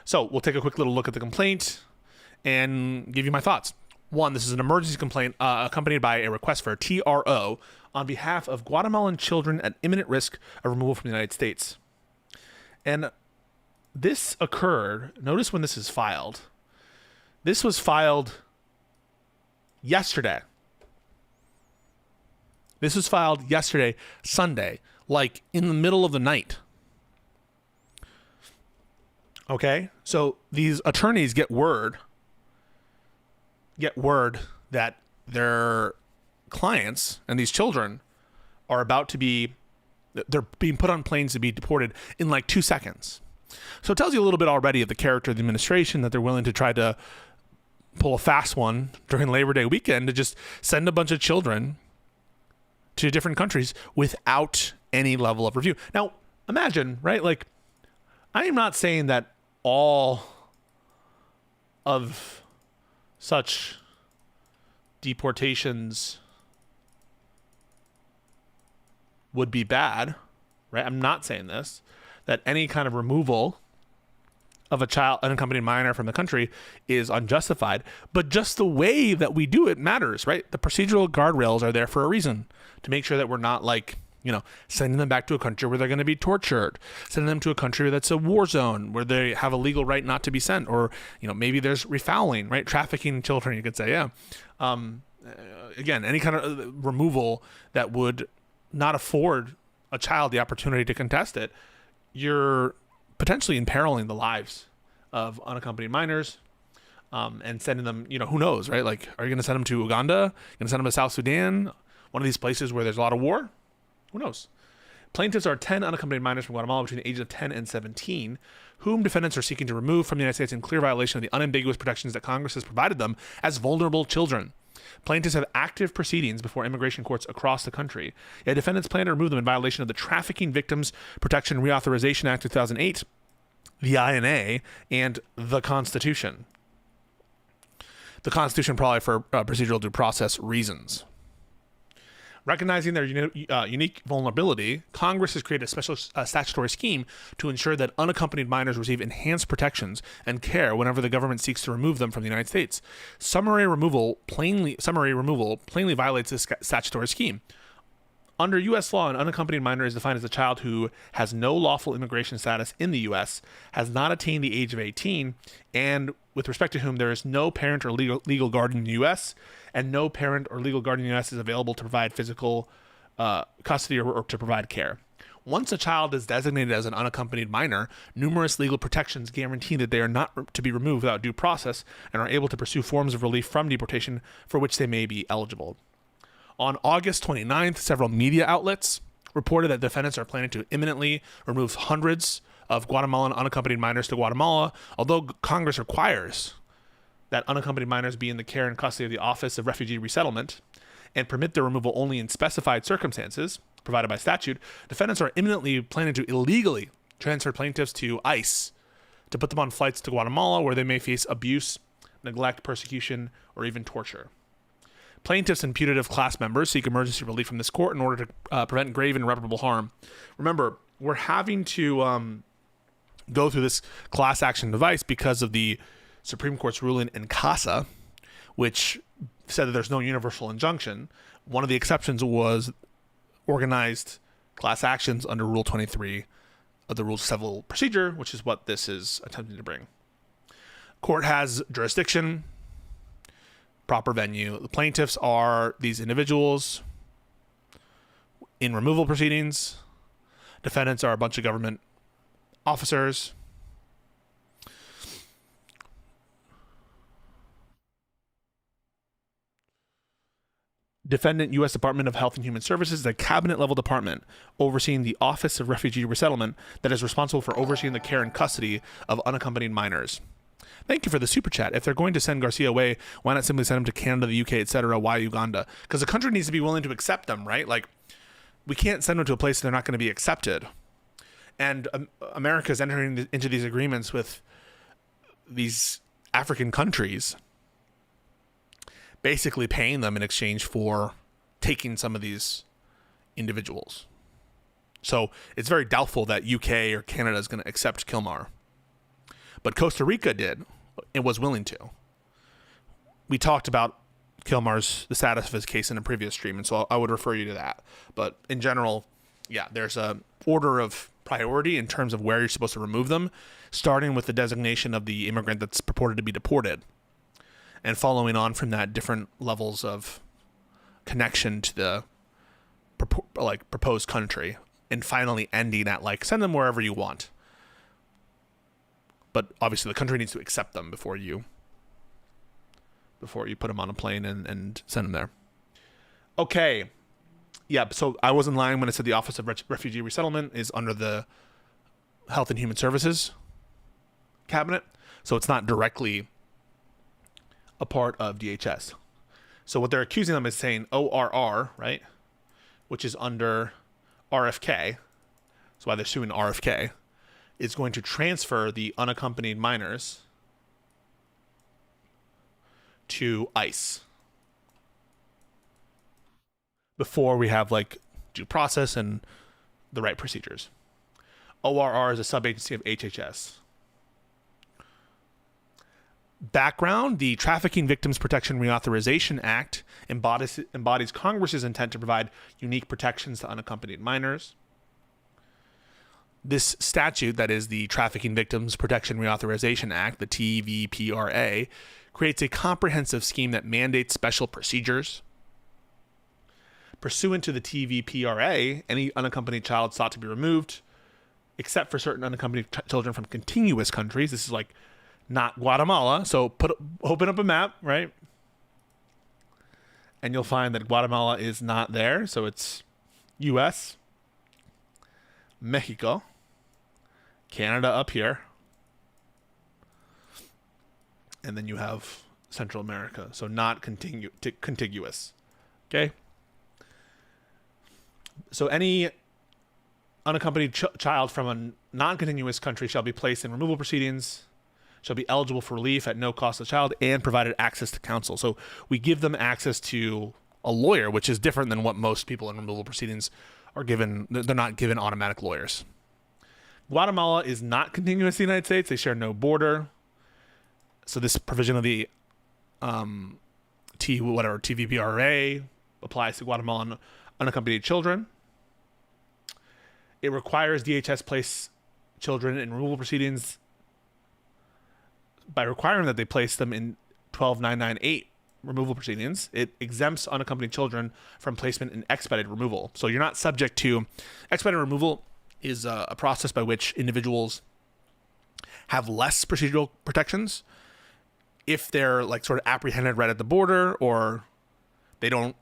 So we'll take a quick little look at the complaint and give you my thoughts. One, this is an emergency complaint accompanied by a request for a TRO on behalf of Guatemalan children at imminent risk of removal from the United States. And this occurred, notice when this is filed. This was filed yesterday. This was filed yesterday, Sunday, like in the middle of the night. Okay? So these attorneys get word that their clients and these children are about to be, they're being put on planes to be deported in like 2 seconds. So it tells you a little bit already of the character of the administration, that they're willing to try to pull a fast one during Labor Day weekend to just send a bunch of children to different countries without any level of review. Now, imagine, right? Like, I am not saying that all of such deportations would be bad, right? I'm not saying this, that any kind of removal of a child, an unaccompanied minor from the country is unjustified, but just the way that we do it matters, right? The procedural guardrails are there for a reason, to make sure that we're not like sending them back to a country where they're going to be tortured, sending them to a country that's a war zone where they have a legal right not to be sent, or, maybe there's refouling, right? Trafficking children, you could say, yeah. Again, any kind of removal that would not afford a child the opportunity to contest it, you're potentially imperiling the lives of unaccompanied minors, and sending them, who knows, right? Like, are you going to send them to Uganda? Going to send them to South Sudan? One of these places where there's a lot of war? Who knows? Plaintiffs are 10 unaccompanied minors from Guatemala between the ages of 10 and 17, whom defendants are seeking to remove from the United States in clear violation of the unambiguous protections that Congress has provided them as vulnerable children. Plaintiffs have active proceedings before immigration courts across the country. Yet defendants plan to remove them in violation of the Trafficking Victims Protection Reauthorization Act 2008, the INA, and the Constitution. The Constitution probably for procedural due process reasons. Recognizing their unique vulnerability, Congress has created a special statutory scheme to ensure that unaccompanied minors receive enhanced protections and care whenever the government seeks to remove them from the United States. Summary removal plainly violates this statutory scheme. Under U.S. law, an unaccompanied minor is defined as a child who has no lawful immigration status in the U.S., has not attained the age of 18, and with respect to whom there is no parent or legal guardian in the U.S., and no parent or legal guardian in the U.S. is available to provide physical custody or to provide care. Once a child is designated as an unaccompanied minor, numerous legal protections guarantee that they are not to be removed without due process and are able to pursue forms of relief from deportation for which they may be eligible. On August 29th, several media outlets reported that defendants are planning to imminently remove hundreds of Guatemalan unaccompanied minors to Guatemala, although Congress requires that unaccompanied minors be in the care and custody of the Office of Refugee Resettlement and permit their removal only in specified circumstances provided by statute. Defendants are imminently planning to illegally transfer plaintiffs to ICE to put them on flights to Guatemala where they may face abuse, neglect, persecution, or even torture. Plaintiffs and putative class members seek emergency relief from this court in order to prevent grave and irreparable harm. Remember, we're having to go through this class action device because of the Supreme Court's ruling in CASA, which said that there's no universal injunction. One of the exceptions was organized class actions under Rule 23 of the Rules of Civil Procedure, which is what this is attempting to bring. Court has jurisdiction, proper venue. The plaintiffs are these individuals in removal proceedings. Defendants are a bunch of government officers. Defendant, U.S. Department of Health and Human Services, is a cabinet-level department overseeing the Office of Refugee Resettlement that is responsible for overseeing the care and custody of unaccompanied minors. Thank you for the super chat. If they're going to send Garcia away, why not simply send him to Canada, the UK, etc.? Why Uganda? Because the country needs to be willing to accept them, right? Like, we can't send them to a place they're not going to be accepted. And America is entering into these agreements with these African countries, basically paying them in exchange for taking some of these individuals. So it's very doubtful that UK or Canada is going to accept Kilmar. But Costa Rica did and was willing to. We talked about the status of his case in a previous stream, and so I would refer you to that. But in general, yeah, there's a order of priority in terms of where you're supposed to remove them, starting with the designation of the immigrant that's purported to be deported, and following on from that, different levels of connection to the proposed country, and finally ending at send them wherever you want. But obviously the country needs to accept them before you put them on a plane and send them there. Okay. Yeah, so I was in line when I said the Office of Refugee Resettlement is under the Health and Human Services cabinet. So it's not directly a part of DHS. So what they're accusing them is saying ORR, right? Which is under RFK. That's why they're suing RFK. Is going to transfer the unaccompanied minors to ICE before we have due process and the right procedures. ORR is a sub-agency of HHS. Background: the Trafficking Victims Protection Reauthorization Act embodies Congress's intent to provide unique protections to unaccompanied minors. This statute, that is the Trafficking Victims Protection Reauthorization Act, the TVPRA, creates a comprehensive scheme that mandates special procedures. Pursuant to the TVPRA, any unaccompanied child sought to be removed, except for certain unaccompanied children from contiguous countries. This is like not Guatemala, so open up a map, right? And you'll find that Guatemala is not there, so it's U.S., Mexico, Canada up here, and then you have Central America, so not contiguous. Okay? So any unaccompanied child from a non-contiguous country shall be placed in removal proceedings, shall be eligible for relief at no cost to the child, and provided access to counsel. So we give them access to a lawyer, which is different than what most people in removal proceedings are given. They're not given automatic lawyers. Guatemala is not contiguous to the United States. They share no border. So this provision of the TVPRA applies to Guatemalan unaccompanied children. It requires DHS place children in removal proceedings by requiring that they place them in 12998 removal proceedings. It exempts unaccompanied children from placement in expedited removal. So you're not subject to expedited removal. Is a process by which individuals have less procedural protections if they're like sort of apprehended right at the border, or they don't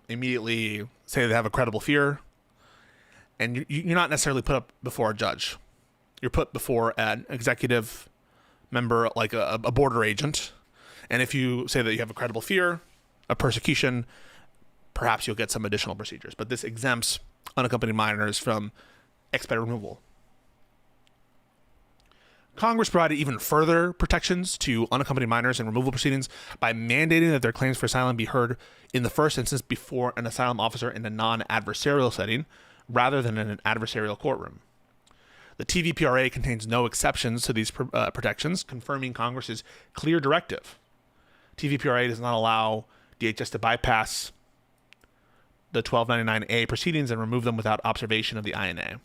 immediately say they have a credible fear, and you're not necessarily put up before a judge. You're put before an executive member, like a border agent, and if you say that you have a credible fear of persecution, perhaps you'll get some additional procedures. But this exempts unaccompanied minors from expedited removal. Congress provided even further protections to unaccompanied minors in removal proceedings by mandating that their claims for asylum be heard in the first instance before an asylum officer in a non-adversarial setting, rather than in an adversarial courtroom. The TVPRA contains no exceptions to these protections, confirming Congress's clear directive. TVPRA does not allow DHS to bypass the 1299A proceedings and remove them without observation of the INA.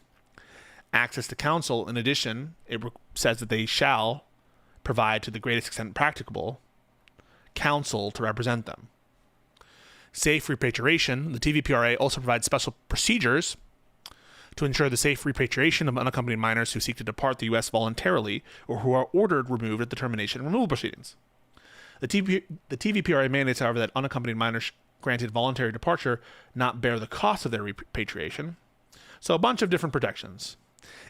Access to counsel, in addition, it says that they shall provide, to the greatest extent practicable, counsel to represent them. Safe repatriation, the TVPRA also provides special procedures to ensure the safe repatriation of unaccompanied minors who seek to depart the U.S. voluntarily or who are ordered removed at the termination of removal proceedings. The TVPRA mandates, however, that unaccompanied minors granted voluntary departure not bear the cost of their repatriation. So a bunch of different protections.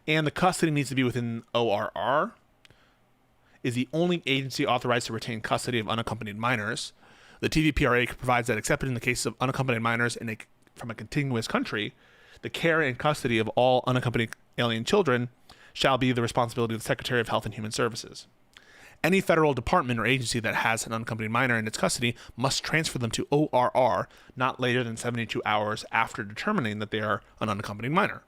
And the custody needs to be within ORR, is the only agency authorized to retain custody of unaccompanied minors. The TVPRA provides that, except in the case of unaccompanied minors from a contiguous country, the care and custody of all unaccompanied alien children shall be the responsibility of the Secretary of Health and Human Services. Any federal department or agency that has an unaccompanied minor in its custody must transfer them to ORR not later than 72 hours after determining that they are an unaccompanied minor.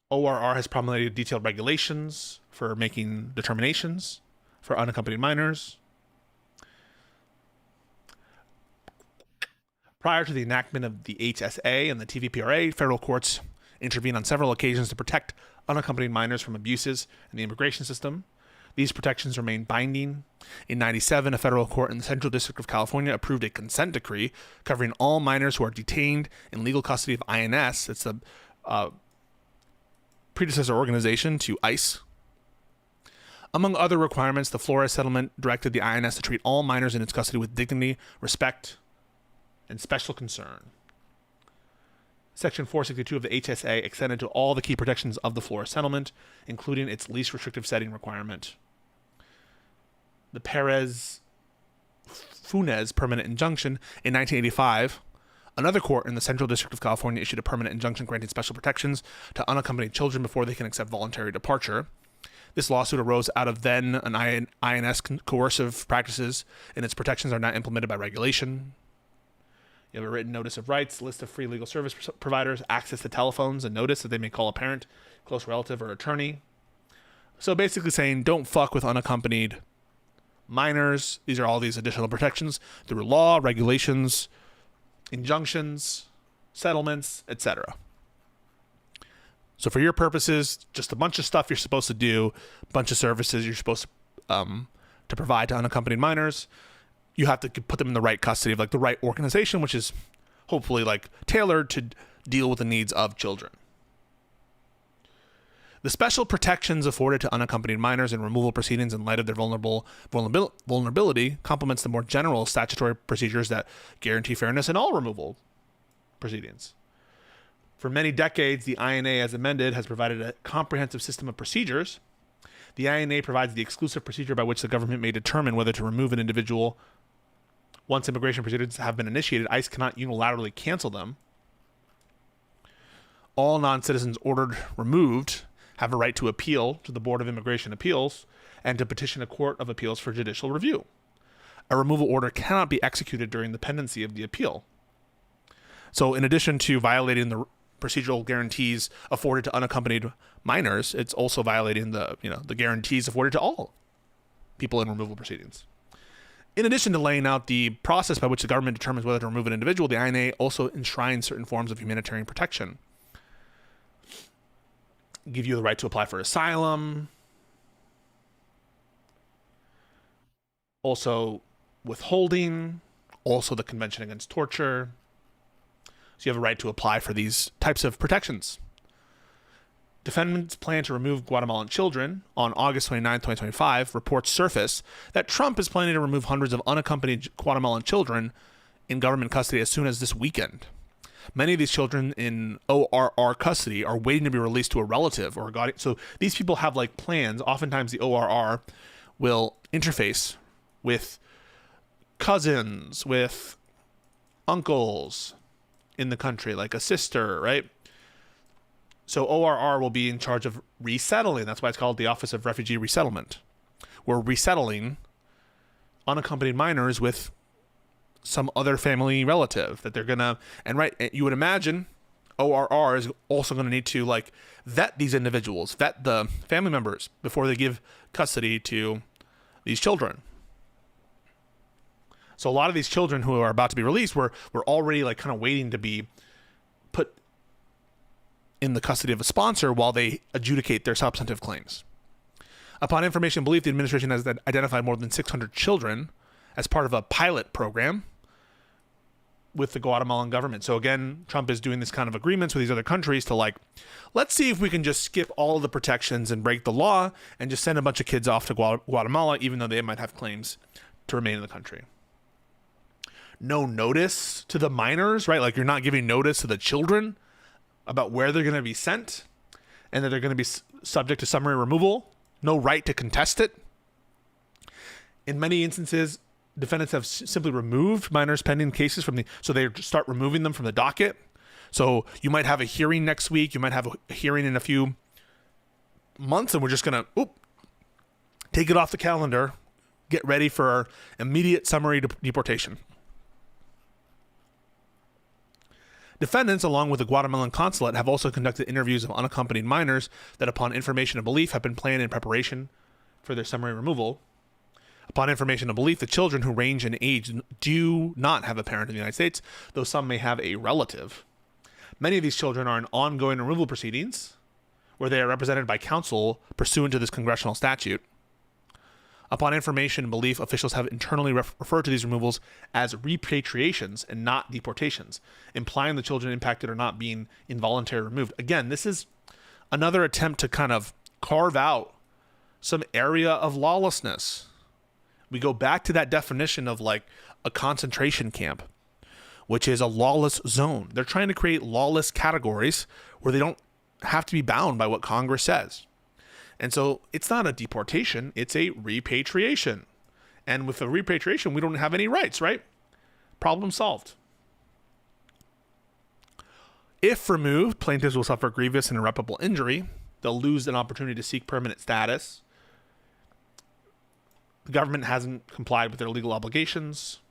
ORR has promulgated detailed regulations for making determinations for unaccompanied minors. Prior to the enactment of the HSA and the TVPRA, federal courts intervened on several occasions to protect unaccompanied minors from abuses in the immigration system. These protections remain binding. In 1997, a federal court in the Central District of California approved a consent decree covering all minors who are detained in legal custody of INS. It's the predecessor organization to ICE. Among other requirements, the Flores settlement directed the INS to treat all minors in its custody with dignity, respect, and special concern. Section 462 of the HSA extended to all the key protections of the Flores settlement, including its least restrictive setting requirement. The Perez-Funes permanent injunction in 1985, another court in the Central District of California issued a permanent injunction granting special protections to unaccompanied children before they can accept voluntary departure. This lawsuit arose out of then an INS coercive practices, and its protections are not implemented by regulation. You have a written notice of rights, list of free legal service providers, access to telephones, and notice that they may call a parent, close relative, or attorney. So basically saying, don't fuck with unaccompanied minors. These are all these additional protections through law, regulations, injunctions, settlements, etc. So for your purposes, just a bunch of stuff you're supposed to do, a bunch of services you're supposed to provide to unaccompanied minors. You have to put them in the right custody of like the right organization, which is hopefully like tailored to deal with the needs of children. The special protections afforded to unaccompanied minors in removal proceedings in light of their vulnerability complements the more general statutory procedures that guarantee fairness in all removal proceedings. For many decades, the INA, as amended, has provided a comprehensive system of procedures. The INA provides the exclusive procedure by which the government may determine whether to remove an individual. Once immigration proceedings have been initiated, ICE cannot unilaterally cancel them. All non-citizens ordered removed have a right to appeal to the Board of Immigration Appeals and to petition a court of appeals for judicial review. A removal order cannot be executed during the pendency of the appeal. So in addition to violating the procedural guarantees afforded to unaccompanied minors, it's also violating the guarantees afforded to all people in removal proceedings. In addition to laying out the process by which the government determines whether to remove an individual, the INA also enshrines certain forms of humanitarian protection. Give you the right to apply for asylum, also withholding, also the Convention Against Torture. So you have a right to apply for these types of protections. Defendants plan to remove Guatemalan children. On August 29, 2025, reports surface that Trump is planning to remove hundreds of unaccompanied Guatemalan children in government custody as soon as this weekend. Many of these children in ORR custody are waiting to be released to a relative or a guardian. So these people have like plans. Oftentimes the ORR will interface with cousins, with uncles in the country, like a sister, right? So ORR will be in charge of resettling. That's why it's called the Office of Refugee Resettlement. We're resettling unaccompanied minors with some other family relative that they're gonna, and right, you would imagine ORR is also going to need to like vet these individuals, vet the family members before they give custody to these children. So a lot of these children who are about to be released were already like kind of waiting to be put in the custody of a sponsor while they adjudicate their substantive claims. Upon information and belief, the administration has identified more than 600 children as part of a pilot program with the Guatemalan government. So again, Trump is doing this kind of agreements with these other countries to like, let's see if we can just skip all of the protections and break the law and just send a bunch of kids off to Guatemala, even though they might have claims to remain in the country. No notice to the minors, right? Like you're not giving notice to the children about where they're going to be sent and that they're going to be subject to summary removal. No right to contest it. In many instances, defendants have simply removed minors pending cases so they start removing them from the docket. So you might have a hearing next week. You might have a hearing in a few months, and we're just going to take it off the calendar, get ready for immediate summary deportation. Defendants, along with the Guatemalan consulate, have also conducted interviews of unaccompanied minors that, upon information and belief, have been planned in preparation for their summary removal. Upon information and belief, the children who range in age do not have a parent in the United States, though some may have a relative. Many of these children are in ongoing removal proceedings, where they are represented by counsel pursuant to this congressional statute. Upon information and belief, officials have internally referred to these removals as repatriations and not deportations, implying the children impacted are not being involuntarily removed. Again, this is another attempt to kind of carve out some area of lawlessness. We go back to that definition of like a concentration camp, which is a lawless zone. They're trying to create lawless categories where they don't have to be bound by what Congress says. And so it's not a deportation, it's a repatriation. And with a repatriation, we don't have any rights, right? Problem solved. If removed, plaintiffs will suffer grievous and irreparable injury. They'll lose an opportunity to seek permanent status. The government hasn't complied with their legal obligations.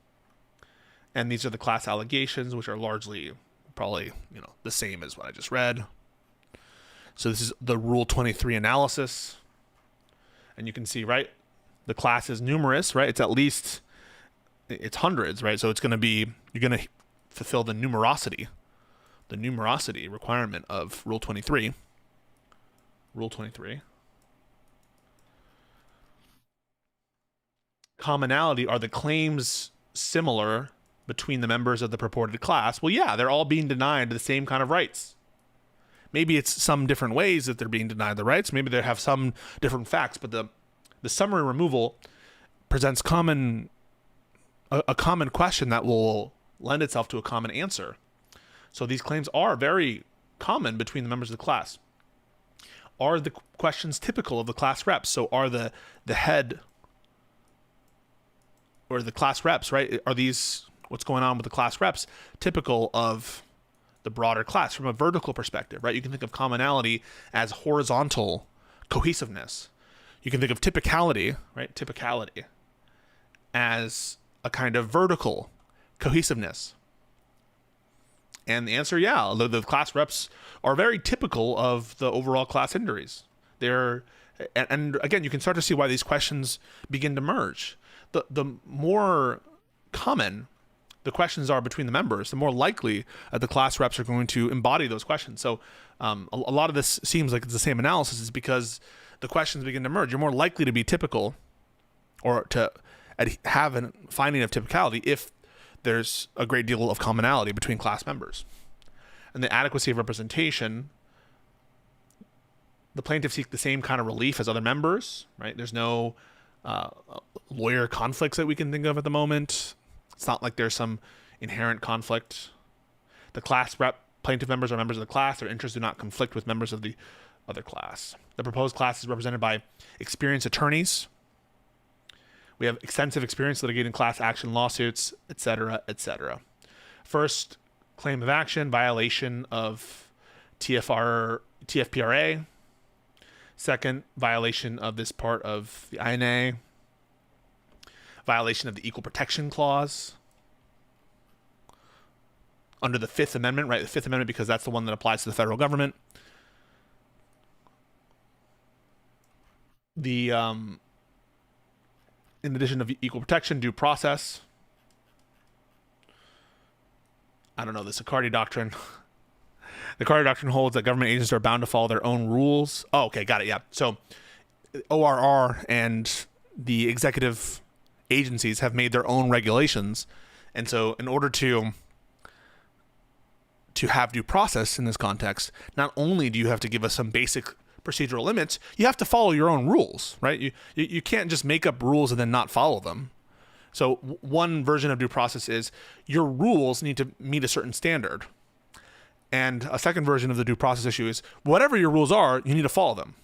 And these are the class allegations, which are largely probably, the same as what I just read. So this is the Rule 23 analysis. And you can see, right, the class is numerous, right? It's hundreds, right? So you're going to fulfill the numerosity requirement of Rule 23. Rule 23. Commonality, are the claims similar between the members of the purported class? Well, yeah, they're all being denied the same kind of rights. Maybe it's some different ways that they're being denied the rights. Maybe they have some different facts, but the summary removal presents a common question that will lend itself to a common answer. So these claims are very common between the members of the class. Are the questions typical of the class reps? So are the head or the class reps, right? Are these, what's going on with the class reps, typical of the broader class from a vertical perspective, right? You can think of commonality as horizontal cohesiveness. You can think of typicality, right? Typicality as a kind of vertical cohesiveness. And the answer, yeah, the class reps are very typical of the overall class injuries. And again, you can start to see why these questions begin to merge. The more common the questions are between the members, the more likely the class reps are going to embody those questions. So a lot of this seems like it's the same analysis is because the questions begin to merge. You're more likely to be typical or to have a finding of typicality if there's a great deal of commonality between class members. And the adequacy of representation, the plaintiffs seek the same kind of relief as other members, right? There's no lawyer conflicts that we can think of at the moment. It's not like there's some inherent conflict. The class rep plaintiff members are members of the class. Their interests do not conflict with members of the other class. The proposed class is represented by experienced attorneys. We have extensive experience litigating class action lawsuits, etc., etc. First, claim of action, violation of TFPRA. Second, violation of this part of the INA. Violation of the Equal Protection Clause. Under the Fifth Amendment, right? The Fifth Amendment, because that's the one that applies to the federal government. In addition to equal protection, due process. I don't know, the Sicardi Doctrine. The Sicardi Doctrine holds that government agents are bound to follow their own rules. Oh, okay, got it, yeah. So ORR and the executive agencies have made their own regulations. And so in order to have due process in this context, not only do you have to give us some basic procedural limits, you have to follow your own rules, right? You can't just make up rules and then not follow them. So one version of due process is your rules need to meet a certain standard. And a second version of the due process issue is whatever your rules are, you need to follow them.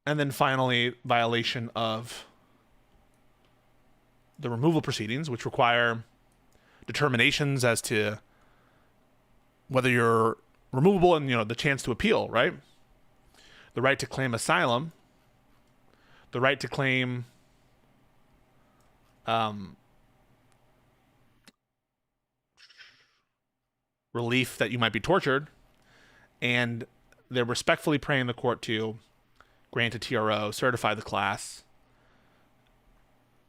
And then finally, violation of the removal proceedings, which require determinations as to whether you're removable and, the chance to appeal, right? The right to claim asylum, the right to claim relief that you might be tortured, and they're respectfully praying the court to grant a TRO, certify the class,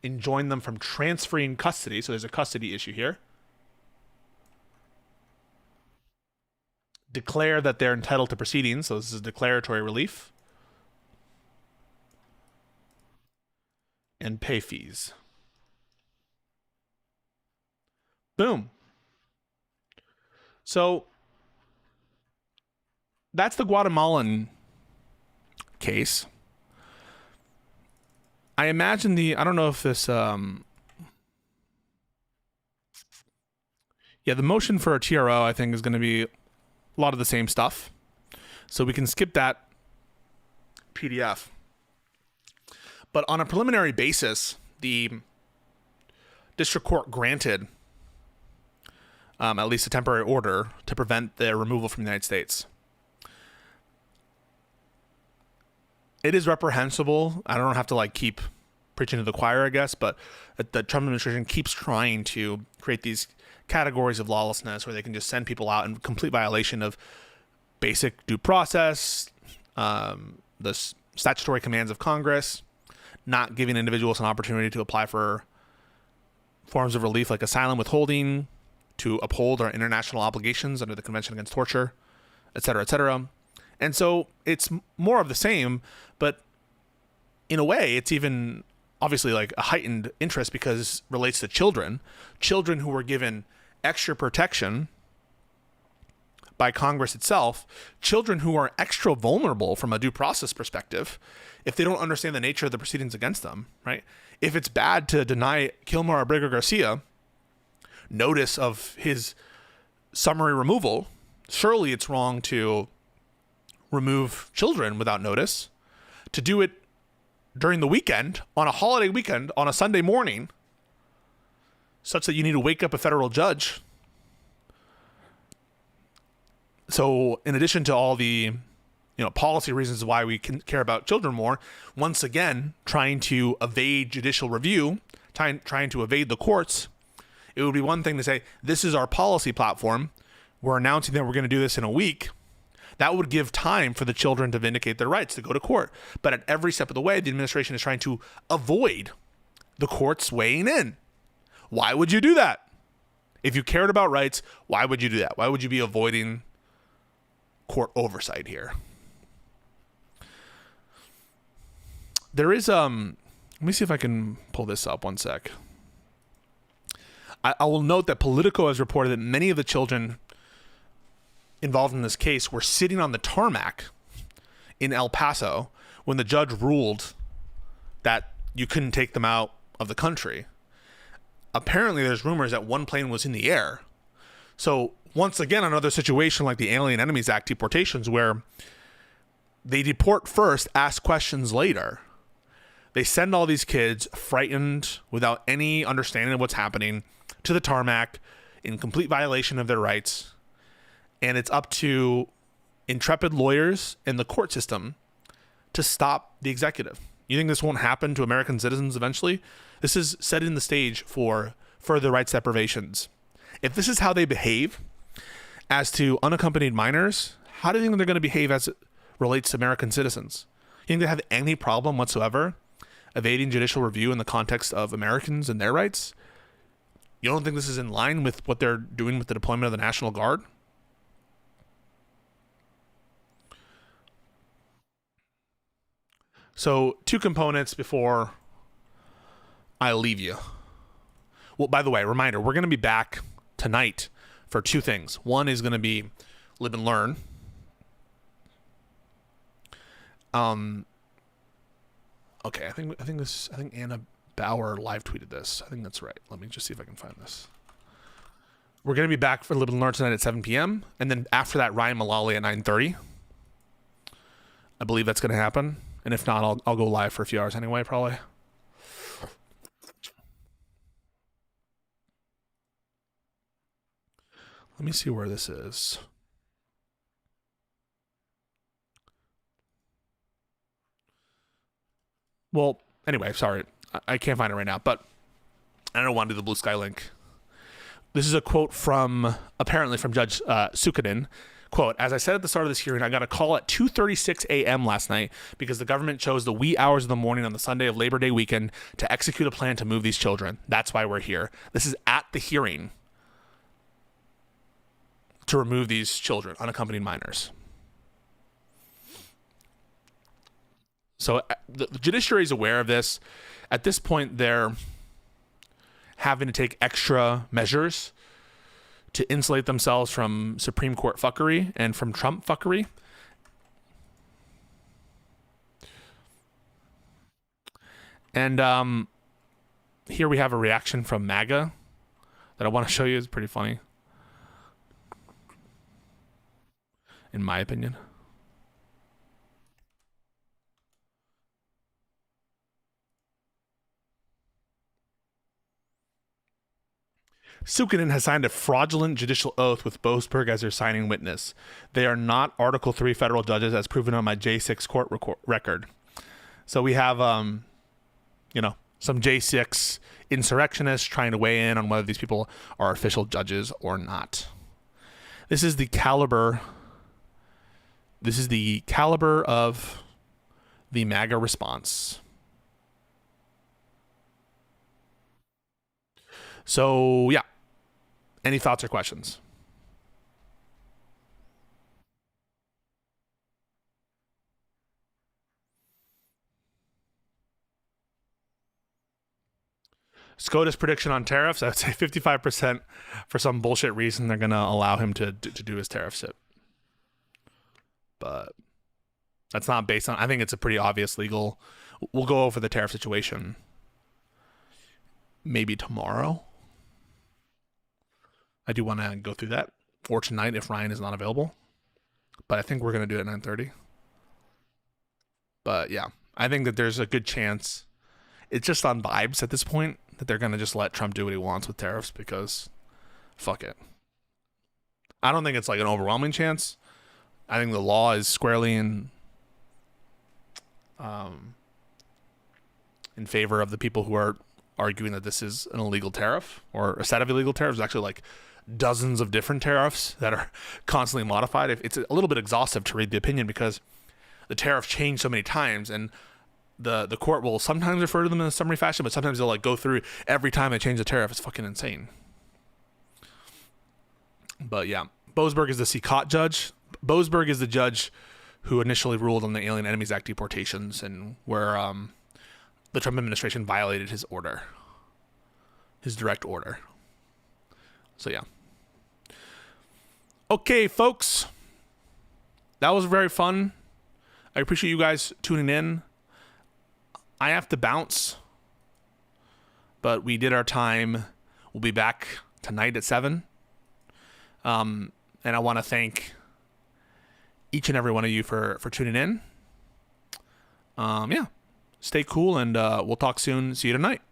enjoin them from transferring custody. So there's a custody issue here. Declare that they're entitled to proceedings. So this is declaratory relief. And pay fees. Boom. So that's the Guatemalan case. I imagine I don't know if this, the motion for a TRO, I think, is going to be a lot of the same stuff. So we can skip that PDF. But on a preliminary basis, the district court granted at least a temporary order to prevent their removal from the United States. it is reprehensible. I don't have to like keep preaching to the choir, I guess, but the Trump administration keeps trying to create these categories of lawlessness where they can just send people out in complete violation of basic due process, the statutory commands of Congress, not giving individuals an opportunity to apply for forms of relief like asylum withholding, to uphold our international obligations under the Convention Against Torture, et cetera, et cetera. And so it's more of the same, but in a way, it's even obviously like a heightened interest because it relates to children who were given extra protection by Congress itself, children who are extra vulnerable from a due process perspective if they don't understand the nature of the proceedings against them, right? If it's bad to deny Kilmer Abrego Garcia notice of his summary removal, surely it's wrong to remove children without notice. To do it during the weekend, on a holiday weekend, on a Sunday morning, such that you need to wake up a federal judge. So in addition to all the policy reasons why we can care about children more, once again, trying to evade judicial review, trying to evade the courts, it would be one thing to say, this is our policy platform. We're announcing that we're going to do this in a week. That would give time for the children to vindicate their rights to go to court. But at every step of the way, the administration is trying to avoid the courts weighing in. Why would you do that? If you cared about rights, why would you do that? Why would you be avoiding court oversight here? There is, let me see if I can pull this up one sec. I will note that Politico has reported that many of the children involved in this case were sitting on the tarmac in El Paso when the judge ruled that you couldn't take them out of the country. Apparently, there's rumors that one plane was in the air. So once again, another situation like the Alien Enemies Act deportations, where they deport first, ask questions later. They send all these kids frightened without any understanding of what's happening to the tarmac in complete violation of their rights. And it's up to intrepid lawyers in the court system to stop the executive. You think this won't happen to American citizens eventually? This is setting the stage for further rights deprivations. If this is how they behave as to unaccompanied minors, how do you think they're going to behave as it relates to American citizens? You think they have any problem whatsoever evading judicial review in the context of Americans and their rights? You don't think this is in line with what they're doing with the deployment of the National Guard? So, two components before I leave you. Well, by the way, reminder, we're going to be back tonight for two things. One is going to be Live and Learn. Okay, I think Anna Bauer live tweeted this. I think that's right. Let me just see if I can find this. We're going to be back for Live and Learn tonight at 7 p.m. And then after that, Ryan Mullally at 9:30. I believe that's going to happen. And if not, I'll go live for a few hours anyway, probably. Let me see where this is. Well, anyway, sorry. I can't find it right now, but I don't want to do the Blue Sky link. This is a quote apparently from Judge Sukhanin. Quote, as I said at the start of this hearing, I got a call at 2:36 a.m. last night because the government chose the wee hours of the morning on the Sunday of Labor Day weekend to execute a plan to move these children. That's why we're here. This is at the hearing to remove these children, unaccompanied minors. So the judiciary is aware of this. At this point, they're having to take extra measures to insulate themselves from Supreme Court fuckery and from Trump fuckery. And here we have a reaction from MAGA that I want to show you. It's pretty funny, in my opinion. Sukhanin has signed a fraudulent judicial oath with Boasberg as their signing witness. They are not Article 3 federal judges as proven on my J6 court record. So we have, some J6 insurrectionists trying to weigh in on whether these people are official judges or not. This is the caliber of the MAGA response. So, yeah. Any thoughts or questions? SCOTUS prediction on tariffs, I would say 55% for some bullshit reason they're going to allow him to do his tariff sit. But that's not based on, I think it's a pretty obvious legal. We'll go over the tariff situation maybe tomorrow. I do want to go through that, or tonight if Ryan is not available. But I think we're going to do it at 9:30. But yeah, I think that there's a good chance. It's just on vibes at this point that they're going to just let Trump do what he wants with tariffs because fuck it. I don't think it's like an overwhelming chance. I think the law is squarely in favor of the people who are arguing that this is an illegal tariff or a set of illegal tariffs. There's actually like dozens of different tariffs that are constantly modified. It's a little bit exhaustive to read the opinion because the tariff changed so many times, and the court will sometimes refer to them in a summary fashion, but sometimes they'll like go through every time they change the tariff. It's fucking insane. But yeah, Boasberg is the CCOT judge. Boasberg is the judge who initially ruled on the Alien Enemies Act deportations and where the Trump administration violated his order, his direct order. So yeah. Okay, folks. That was very fun. I appreciate you guys tuning in. I have to bounce, but we did our time. We'll be back tonight at 7. And I want to thank each and every one of you for tuning in. Yeah, stay cool, and we'll talk soon. See you tonight.